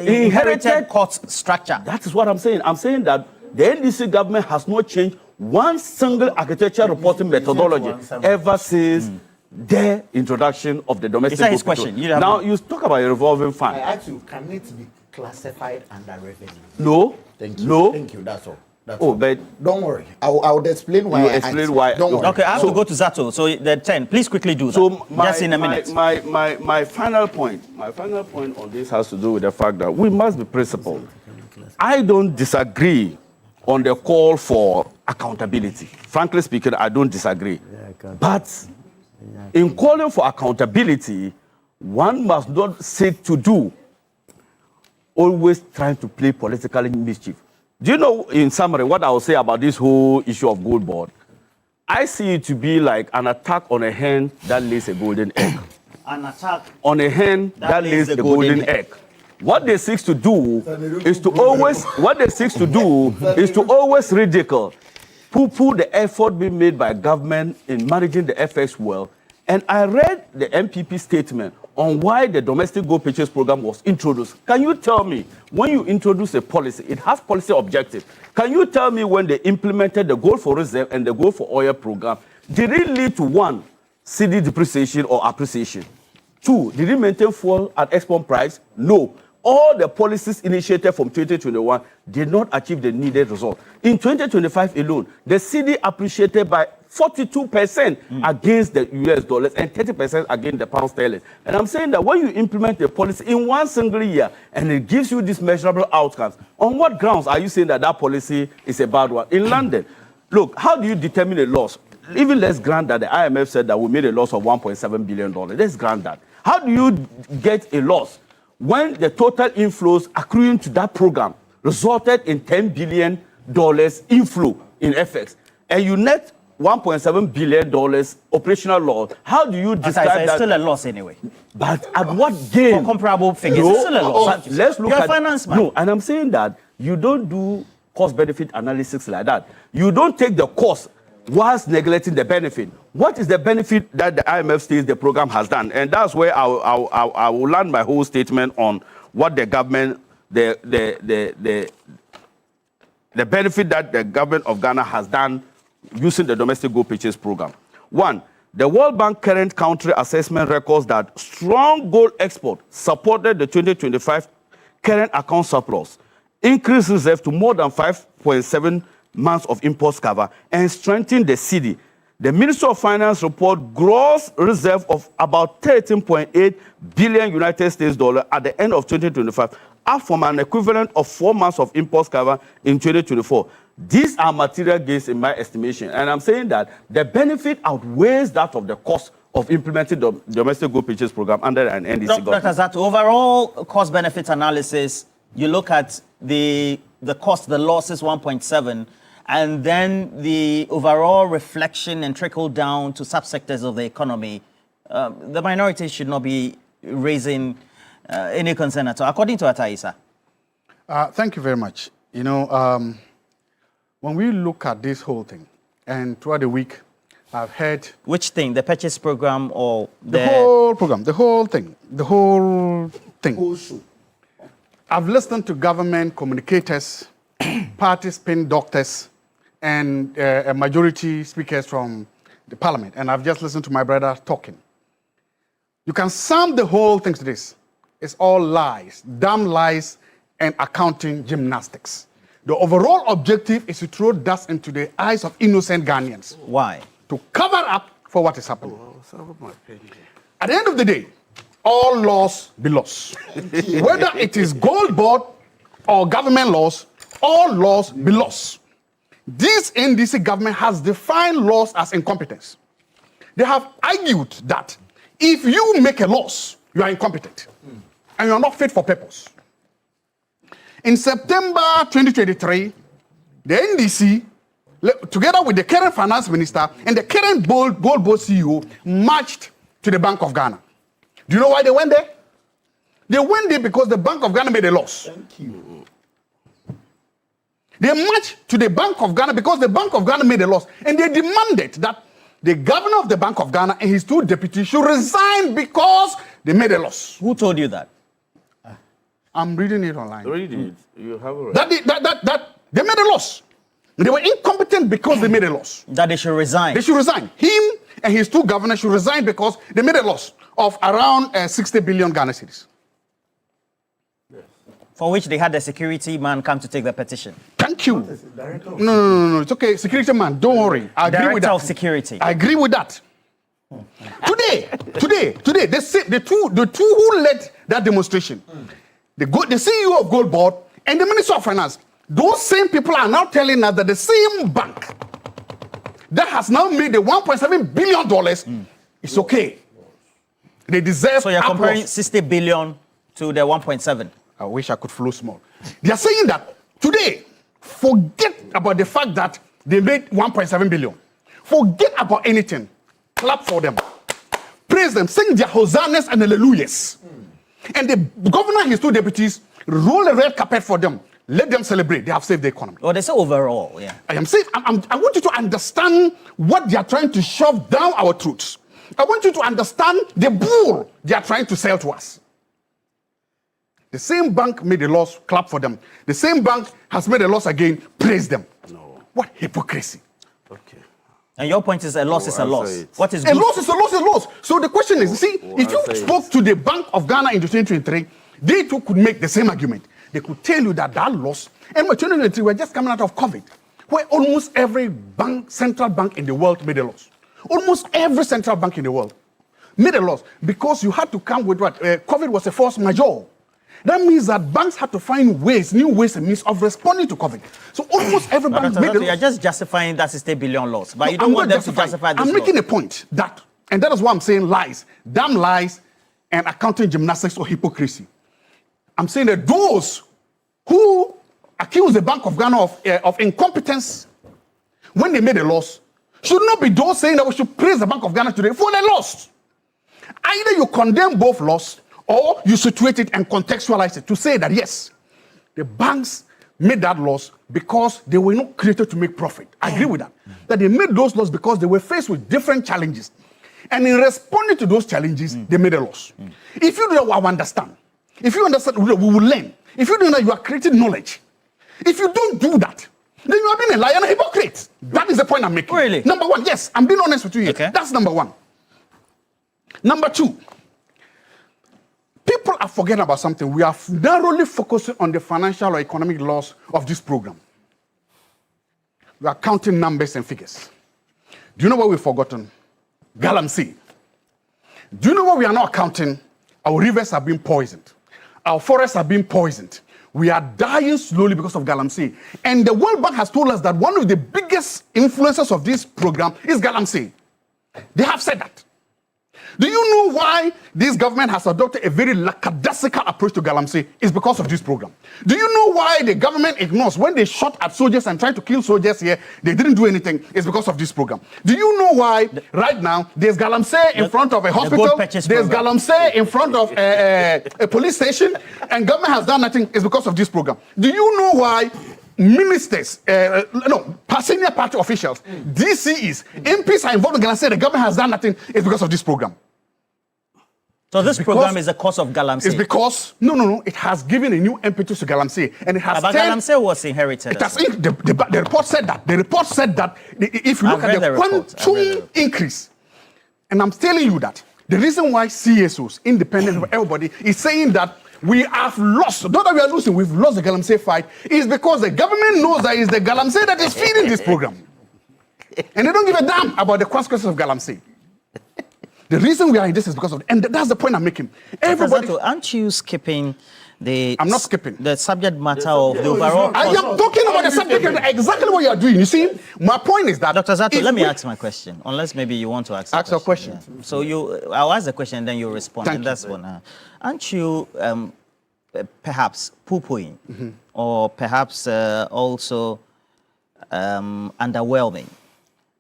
inherited cost structure. That is what I'm saying. I'm saying that the NDC government has not changed one single architecture reporting methodology ever since the introduction of the domestic gold question. Now, you talk about a revolving fund. I ask you, can it be classified under revenue? No. Thank you. No. Thank you. That's all. But don't worry. I would explain why. Explain why. Don't worry. Okay, I have to go to Zato. So the 10. Please quickly do that. So just in a minute. My final point on this has to do with the fact that we must be principled. I don't disagree on the call for accountability. Frankly speaking, I don't disagree. But in calling for accountability, one must not seek to do always trying to play political mischief. Do you know, in summary, what I will say about this whole issue of gold board? I see it to be like an attack on a hen that lays a golden egg. An attack on a hen that lays a golden egg. What they seek to do is to always ridicule, poo-poo the effort being made by government in managing the FX well. And I read the MPP statement on why the domestic gold purchase program was introduced. Can you tell me, when you introduce a policy, it has policy objectives. Can you tell me when they implemented the gold for reserve and the gold for oil program, did it lead to one, CD depreciation or appreciation? Two, did it maintain fuel at export price? No. All the policies initiated from 2021 did not achieve the needed result. In 2025 alone, the CD appreciated by 42% against the US dollars and 30% against the pound sterling. And I'm saying that when you implement a policy in one single year and it gives you these measurable outcomes, on what grounds are you saying that that policy is a bad one? In London, look, how do you determine a loss? Even let's grant that the IMF said that we made a loss of $1.7 billion. Let's grant that. How do you get a loss when the total inflows accruing to that program resulted in $10 billion inflow in FX, and you net $1.7 billion operational loss? How do you describe that? It's still a loss anyway. But at what gain? For comparable figures, it's still a loss. Let's look You're at a finance man. No, and I'm saying that you don't do cost-benefit analysis like that. You don't take the cost whilst neglecting the benefit. What is the benefit that the IMF says the program has done? And that's where I will land my whole statement on what the government, the benefit that the government of Ghana has done using the domestic gold purchase program. One, the World Bank current country assessment records that strong gold export supported the 2025 current account surplus, increased reserve to more than 5.7 months of imports cover, and strengthened the cedi. The Ministry of Finance report gross reserve of about 13.8 billion United States dollars at the end of 2025, up from an equivalent of 4 months of imports cover in 2024. These are material gains in my estimation, and I'm saying that the benefit outweighs that of the cost of implementing the domestic gold purchase program under an NDC government. Dr. Zato, overall cost-benefit analysis, you look at the cost, the losses 1.7, and then the overall reflection and trickle down to subsectors of the economy. The minority should not be raising any concern at all, according to Ataisa. Thank you very much. You know, when we look at this whole thing, and throughout the week, I've heard... Which thing? The purchase program or the whole program, the whole thing. I've listened to government communicators, party spin doctors, and a majority speakers from the parliament, and I've just listened to my brother talking. You can sum the whole thing to this. It's all lies, damn lies, and accounting gymnastics. The overall objective is to throw dust into the eyes of innocent Ghanaians. Why? To cover up for what is happening. At the end of the day, all laws be laws. Whether it is gold board or government laws, all laws be laws. This NDC government has defined laws as incompetence. They have argued that if you make a loss, you are incompetent and you are not fit for purpose. In September 2023, the NDC, together with the current finance minister and the current gold board CEO, marched to the Bank of Ghana. Do you know why they went there? They went there because the Bank of Ghana made a loss. Thank you. They marched to the Bank of Ghana because the Bank of Ghana made a loss. And they demanded that the governor of the Bank of Ghana and his two deputies should resign because they made a loss. Who told you that? I'm reading it online. Read it. You have it right. That they made a loss. They were incompetent because they made a loss. That they should resign. They should resign. Him and his two governors should resign because they made a loss of around 60 billion Ghana cedis. For which they had the security man come to take the petition. Thank you. No. It's okay. Security man, don't worry. I agree with that. Director of security. I agree with that. Today, the two who led that demonstration, the CEO of Gold Board and the Minister of Finance, those same people are now telling us that the same bank that has now made the $1.7 billion is okay. They deserve. So you're comparing 60 billion to the 1.7. I wish I could flow small. They are saying that today, forget about the fact that they made 1.7 billion. Forget about anything. Clap for them. Praise them. Sing their hosannas and hallelujahs. And the governor and his two deputies roll a red carpet for them. Let them celebrate. They have saved the economy. Oh, they say overall, yeah. I am saying, I want you to understand what they are trying to shove down our throats. I want you to understand the bull they are trying to sell to us. The same bank made a loss, clap for them. The same bank has made a loss again, praise them. No. What hypocrisy. Okay. And your point is a loss is a loss. What is a loss is a loss is a loss. So the question is, see, if you spoke to the Bank of Ghana in 2023, they too could make the same argument. They could tell you that loss, and by 2023, we're just coming out of COVID, where almost every central bank in the world made a loss. Almost every central bank in the world made a loss because you had to come with what? COVID was a force majeure. That means that banks had to find ways, new ways and means of responding to COVID. So almost every bank made a loss. You're just justifying that 60 billion loss, but you don't want them to justify this I'm making a point that, and that is why I'm saying lies, damn lies, and accounting gymnastics or hypocrisy. I'm saying that those who accuse the Bank of Ghana of incompetence when they made a loss should not be those saying that we should praise the Bank of Ghana today for the loss. Either you condemn both loss or you situate it and contextualize it to say that, yes, the banks made that loss because they were not created to make profit. I agree with that. That they made those losses because they were faced with different challenges. And in responding to those challenges, they made a loss. If you do that, I understand. If you understand, we will learn. If you do that, you are creating knowledge. If you don't do that, then you are being a liar and a hypocrite. That is the point I'm making. Really? Number one, yes, I'm being honest with you here. Okay. That's number one. Number two, people are forgetting about something. We are narrowly focusing on the financial or economic loss of this program. We are counting numbers and figures. Do you know what we've forgotten? Galamsey. Do you know what we are not counting? Our rivers are being poisoned. Our forests are being poisoned. We are dying slowly because of Galamsey. And the World Bank has told us that one of the biggest influences of this program is Galamsey. They have said that. Do you know why this government has adopted a very lackadaisical approach to Galamsey? It's because of this program. Do you know why the government ignores when they shot at soldiers and tried to kill soldiers here, they didn't do anything? It's because of this program. Do you know why right now there's Galamsey in front of a hospital, there's Galamsey in front of a police station, and government has done nothing? It's because of this program. Do you know why ministers, senior party officials, DCEs, MPs are involved in Galamsey? The government has done nothing. It's because of this program. So this program is the cause of Galamsey? It's because, no, it has given a new impetus to Galamsey. And it has but Galamsey was inherited. The report said that. The report said that if you look at the quantum increase, and I'm telling you that, the reason why CSOs, independent of everybody, is saying that We have lost, not that we are losing, we've lost the Galamsey fight, is because the government knows that it's the Galamsey that is feeding this program. And they don't give a damn about the consequences of Galamsey. The reason we are in this is because of, and that's the point I'm making. Everybody, aren't you skipping the... I'm not skipping. The subject matter of the overall... I am talking about the subject matter, exactly what you are doing. You see, my point is that... Dr. Zato, let me ask my question, unless maybe you want to ask your question. Yeah. So I'll ask the question and then you respond. Thank and you. That's one. Aren't you perhaps poo-pooing or perhaps also underwhelming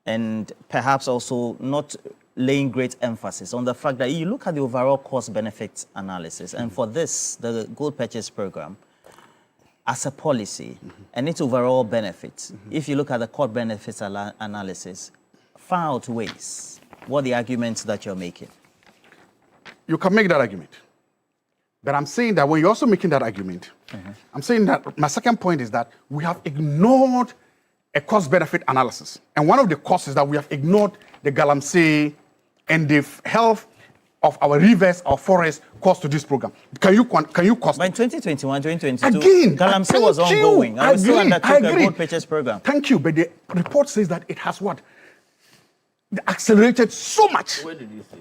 and perhaps also not laying great emphasis on the fact that you look at the overall cost-benefit analysis, and for this, the gold purchase program, as a policy and its overall benefits, if you look at the cost benefits analysis, far outweighs what the arguments that you're making. You can make that argument. But I'm saying that when you're also making that argument, I'm saying that my second point is that we have ignored a cost-benefit analysis. And one of the costs is that we have ignored the Galamsey and the health of our rivers, our forests, cost to this program. Can you cost? By 2021, 2022, again, Galamsey was ongoing. I was still undertook the gold purchase program. Thank you, but the report says that it has what? Accelerated so much. Where did you say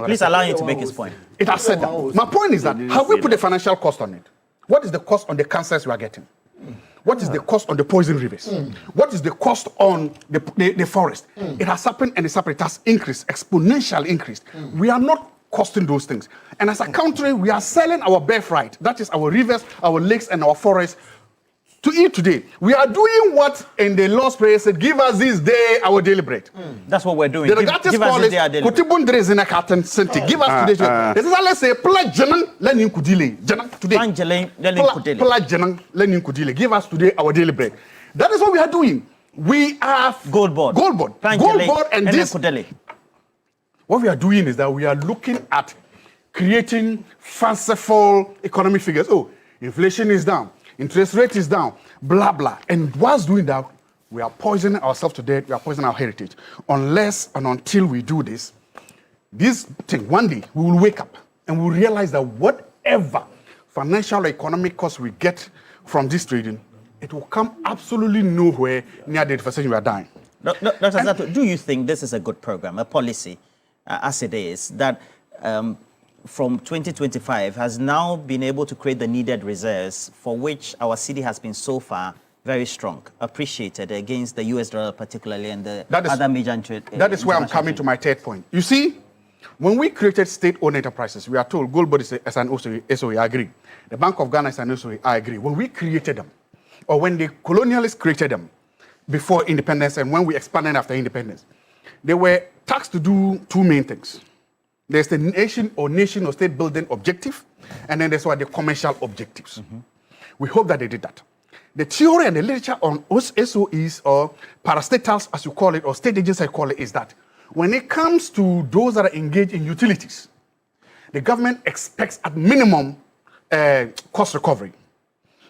please allow him to make his point. It has said that. My point is that, have we put the financial cost on it? What is the cost on the cancers we are getting? What is the cost on the poison rivers? What is the cost on the forest? It has happened and it's happened. It has increased, exponentially increased. We are not costing those things. And as a country, we are selling our birthright. That is our rivers, our lakes, and our forests to eat today. We are doing what in the Lord's Prayer said, give us this day our daily bread. That's what we're doing. The give us this day our daily bread. Give us today. This is let's say, today. Give us today our daily bread. That is what we are doing. We have gold board. And this. What we are doing is that we are looking at creating fanciful economic figures. Oh, inflation is down. Interest rate is down, blah, blah. And whilst doing that, we are poisoning ourselves to death, we are poisoning our heritage. Unless and until we do this thing, one day, we will wake up and we'll realize that whatever financial or economic cost we get from this trading, it will come absolutely nowhere near the devastation we are dying. Dr. Zato, do you think this is a good program, a policy, as it is, that from 2025 has now been able to create the needed reserves for which our city has been so far very strong, appreciated against the US dollar particularly and the other major trade. That is where I'm coming to my third point. You see, when we created state-owned enterprises, we are told Gold Board is an SOE, I agree. The Bank of Ghana is an SOE, I agree. When we created them, or when the colonialists created them before independence and when we expanded after independence, they were tasked to do two main things. There's the nation or state building objective, and then there's what the commercial objectives. We hope that they did that. The theory and the literature on SOEs or parastatals, as you call it, or state agencies, I call it, is that when it comes to those that are engaged in utilities, the government expects at minimum cost recovery.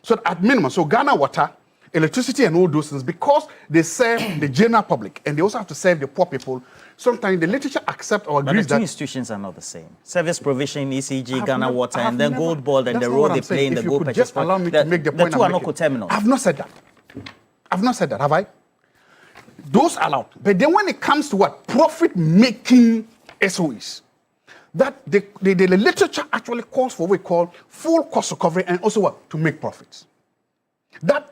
So at minimum, so Ghana Water, electricity and all those things, because they serve the general public and they also have to serve the poor people, sometimes the literature accepts or agrees that... But the two institutions are not the same. Service provision, ECG, Ghana Water, and then Gold Board and the role they play in the gold purchase. Just allow me to make the point. The two are not coterminous. I've not said that. I've not said that, have I? Those are allowed. But then when it comes to what? Profit-making SOEs, that the literature actually calls for what we call full cost recovery and also what? To make profits. That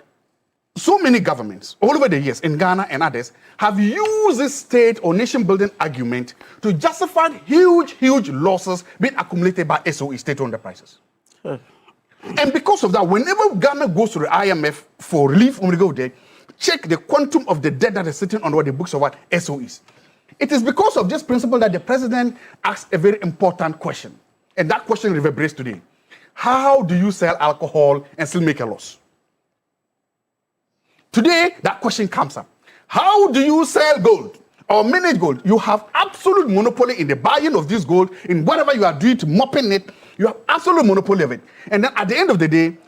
so many governments all over the years in Ghana and others have used this state or nation building argument to justify huge losses being accumulated by SOE, state-owned enterprises. And because of that, whenever Ghana goes to the IMF for relief, when we go there, check the quantum of the debt that is sitting on the books of what? SOEs. It is because of this principle that the president asked a very important question. And that question reverberates today. How do you sell alcohol and still make a loss? Today, that question comes up. How do you sell gold or manage gold? You have absolute monopoly in the buying of this gold, in whatever you are doing to mopping it. You have absolute monopoly of it. And then at the end of the day,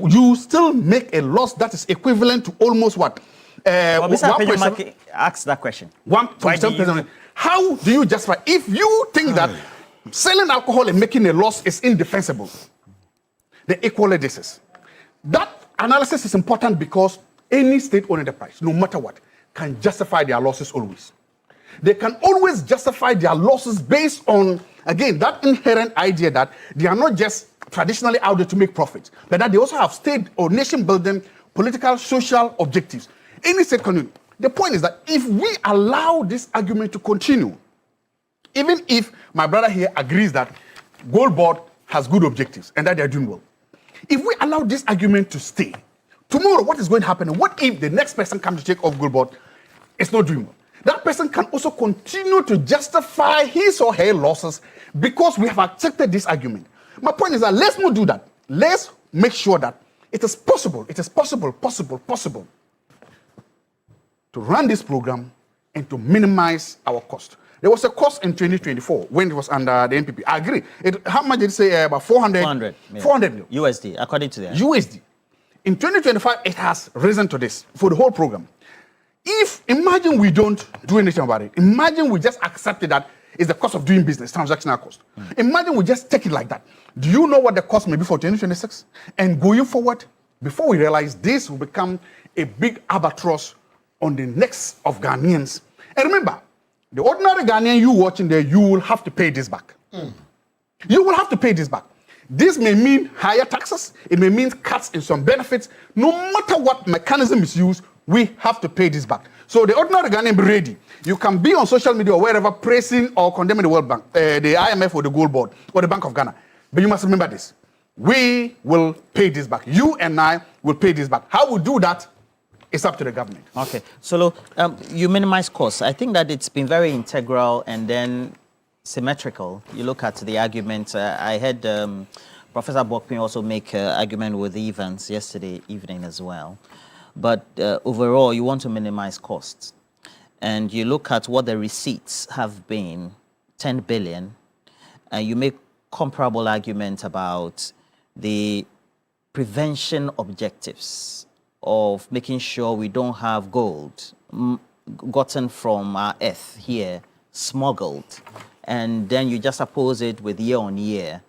you still make a loss that is equivalent to almost what? Mr. Apejomaki asked that question. 1.7%. How do you justify? If you think that selling alcohol and making a loss is indefensible, then equally this is. That analysis is important because any state-owned enterprise, no matter what, can justify their losses always. They can always justify their losses based on, again, that inherent idea that they are not just traditionally out there to make profits, but that they also have state or nation-building, political, social objectives. Any state can do it. The point is that if we allow this argument to continue, even if my brother here agrees that Gold Board has good objectives and that they're doing well, if we allow this argument to stay, tomorrow what is going to happen? And what if the next person comes to take off Gold Board is not doing well? That person can also continue to justify his or her losses because we have accepted this argument. My point is that let's not do that. Let's make sure that it is possible to run this program and to minimize our cost. There was a cost in 2024 when it was under the NPP. I agree. How much did it say? About 400 million. USD, according to them. USD. In 2025, it has risen to this for the whole program. If, imagine we don't do anything about it. Imagine we just accept it that it's the cost of doing business, transactional cost. Imagine we just take it like that. Do you know what the cost may be for 2026? And going forward, before we realize this will become a big albatross on the necks of Ghanaians. And remember, the ordinary Ghanaian you watching there, you will have to pay this back. You will have to pay this back. This may mean higher taxes. It may mean cuts in some benefits. No matter what mechanism is used, we have to pay this back. So the ordinary Ghanaian be ready. You can be on social media or wherever praising or condemning the World Bank, the IMF or the Gold Board or the Bank of Ghana. But you must remember this. We will pay this back. You and I will pay this back. How we do that, it's up to the government. Okay. So you minimize costs. I think that it's been very integral and then symmetrical. You look at the argument. I heard Professor Bokpin also make an argument with Evans yesterday evening as well. But overall, you want to minimize costs. And you look at what the receipts have been, 10 billion, and you make comparable argument about the prevention objectives of making sure we don't have gold gotten from our earth here, smuggled. And then you just oppose it with year on year,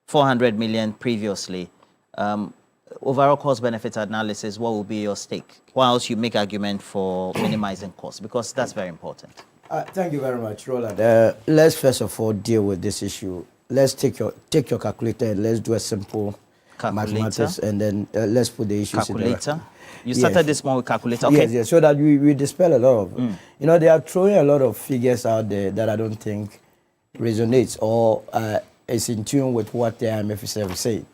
400 million previously. Overall cost-benefit analysis, what will be your stake? Whilst you make argument for minimizing costs, because that's very important. Thank you very much, Roland. Let's first of all deal with this issue. Let's take your calculator and let's do a simple mathematics, and then let's put the issues in there. You started this one with calculator, okay? Yes, so that we dispel a lot of, you know, they are throwing a lot of figures out there that I don't think resonates or is in tune with what the IMF is saying.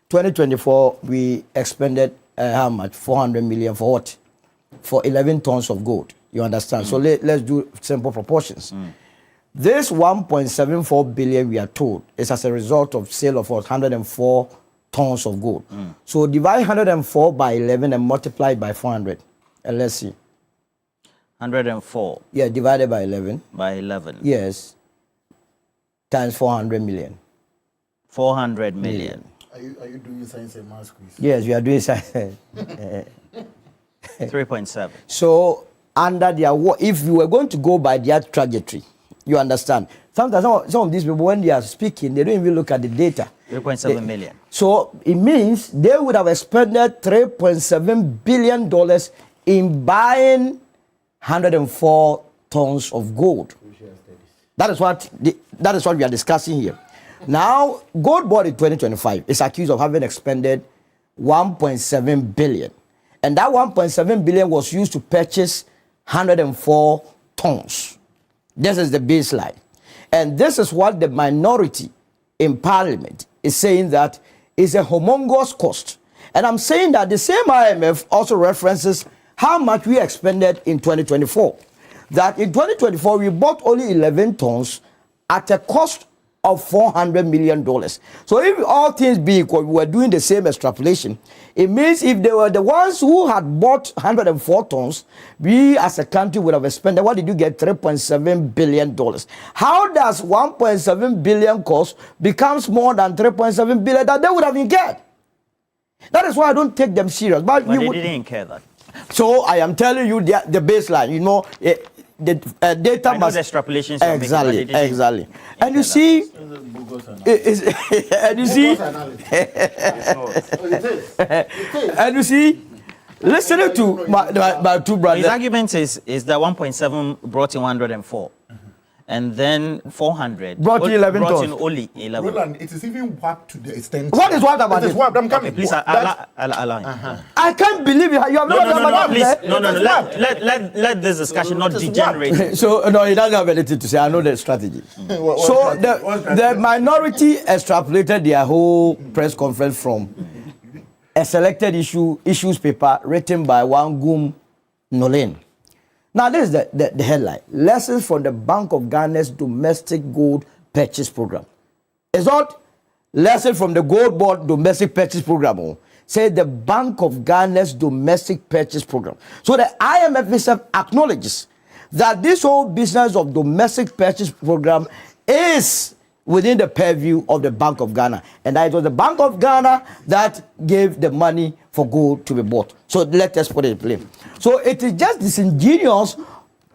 2024, we expended how much? 400 million for what? For 11 tons of gold. You understand? So let's do simple proportions. This 1.74 billion we are told is as a result of sale of 104 tons of gold. So divide 104 by 11 and multiply it by 400. And let's see. 104. Yeah, divided by 11. By 11. Yes. Times 400 million. 400 million. Are you doing science and math quiz? Yes, we are doing science. 3.7. So under their, if you were going to go by their trajectory, you understand. Sometimes some of these people, when they are speaking, they don't even look at the data. 3.7 million. So it means they would have expended $3.7 billion in buying 104 tons of gold. That is what we are discussing here. Now, Gold Board in 2025 is accused of having expended 1.7 billion. And that 1.7 billion was used to purchase 104 tons. This is the baseline. And this is what the minority in Parliament is saying that is a humongous cost. And I'm saying that the same IMF also references how much we expended in 2024. That in 2024, we bought only 11 tons at a cost of $400 million. So if all things being equal, we were doing the same extrapolation, it means if they were the ones who had bought 104 tons, we as a country would have expended, what did you get? $3.7 billion. How does 1.7 billion cost becomes more than 3.7 billion that they would have incurred? That is why I don't take them serious. But they didn't incur that. So I am telling you the baseline, you know, the data I know the extrapolations you're making, exactly, but they didn't exactly. And you see, and you see, and you see, listening to my two brothers. His argument is that 1.7 brought in 104. And then 400 brought in 11 brought tons. in only 11. Roland, it is even warped to the extent. What is what about it? It is warped. I'm coming. Okay, please allow him. I can't believe you. You have No, never please. No. Let this discussion not degenerate. So no, he doesn't have anything to say. I know the strategy. So the minority extrapolated their whole press conference from a selected issues paper written by Wangum Nolen. Now, this is the headline. Lessons from the Bank of Ghana's domestic gold purchase program. It's not lesson from the gold board domestic purchase program. Say the Bank of Ghana's domestic purchase program. So the IMF itself acknowledges that this whole business of domestic purchase program is within the purview of the Bank of Ghana. And that it was the Bank of Ghana that gave the money for gold to be bought. So let us put it in play. So it is just disingenuous,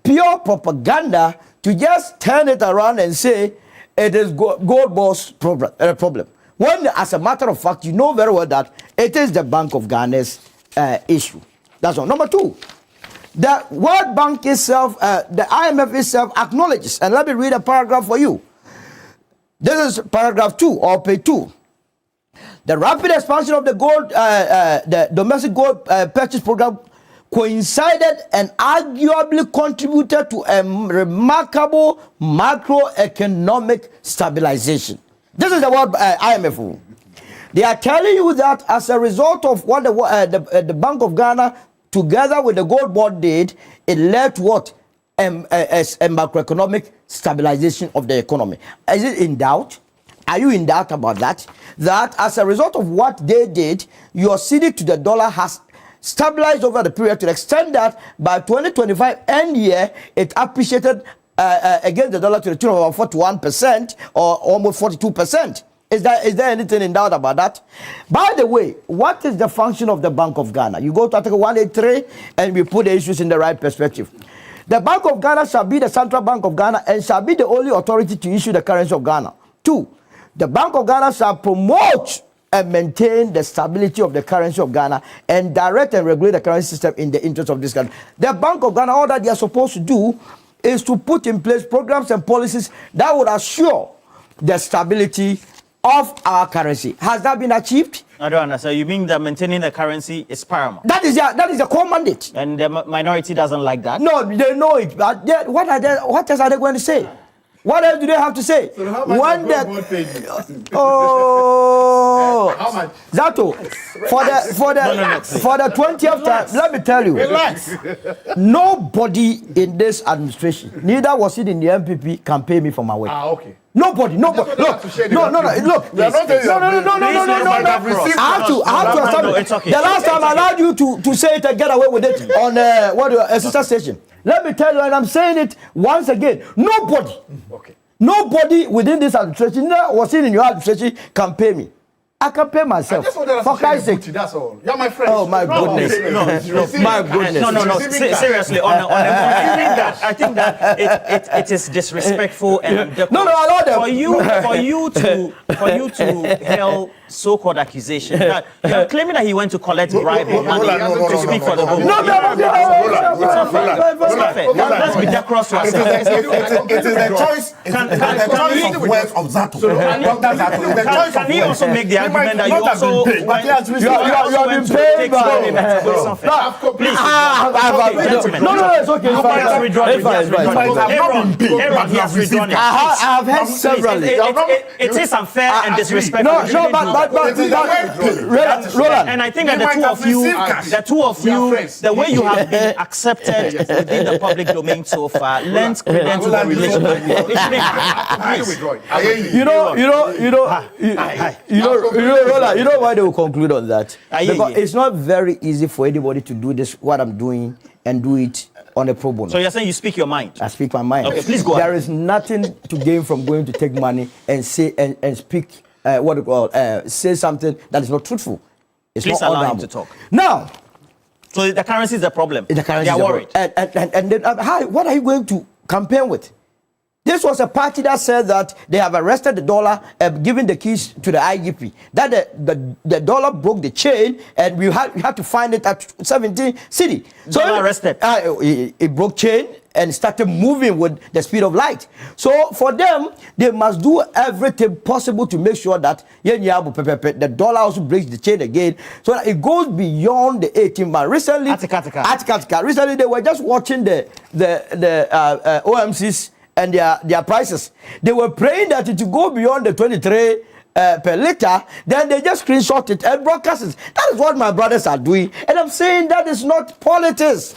pure propaganda to just turn it around and say it is gold boss problem. When, as a matter of fact, you know very well that it is the Bank of Ghana's issue. That's one. Number two, the World Bank itself, the IMF itself acknowledges, and let me read a paragraph for you. This is paragraph 2 or page 2. The rapid expansion of the gold, the domestic gold purchase program coincided and arguably contributed to a remarkable macroeconomic stabilization. This is the word IMF. They are telling you that as a result of what the Bank of Ghana, together with the gold board, did, it led to what? A macroeconomic stabilization of the economy. Is it in doubt? Are you in doubt about that? That as a result of what they did, your cedi to the dollar has stabilized over the period to the extent that by 2025 end year, it appreciated against the dollar to the tune of about 41% or almost 42%. Is there anything in doubt about that? By the way, what is the function of the Bank of Ghana? You go to Article 183 and we put the issues in the right perspective. The Bank of Ghana shall be the central bank of Ghana and shall be the only authority to issue the currency of Ghana. 2, the Bank of Ghana shall promote and maintain the stability of the currency of Ghana and direct and regulate the currency system in the interest of this country. The Bank of Ghana, all that they are supposed to do is to put in place programs and policies that would assure the stability of our currency. Has that been achieved? I don't understand. You mean that maintaining the currency is paramount? That is the core mandate. And the minority doesn't like that? No, they know it. But what else are they going to say? What else do they have to say? So how much how much? Zato, for the 20th time, let me tell you. Relax. Nobody in this administration, neither was it in the MPP, can pay me for my work. Okay. Nobody. Look. No. Look. No. I have to establish. The last time I allowed you to say it and get away with it on a sister station. Let me tell you, and I'm saying it once again. Nobody within this administration, neither was it in your administration, can pay me. I can pay myself. For Christ's sake. That's all. You're my friend. Oh my goodness. My goodness. No. Seriously, I think that it is disrespectful and allow them. For you to hail so-called accusation that you're claiming that he went to collect bribe or money to speak for the government. It's not fair. Let's be decorous to ourselves. It is the choice. Of words of Zato. Can he also make the argument that you also you have been paid by No, it's okay. I have heard several. It is unfair and disrespectful. Roland. And I think that the two of you, the way you have been accepted within the public domain so far, lends credence to the relationship. Roland, you know why they will conclude on that? Because it's not very easy for anybody to do this, what I'm doing, and do it on a pro bono. So you're saying you speak your mind? I speak my mind. Okay, please go There is nothing to gain from going to take money and say and speak say something that is not truthful. It's please not allow him honorable. to talk. Now, So the currency is the problem. The currency they are is worried. And then, what are you going to campaign with? This was a party that said that they have arrested the dollar, giving the keys to the IGP. That the dollar broke the chain, and we had to find it at 17 city. So arrested. It broke chain and started moving with the speed of light. So for them, they must do everything possible to make sure that the dollar also breaks the chain again, so that it goes beyond the 18 months. Recently, recently they were just watching the OMCs and their prices. They were praying that it would go beyond the 23 per liter. Then they just screenshot it and broadcast it. That is what my brothers are doing, and I'm saying that is not politics.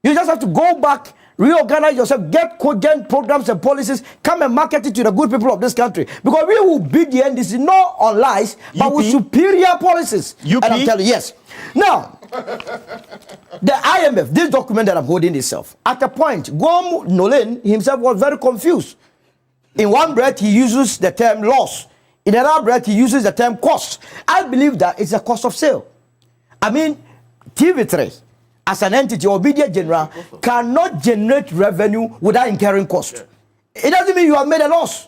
You just have to go back, reorganize yourself, get cogent programs and policies, come and market it to the good people of this country. Because we will beat the NDC not on lies, but with superior policies. And I'm telling you, yes. Now, the IMF, this document that I'm holding itself, at a point, Guam Nolen himself was very confused. In one breath, he uses the term loss. In another breath, he uses the term cost. I believe that it's a cost of sale. I mean, TV3, as an entity or media general, cannot generate revenue without incurring cost. It doesn't mean you have made a loss,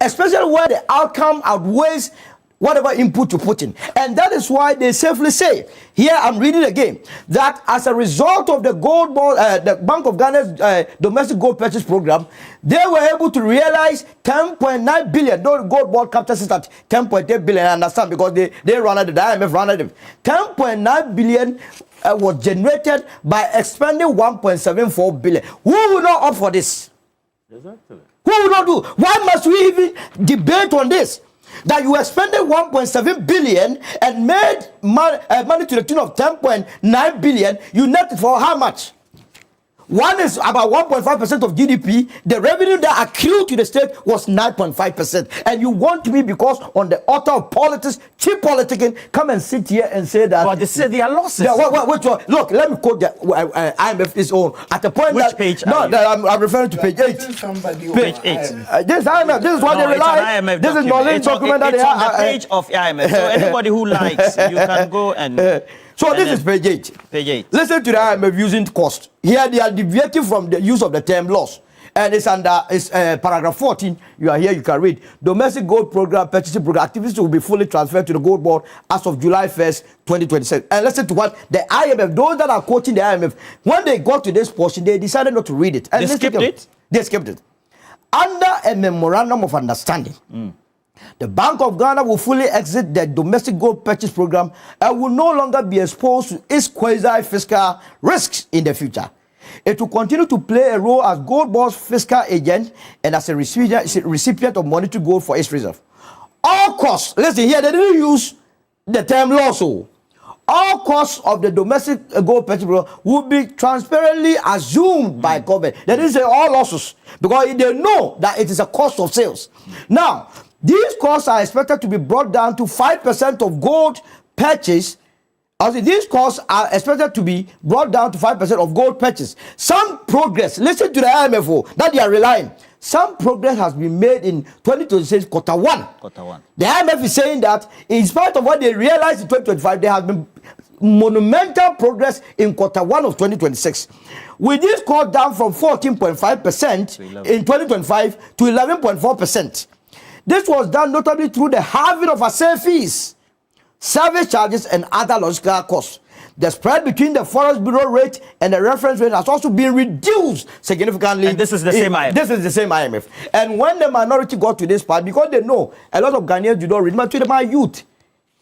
especially where the outcome outweighs whatever input you put in. And that is why they safely say, here I'm reading again, that as a result of the gold bond, the Bank of Ghana's domestic gold purchase program, they were able to realize 10.9 billion. Though gold bond capital is at 10.8 billion, I understand, because they run at the IMF run at it. 10.9 billion was generated by expending 1.74 billion. Who will not opt for this? Exactly. Who will not do? Why must we even debate on this? That you expended 1.7 billion and made money to the tune of 10.9 billion, you netted for how much? One is about 1.5% of GDP. The revenue that accrued to the state was 9.5%. And you want me, because on the author of politics, cheap politicking, come and sit here and say that. But they say they are losses. Look, let me quote the IMF is own. At the point Which page? I'm referring to page 8. Page 8. This IMF, this is what they rely. This is knowledge document that they have. It's on the page of IMF. So anybody who likes, you can go and. So this is page 8. Page 8. Listen to the IMF using cost. Here they are deviating from the use of the term loss. And it's under paragraph 14. You are here, you can read. Domestic gold program, purchasing program activities will be fully transferred to the gold board as of July 1st, 2027. And listen to what the IMF, those that are quoting the IMF, when they got to this portion, they decided not to read it. And they skipped it? They skipped it. Under a memorandum of understanding, the Bank of Ghana will fully exit the domestic gold purchase program and will no longer be exposed to its quasi-fiscal risks in the future. It will continue to play a role as gold board's fiscal agent and as a recipient of monetary gold for its reserve. All costs, listen here, they didn't use the term loss. All costs of the domestic gold purchase program will be transparently assumed by government. They didn't say all losses, because they know that it is a cost of sales. Now, these costs are expected to be brought down to 5% of gold purchase. These costs are expected to be brought down to 5% of gold purchase. Some progress, listen to the IMF that they are relying. Some progress has been made in 2026 quarter one. The IMF is saying that in spite of what they realized in 2025, there has been monumental progress in quarter one of 2026. With this cost down from 14.5% in 2025 to 11.4%. This was done notably through the halving of assay fees, service charges, and other logistical costs. The spread between the Forest Bureau rate and the reference rate has also been reduced significantly. And this is the same IMF. This is the same IMF. And when the minority got to this part, because they know a lot of Ghanaians do not read, but to my youth,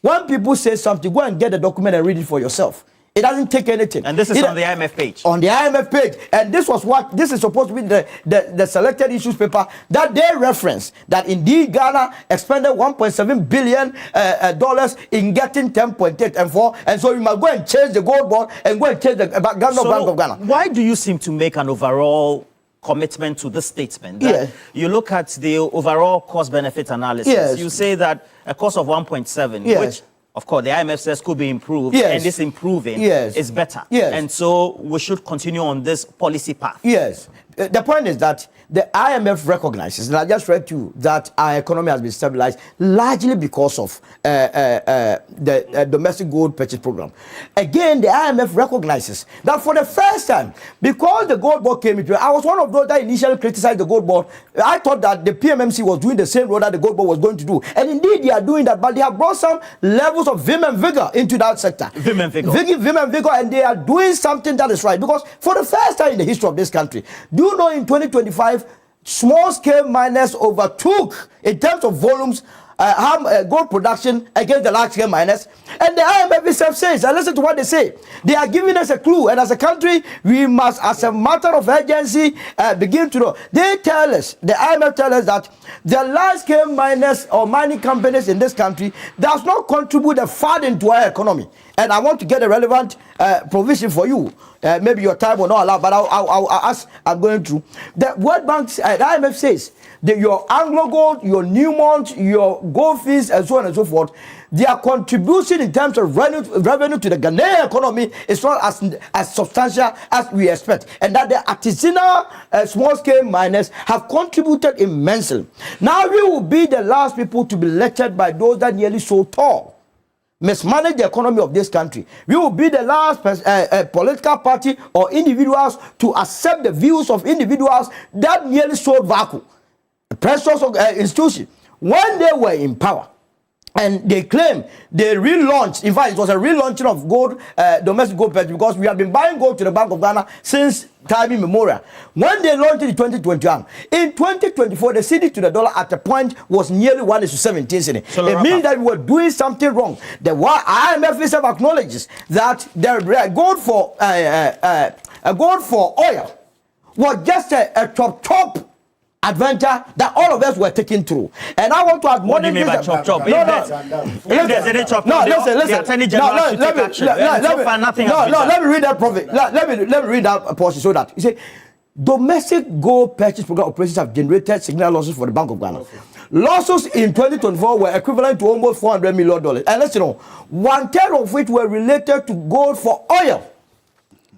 when people say something, go and get the document and read it for yourself. It doesn't take anything. And this is on the IMF page. On the IMF page. And this is supposed to be the selected issues paper that they reference, that indeed Ghana expended $1.7 billion in getting 10.8 and 4. And so you must go and change the gold board and go and change the Bank of Ghana. Why do you seem to make an overall commitment to this statement? That you look at the overall cost-benefit analysis. You say that a cost of 1.7, which of course, the IMF says could be improved, and this improving is better. And so we should continue on this policy path. Yes. the point is that the IMF recognizes, and I just read to you, that our economy has been stabilized largely because of the domestic gold purchase program. Again, the IMF recognizes that for the first time, because the gold board came into it, I was one of those that initially criticized the gold board. I thought that the PMMC was doing the same role that the gold board was going to do. And indeed, they are doing that, but they have brought some levels of vim and vigor into that sector. Vim and vigor. Vim and vigor, and they are doing something that is right. Because for the first time in the history of this country, do you know in 2025, small-scale miners overtook, in terms of volumes, gold production against the large-scale miners. And the IMF itself says, and listen to what they say, they are giving us a clue, and as a country, we must, as a matter of urgency, begin to know. They tell us, the IMF tells us that the large-scale miners or mining companies in this country does not contribute a farthing to our economy. And I want to get a relevant provision for you. Maybe your time will not allow, but I'll ask, I'm going through. The World Bank, the IMF says, that your Anglo Gold, your Newmont, your Gold Fields, and so on and so forth, their contribution in terms of revenue to the Ghanaian economy is not as substantial as we expect. And that the artisanal small-scale miners have contributed immensely. Now we will be the last people to be lectured by those that nearly so tall mismanage the economy of this country. We will be the last political party or individuals to accept the views of individuals that nearly sold vacuum. Precious institution, when they were in power, and they claim they relaunched, in fact, it was a relaunching of gold, domestic gold purchase, because we have been buying gold to the Bank of Ghana since time immemorial. When they launched it in 2021, in 2024, the cedi to the dollar at a point was nearly 1:17. So it means that we were doing something wrong. The IMF itself acknowledges that the gold for oil was just a top adventure that all of us were taking through. And I want to admonish. What do you mean by chop? If there's any chop, listen. The Attorney General should take action. Let me read that profit. Let me read that portion so that you say domestic gold purchase program operations have generated significant losses for the Bank of Ghana. Okay. Losses in 2024 were equivalent to almost $400 million. And let's know, 1/3 of which were related to gold for oil.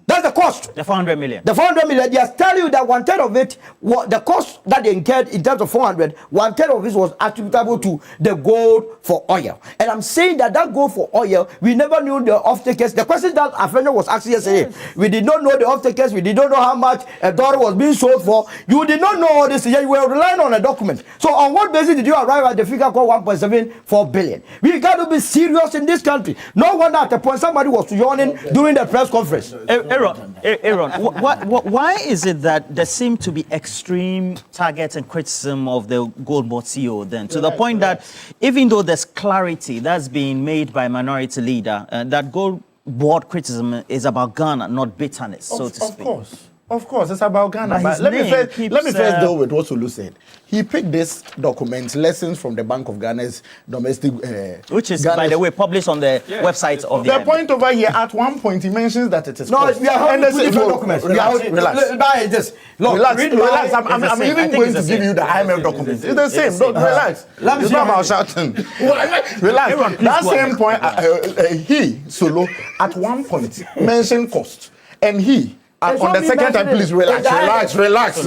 That's the cost. The 400 million. The 400 million. They just tell you that 1/3 of it, the cost that they incurred in terms of 400, 1/3 of it was attributable to the gold for oil. And I'm saying that gold for oil, we never knew the off-takers. The question that Afrena was asking yesterday, we did not know the off-takers, we did not know how much a dollar was being sold for. You did not know all this. You were relying on a document. So on what basis did you arrive at the figure called 1.74 billion? We got to be serious in this country. No wonder at the point somebody was yawning during the press conference. Aaron, why is it that there seem to be extreme targets and criticism of the Gold Board CEO then, to the point that even though there's clarity that's being made by Minority Leader, that Gold Board criticism is about Ghana, not bitterness, so to speak? Of course, it's about Ghana. But let me first deal with what Sulu said. He picked this document, Lessons from the Bank of Ghana's Domestic... which is, by the way, published on the website of the... The point over here, at one point, he mentions that it is... No, we are holding two different documents. Relax. Relax. I'm even going to give you the IMF document. It's the same. Relax. It's not about shouting. Relax. That same point, he, Solo, at one point, mentioned cost. And he... on the second time, please relax.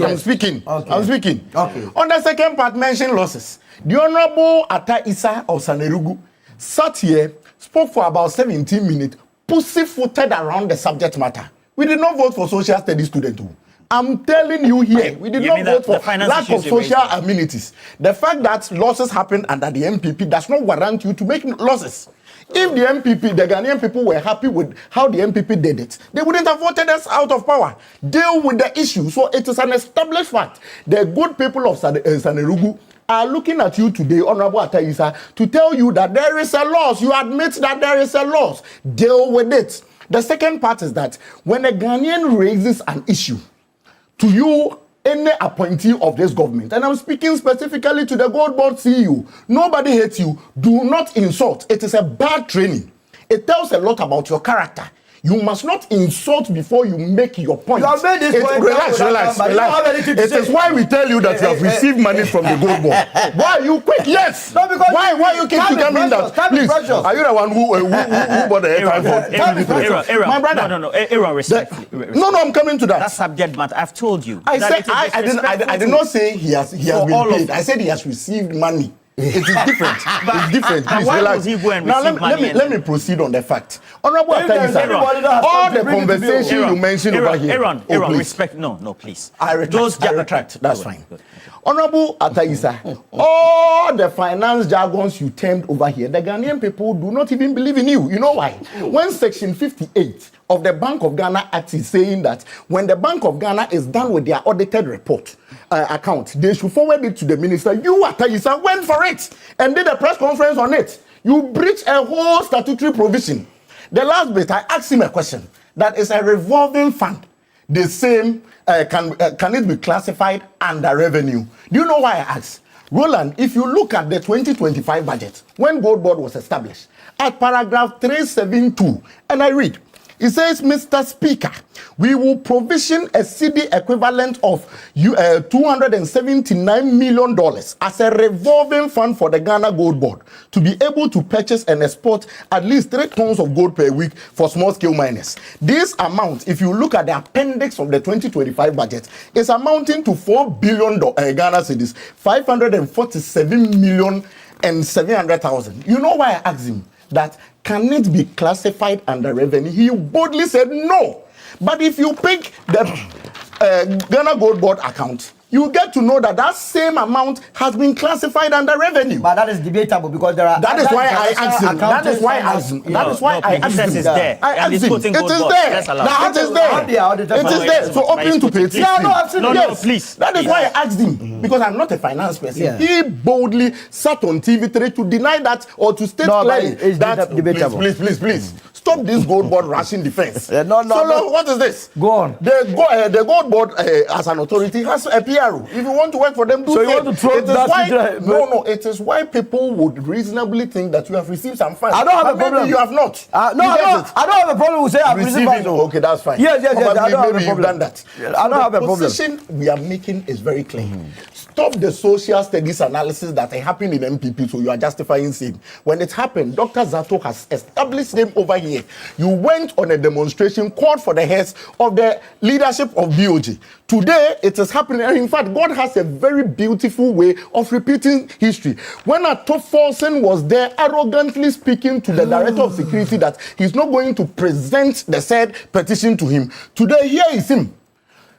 I'm speaking. Okay. On the second part, mention losses. The Honorable Ata Issa of Sanerugu sat here, spoke for about 17 minutes, pussyfooted around the subject matter. We did not vote for social studies students. I'm telling you here, we did not vote for lack of social amenities. The fact that losses happened under the MPP does not warrant you to make losses. If the MPP, the Ghanaian people were happy with how the MPP did it, they wouldn't have voted us out of power. Deal with the issue. So it is an established fact. The good people of Sanerugu are looking at you today, Honorable Ataisa, to tell you that there is a loss. You admit that there is a loss. Deal with it. The second part is that when a Ghanaian raises an issue to you, any appointee of this government, and I'm speaking specifically to the Gold Board CEO, nobody hates you. Do not insult. It is a bad training. It tells a lot about your character. You must not insult before you make your point. You have made this point. Relax. It is why we tell you that you have received money from the gold board. Why are you quick? Yes. No, because why you keep coming that? Please, are you the one who bought the airtime for? My brother. No, Aaron, respectfully. No, I'm coming to that. That's subject matter. I've told you. I said I did not say he has been paid. I said he has received money. It is different. It's different. Please why relax. was he go and Now receive money? let me proceed on the fact. Honorable Attorney, all the conversation you mentioned over here. Aaron, respect. No, please. I retract. That's fine. Honorable Ataisa, all the finance jargons you termed over here, the Ghanaian people do not even believe in you. You know why? When Section 58 of the Bank of Ghana Act is saying that when the Bank of Ghana is done with their audited report account, they should forward it to the minister. You, Ataisa, went for it and did a press conference on it. You breached a whole statutory provision. The last bit, I asked him a question. That is a revolving fund. The same, can it be classified under revenue? Do you know why I asked? Roland, if you look at the 2025 budget, when Gold Board was established, at paragraph 372, and I read, it says, Mr. Speaker, we will provision a CD equivalent of $279 million as a revolving fund for the Ghana Gold Board to be able to purchase and export at least 3 tons of gold per week for small-scale miners. This amount, if you look at the appendix of the 2025 budget, is amounting to 4 billion Ghana cedis, 547 million and 700,000. You know why I asked him that? Can it be classified under revenue? He boldly said no. But if you pick the Ghana Gold Board account, you get to know that that same amount has been classified under revenue. But that is debatable because there are. That is why I asked him. That is why I asked him. That is why I asked him. It is there. I asked him. It is there. It is there. It is there. So open to page 16. No, please. That is why I asked him because I'm not a finance person. Yeah. He boldly sat on TV3 to deny that or to state clearly that. Debatable. Please. Stop this Gold Board rushing defense. No. What is this? Go on. The Gold Board as an authority has a PRO. If you want to work for them, do so. You want to throw that? No. It is why people would reasonably think that you have received some funds. I don't have a problem. Maybe you have not. I don't have a problem with saying I've received funds. Okay, that's fine. Yes. I don't have a problem. You've done that. I don't have a problem. The position we are making is very clear. Stop the social studies analysis that happened in MPP, so you are justifying same. When it happened, Dr. Zato has established them over here. You went on a demonstration, called for the heads of the leadership of BOG. Today, it is happening. And in fact, God has a very beautiful way of repeating history. When Ato Folsen was there, arrogantly speaking to the director of security that he's not going to present the said petition to him. Today, here is him.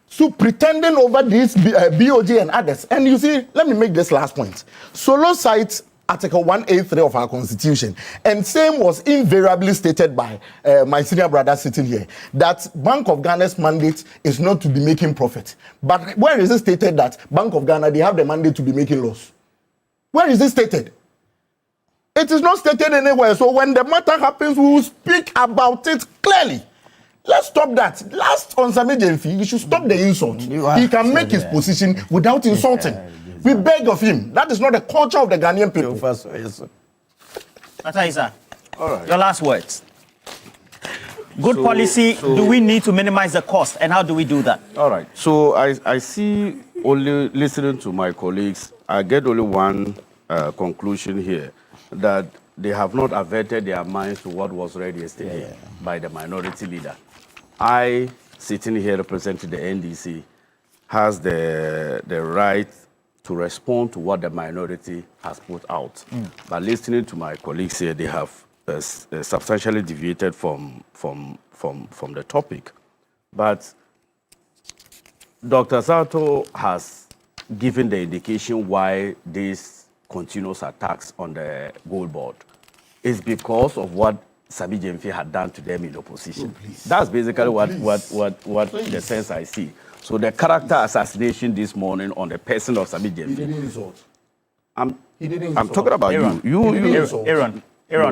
So pretending over this BOJ and others. And you see, let me make this last point. Solo cites Article 183 of our Constitution. And same was invariably stated by my senior brother sitting here, that Bank of Ghana's mandate is not to be making profit. But where is it stated that Bank of Ghana, they have the mandate to be making loss? Where is it stated? It is not stated anywhere. So when the matter happens, we will speak about it clearly. Let's stop that. Last on Sami Jenfi, you should stop the insult. He can make his position without insulting. We beg of him. That is not the culture of the Ghanaian people. Ataisa, your last words. Good policy, do we need to minimize the cost, and how do we do that? All right. So I see, only listening to my colleagues, I get only one conclusion here, that they have not averted their minds to what was read yesterday by the minority leader. I, sitting here representing the NDC, has the right to respond to what the minority has put out. But listening to my colleagues here, they have substantially deviated from the topic. But Dr. Sato has given the indication why these continuous attacks on the Gold Board is because of what Sami Jenfi had done to them in opposition. That's basically what the sense I see. So the character assassination this morning on the person of Sami Jenfi. He didn't insult. I'm talking about Aaron,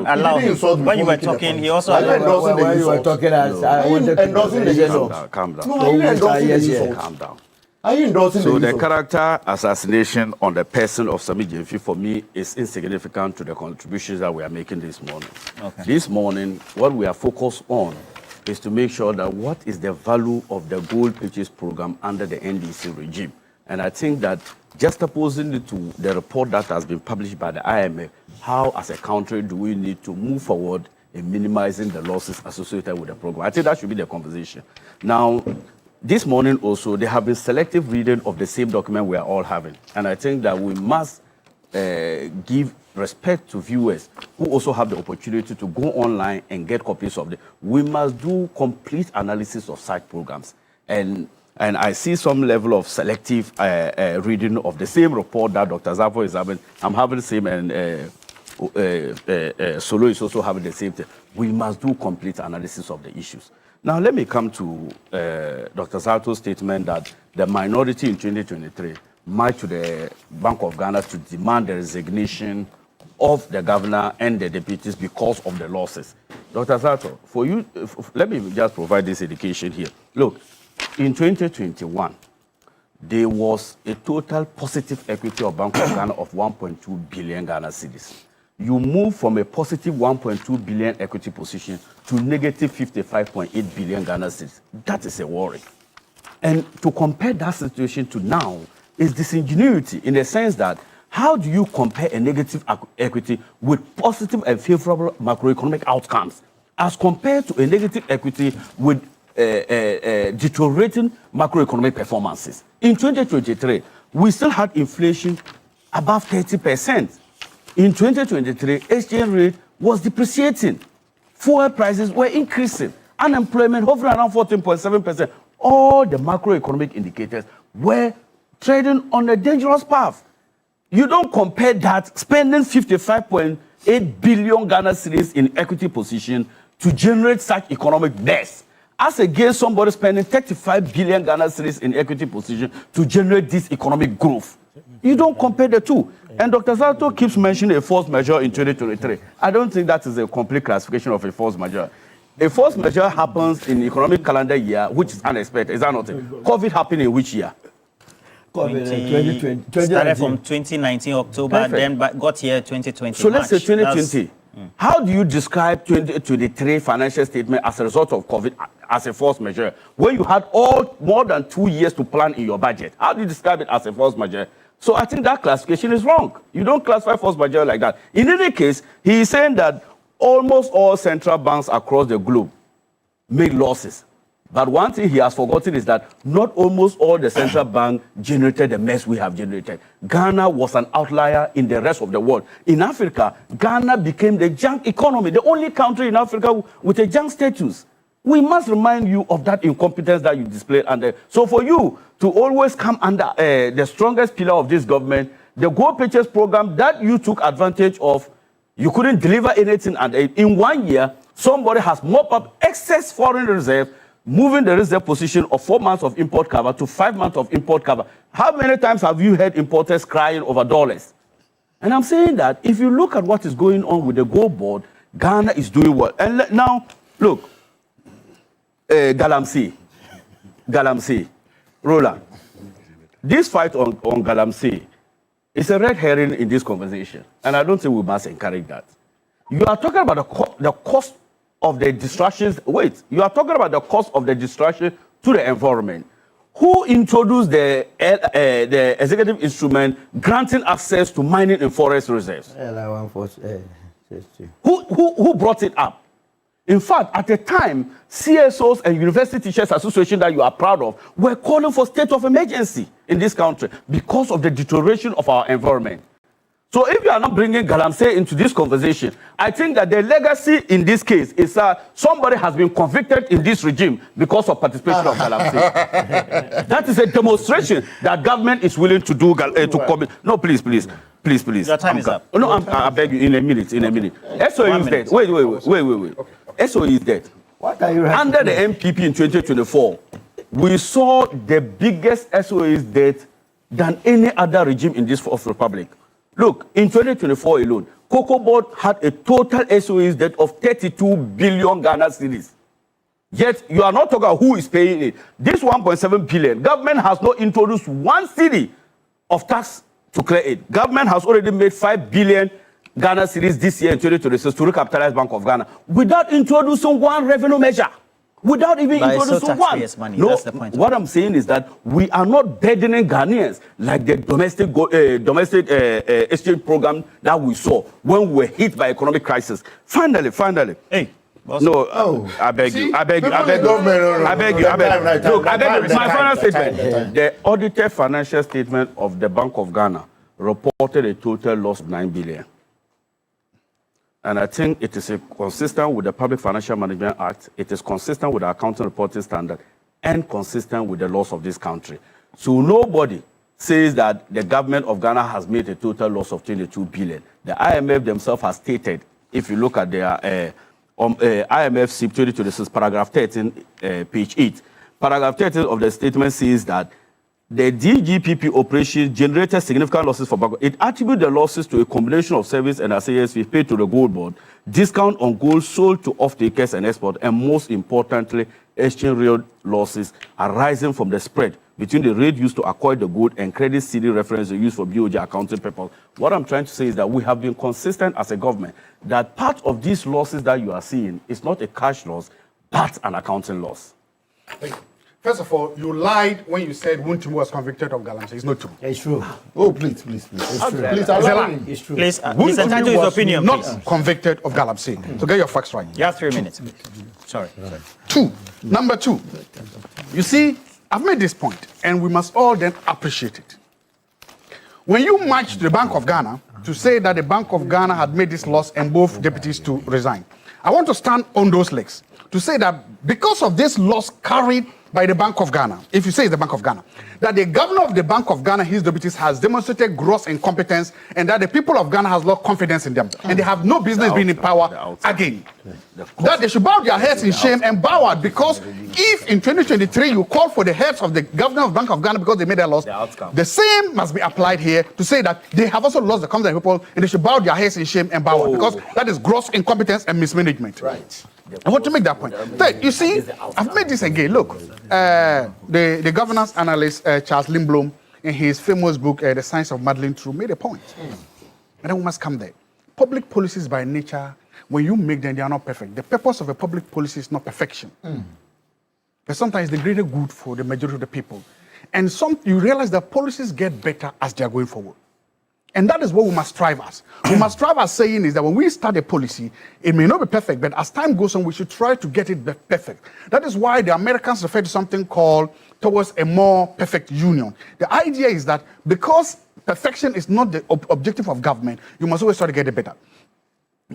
allow him. When you were talking, he also allowed. When you were talking, I wanted to calm down. Calm down. Are you endorsing so the character assassination on the person of Sami Jenfi, for me, is insignificant to the contributions that we are making this morning. Okay. This morning, what we are focused on is to make sure that what is the value of the gold purchase program under the NDC regime. And I think that just opposing it to the report that has been published by the IMF, how as a country do we need to move forward in minimizing the losses associated with the program? I think that should be the conversation. Now, this morning also, there have been selective reading of the same document we are all having. And I think that we must give respect to viewers who also have the opportunity to go online and get copies of them. We must do complete analysis of such programs. And I see some level of selective reading of the same report that Dr. Zafo is having. I'm having the same, and Solo is also having the same thing. We must do complete analysis of the issues. Now, let me come to Dr. Zato's statement that the minority in 2023 marched to the Bank of Ghana to demand the resignation of the governor and the deputies because of the losses. Dr. Zato, for you, let me just provide this education here. Look, in 2021, there was a total positive equity of Bank of Ghana of 1.2 billion Ghana cedis. You move from a positive 1.2 billion equity position to negative 55.8 billion Ghana cedis. That is a worry. And to compare that situation to now is disingenuity in the sense that how do you compare a negative equity with positive and favorable macroeconomic outcomes as compared to a negative equity with deteriorating macroeconomic performances? In 2023, we still had inflation above 30%. In 2023, exchange rate was depreciating. Fuel prices were increasing. Unemployment hovering around 14.7%. All the macroeconomic indicators were trading on a dangerous path. You don't compare that spending 55.8 billion Ghana cedis in equity position to generate such economic death as against somebody spending 35 billion Ghana cedis in equity position to generate this economic growth. You don't compare the two. And Dr. Zato keeps mentioning a force majeure in 2023. I don't think that is a complete classification of a force majeure. A force majeure happens in the economic calendar year, which is unexpected. Is that not it? COVID happened in which year? COVID 2020. Started from 2019 October, then got here 2020 So let's say March. 2020. How do you describe 2023 financial statement as a result of COVID as a force majeure when you had more than 2 years to plan in your budget? How do you describe it as a force majeure? So I think that classification is wrong. You don't classify force majeure like that. In any case, he is saying that almost all central banks across the globe made losses. But one thing he has forgotten is that not almost all the central bank generated the mess we have generated. Ghana was an outlier in the rest of the world. In Africa, Ghana became the junk economy, the only country in Africa with a junk status. We must remind you of that incompetence that you displayed. So for you to always come under the strongest pillar of this government, the gold purchase program that you took advantage of, you couldn't deliver anything. And in 1 year, somebody has mopped up excess foreign reserve, moving the reserve position of 4 months of import cover to 5 months of import cover. How many times have you heard importers crying over dollars? And I'm saying that if you look at what is going on with the gold board, Ghana is doing well. And now, look, Galamsey, Roland, this fight on Galamsey is a red herring in this conversation. And I don't think we must encourage that. You are talking about the cost of the distractions. Wait, you are talking about the cost of the distraction to the environment. Who introduced the executive instrument granting access to mining and forest reserves? Who brought it up? In fact, at the time, CSOs and University Teachers Association that you are proud of were calling for state of emergency in this country because of the deterioration of our environment. So if you are not bringing Galamsey into this conversation, I think that the legacy in this case is somebody has been convicted in this regime because of participation of Galamsey. That is a demonstration that government is willing to do to commit. No, please. Your time is up. No, I beg you, in a minute. SOE is dead. Wait. SOE is dead. What are you Under the MPP in 2024, we saw the biggest SOE's debt than any other regime in this Fourth Republic. Look, in 2024 alone, Cocoa Board had a total SOE's debt of 32 billion Ghana cedis. Yet, you are not talking about who is paying it. This 1.7 billion, government has not introduced 1 cedi of tax to clear it. Government has already made 5 billion Ghana cedis this year in 2026 to recapitalize Bank of Ghana without introducing 1 revenue measure. without even But introducing it's still one. taxpayers' money. No, That's the point. what I'm saying is that we are not burdening Ghanaians like the domestic exchange program that we saw when we were hit by economic crisis. Finally. Hey. No, I beg you. Look, I beg you. My final statement. The audited financial statement of the Bank of Ghana reported a total loss of 9 billion. And I think it is consistent with the Public Financial Management Act. It is consistent with the accounting reporting standard and consistent with the laws of this country. So nobody says that the government of Ghana has made a total loss of 22 billion. The IMF themselves has stated, if you look at their IMF SIP 2026, paragraph 13, page 8. Paragraph 13 of the statement says that the DGPP operation generated significant losses for Bank. It attributes the losses to a combination of service and assayers fees paid to the gold board, discount on gold sold to off-takers and export, and most importantly, exchange rate losses arising from the spread between the rate used to acquire the gold and credit CD reference used for BOJ accounting purposes. What I'm trying to say is that we have been consistent as a government that part of these losses that you are seeing is not a cash loss, but an accounting loss. First of all, you lied when you said Wuntimu was convicted of galamsey. It's not true. It's true. Oh, please. It's true. Please allow me. It's true. Please, Wuntimu his was opinion, not please. convicted of galamsey. So get your facts right. You have 3 minutes. Sorry. Number two. You see, I've made this point, and we must all then appreciate it. When you marched to the Bank of Ghana to say that the Bank of Ghana had made this loss and both deputies to resign, I want to stand on those legs to say that because of this loss carried by the Bank of Ghana, if you say it's the Bank of Ghana, that the governor of the Bank of Ghana, his deputies, has demonstrated gross incompetence and that the people of Ghana has lost confidence in them. And they have no business being in power again. That they should bow their heads in shame and bow out, because if in 2023 you call for the heads of the governor of Bank of Ghana because they made their loss, the same must be applied here to say that they have also lost the confidence of people and they should bow their heads in shame and bow out, because that is gross incompetence and mismanagement. Right. I want to make that point. Third, you see, I've made this again. Look, the governance analyst, Charles Lindblom, in his famous book, The Science of Muddling Through, made a point. And then we must come there. Public policies by nature, when you make them, they are not perfect. The purpose of a public policy is not perfection. But sometimes the greater good for the majority of the people. And you realize that policies get better as they are going forward. And that is what we must strive as. We must strive as saying is that when we start a policy, it may not be perfect, but as time goes on, we should try to get it perfect. That is why the Americans refer to something called towards a more perfect union. The idea is that because perfection is not the objective of government, you must always try to get it better.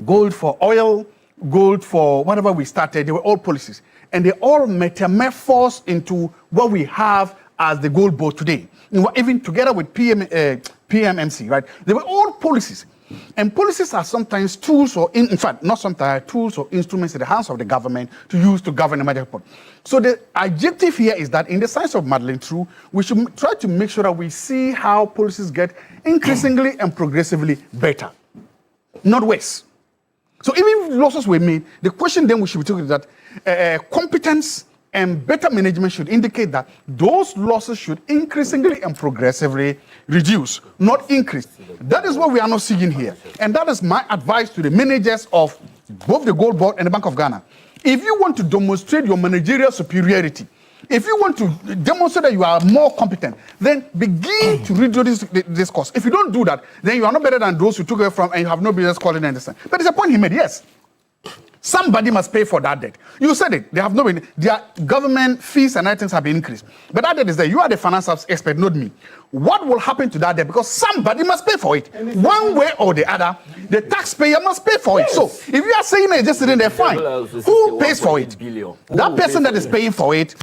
Gold for oil, gold for whatever we started, they were all policies. And they all metamorphose into what we have as the gold board today. Even together with PMMC, right? They were all policies. And policies are sometimes tools, or in fact, not sometimes, tools or instruments in the hands of the government to use to govern the major point. So the objective here is that in the science of muddling through, we should try to make sure that we see how policies get increasingly and progressively better, not worse. So even if losses were made, the question then we should be talking is that competence and better management should indicate that those losses should increasingly and progressively reduce, not increase. That is what we are not seeing here. And that is my advice to the managers of both the Gold Board and the Bank of Ghana. If you want to demonstrate your managerial superiority, if you want to demonstrate that you are more competent, then begin to reduce this cost. If you don't do that, then you are not better than those who took it from and you have no business calling and understand. But it's a point he made, yes. Somebody must pay for that debt. You said it. They have no, their government fees and items have been increased. But that debt is there. You are the finance expert, not me. What will happen to that debt? Because somebody must pay for it. One way or the other, the taxpayer must pay for it. So if you are saying it's just sitting there, fine. Who pays for it? That person that is paying for it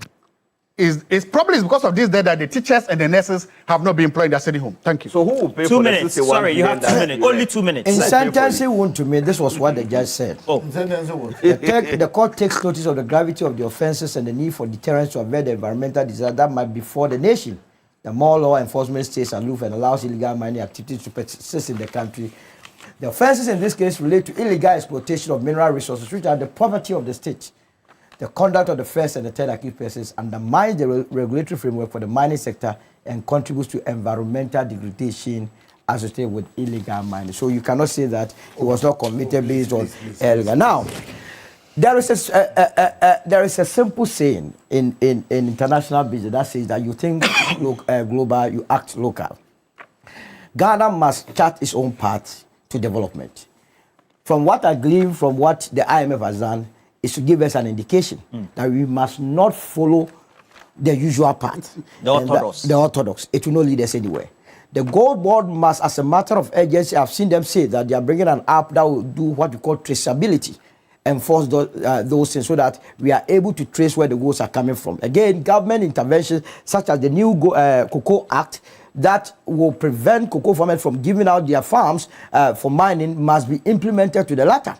is probably because of this debt that the teachers and the nurses have not been employed in their city home. Thank you. So who will pay 2 for minutes. Sorry, you have 2 minutes. Only 2 minutes. In sentencing Wuntimu, this was what the judge said. The court takes notice of the gravity of the offences and the need for deterrence to avert the environmental disaster that might befall the nation. The more law enforcement stays aloof and allows illegal mining activities to persist in the country. The offences in this case relate to illegal exploitation of mineral resources, which are the property of the state. The conduct of the first and the third accused persons undermines the regulatory framework for the mining sector and contributes to environmental degradation associated with illegal mining. So you cannot say that it was not committed based on illegal. Now, There is a simple saying in international business that says that you think global, you act local. Ghana must chart its own path to development. From what I glean from what the IMF has done is to give us an indication that we must not follow the usual path. The orthodox. The orthodox. It will not lead us anywhere. The Gold Board must, as a matter of urgency, I've seen them say that they are bringing an app that will do what we call traceability, enforce those things so that we are able to trace where the goods are coming from. Again, government interventions such as the new Cocoa Act that will prevent cocoa farmers from giving out their farms for mining must be implemented to the latter.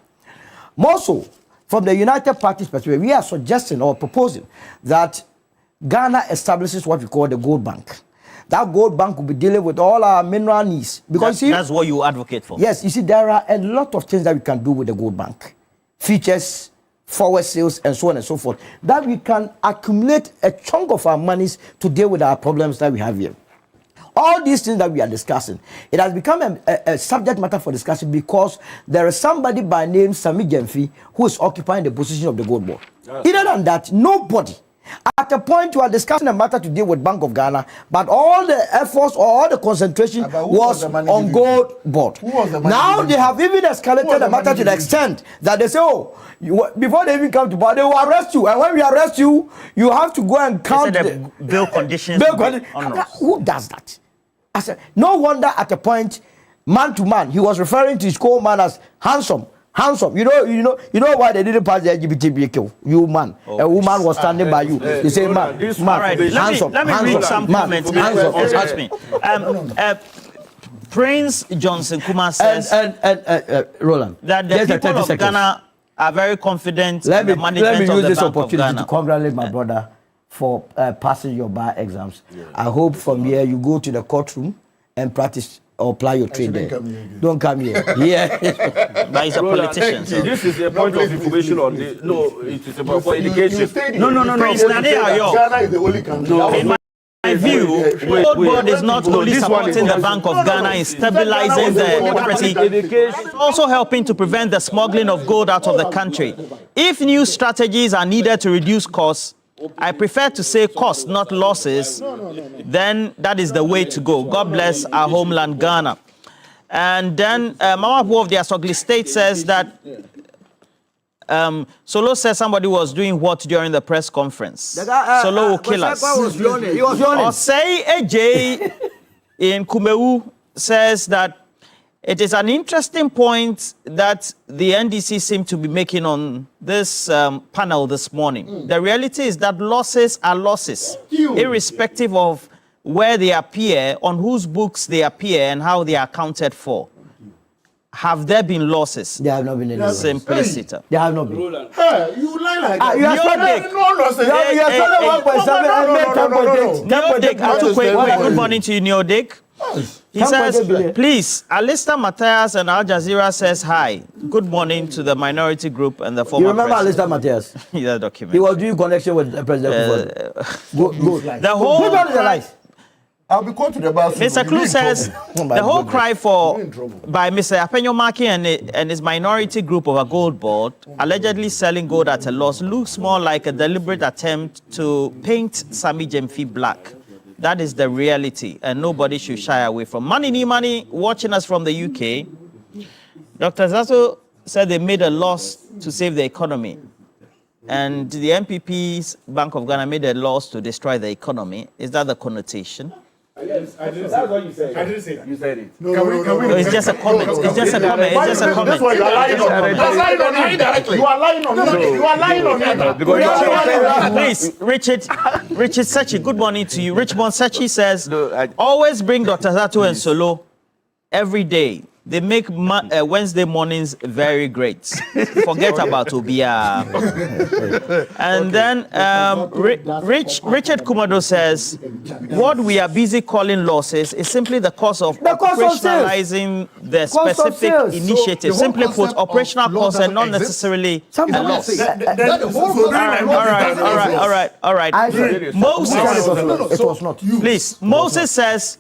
More so, from the United Party's perspective, we are suggesting or proposing that Ghana establishes what we call the Gold Bank. That Gold Bank will be dealing with all our mineral needs. Because that's what you advocate for. Yes, you see, there are a lot of things that we can do with the Gold Bank. Features, forward sales, and so on and so forth. That we can accumulate a chunk of our monies to deal with our problems that we have here. All these things that we are discussing, it has become a subject matter for discussion because there is somebody by name Sami Gemfi who is occupying the position of the Gold Board. Other than that, nobody. At a point, we are discussing a matter to deal with Bank of Ghana, but all the efforts or all the concentration was on Gold Board. Now they have even escalated the matter to the extent that they say, oh, before they even come to power, they will arrest you. And when we arrest you, you have to go and count the bail conditions. Who does that? I said, no wonder at a point, man to man, he was referring to his co-man as handsome. Handsome. You know why they didn't pass the LGBTQ? You man. A woman was standing by you. You say man. Right. Handsome. Let me read some comments. Excuse me. Prince Johnson Kuma says Roland, that the people of Ghana are very confident in the management of the Bank of Ghana. Let me use this opportunity to congratulate my brother for passing your bar exams. Yeah. I hope from here you go to the courtroom and practice or apply your trade there. Don't come here. Yeah. But he's a politician. So. This is a point of information on the... No, it is about for education. No. Prince Ghana is the only country. In my view, the Gold Board is not only supporting the Bank of Ghana in stabilizing the democracy, it's also helping to prevent the smuggling of gold out of the country. If new strategies are needed to reduce costs, I prefer to say costs, not losses, then that is the way to go. God bless our homeland, Ghana. And then Mama Pu of the Asogli State says that Solo says somebody was doing what during the press conference? Solo will kill us. Or say AJ in Kumewu says that it is an interesting point that the NDC seem to be making on this panel this morning. The reality is that losses are losses, irrespective of where they appear, on whose books they appear, and how they are accounted for. Have there been losses? There have not been any. Simpliciter. There have not been. Hey, you lie like that. You are spending no losses. You are spending 1.7 and 10.8. Good morning to you, Neodick. He says, please, Alistair Matthias and Al Jazeera says hi. Good morning to the minority group and the former president. You remember president. Alistair Matthias? Yeah, document. He was doing connection with President Kufuor. The whole... I'll be called to the bathroom. Mr. Klue says the whole cry by Mr. Apenyo Maki and his minority group of a gold board allegedly selling gold at a loss looks more like a deliberate attempt to paint Sami Gemfi black. That is the reality, and nobody should shy away from. Money watching us from the UK. Dr. Zato said they made a loss to save the economy. And the MPP's Bank of Ghana made a loss to destroy the economy. Is that the connotation? I didn't say that's what you said. I didn't say that. You said it. No, it's just a comment. It's just a comment. It's just a comment. That's why you are lying on me. That's lying on me directly. You are lying on me. You are lying on me. Please, Richard Sechi, good morning to you. Richmond Sechi says, always bring Dr. Zato and Solo every day. They make Wednesday mornings very great. Forget about Obia. And then Richard Kumado says, what we are busy calling losses is simply the cost of operationalizing the specific initiative. Simply put, operational costs and not necessarily a loss. All right. Moses says,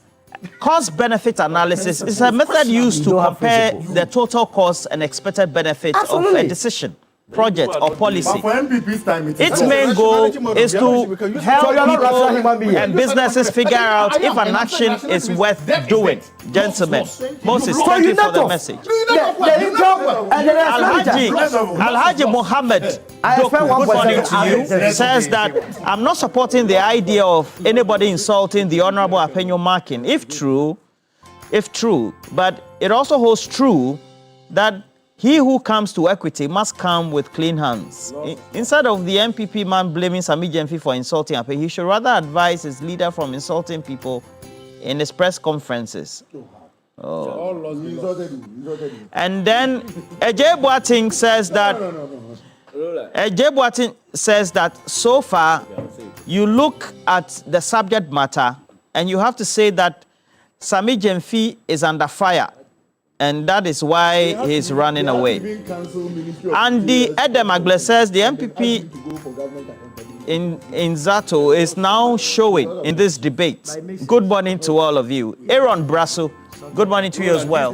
cost-benefit analysis is a method used to compare the total cost and expected benefit of a decision. project or policy. But for MPP's time, Its main goal is to help people and businesses figure out if an action is worth doing. Gentlemen, Moses, thank you for the message. Alhaji Mohammed, good morning to you, says that I'm not supporting the idea of anybody insulting the Honorable Apenyo Markin. If true, but it also holds true that he who comes to equity must come with clean hands. Instead of the MPP man blaming Sami Gyamfi for insulting Apenyo, he should rather advise his leader from insulting people in his press conferences. Oh. And then Ejay Boateng says that so far you look at the subject matter and you have to say that Sami Gyamfi is under fire, and that is why he's running away. And the Edemagle says the MPP in Zato is now showing in this debate. Good morning to all of you. Aaron Brasso, good morning to you as well.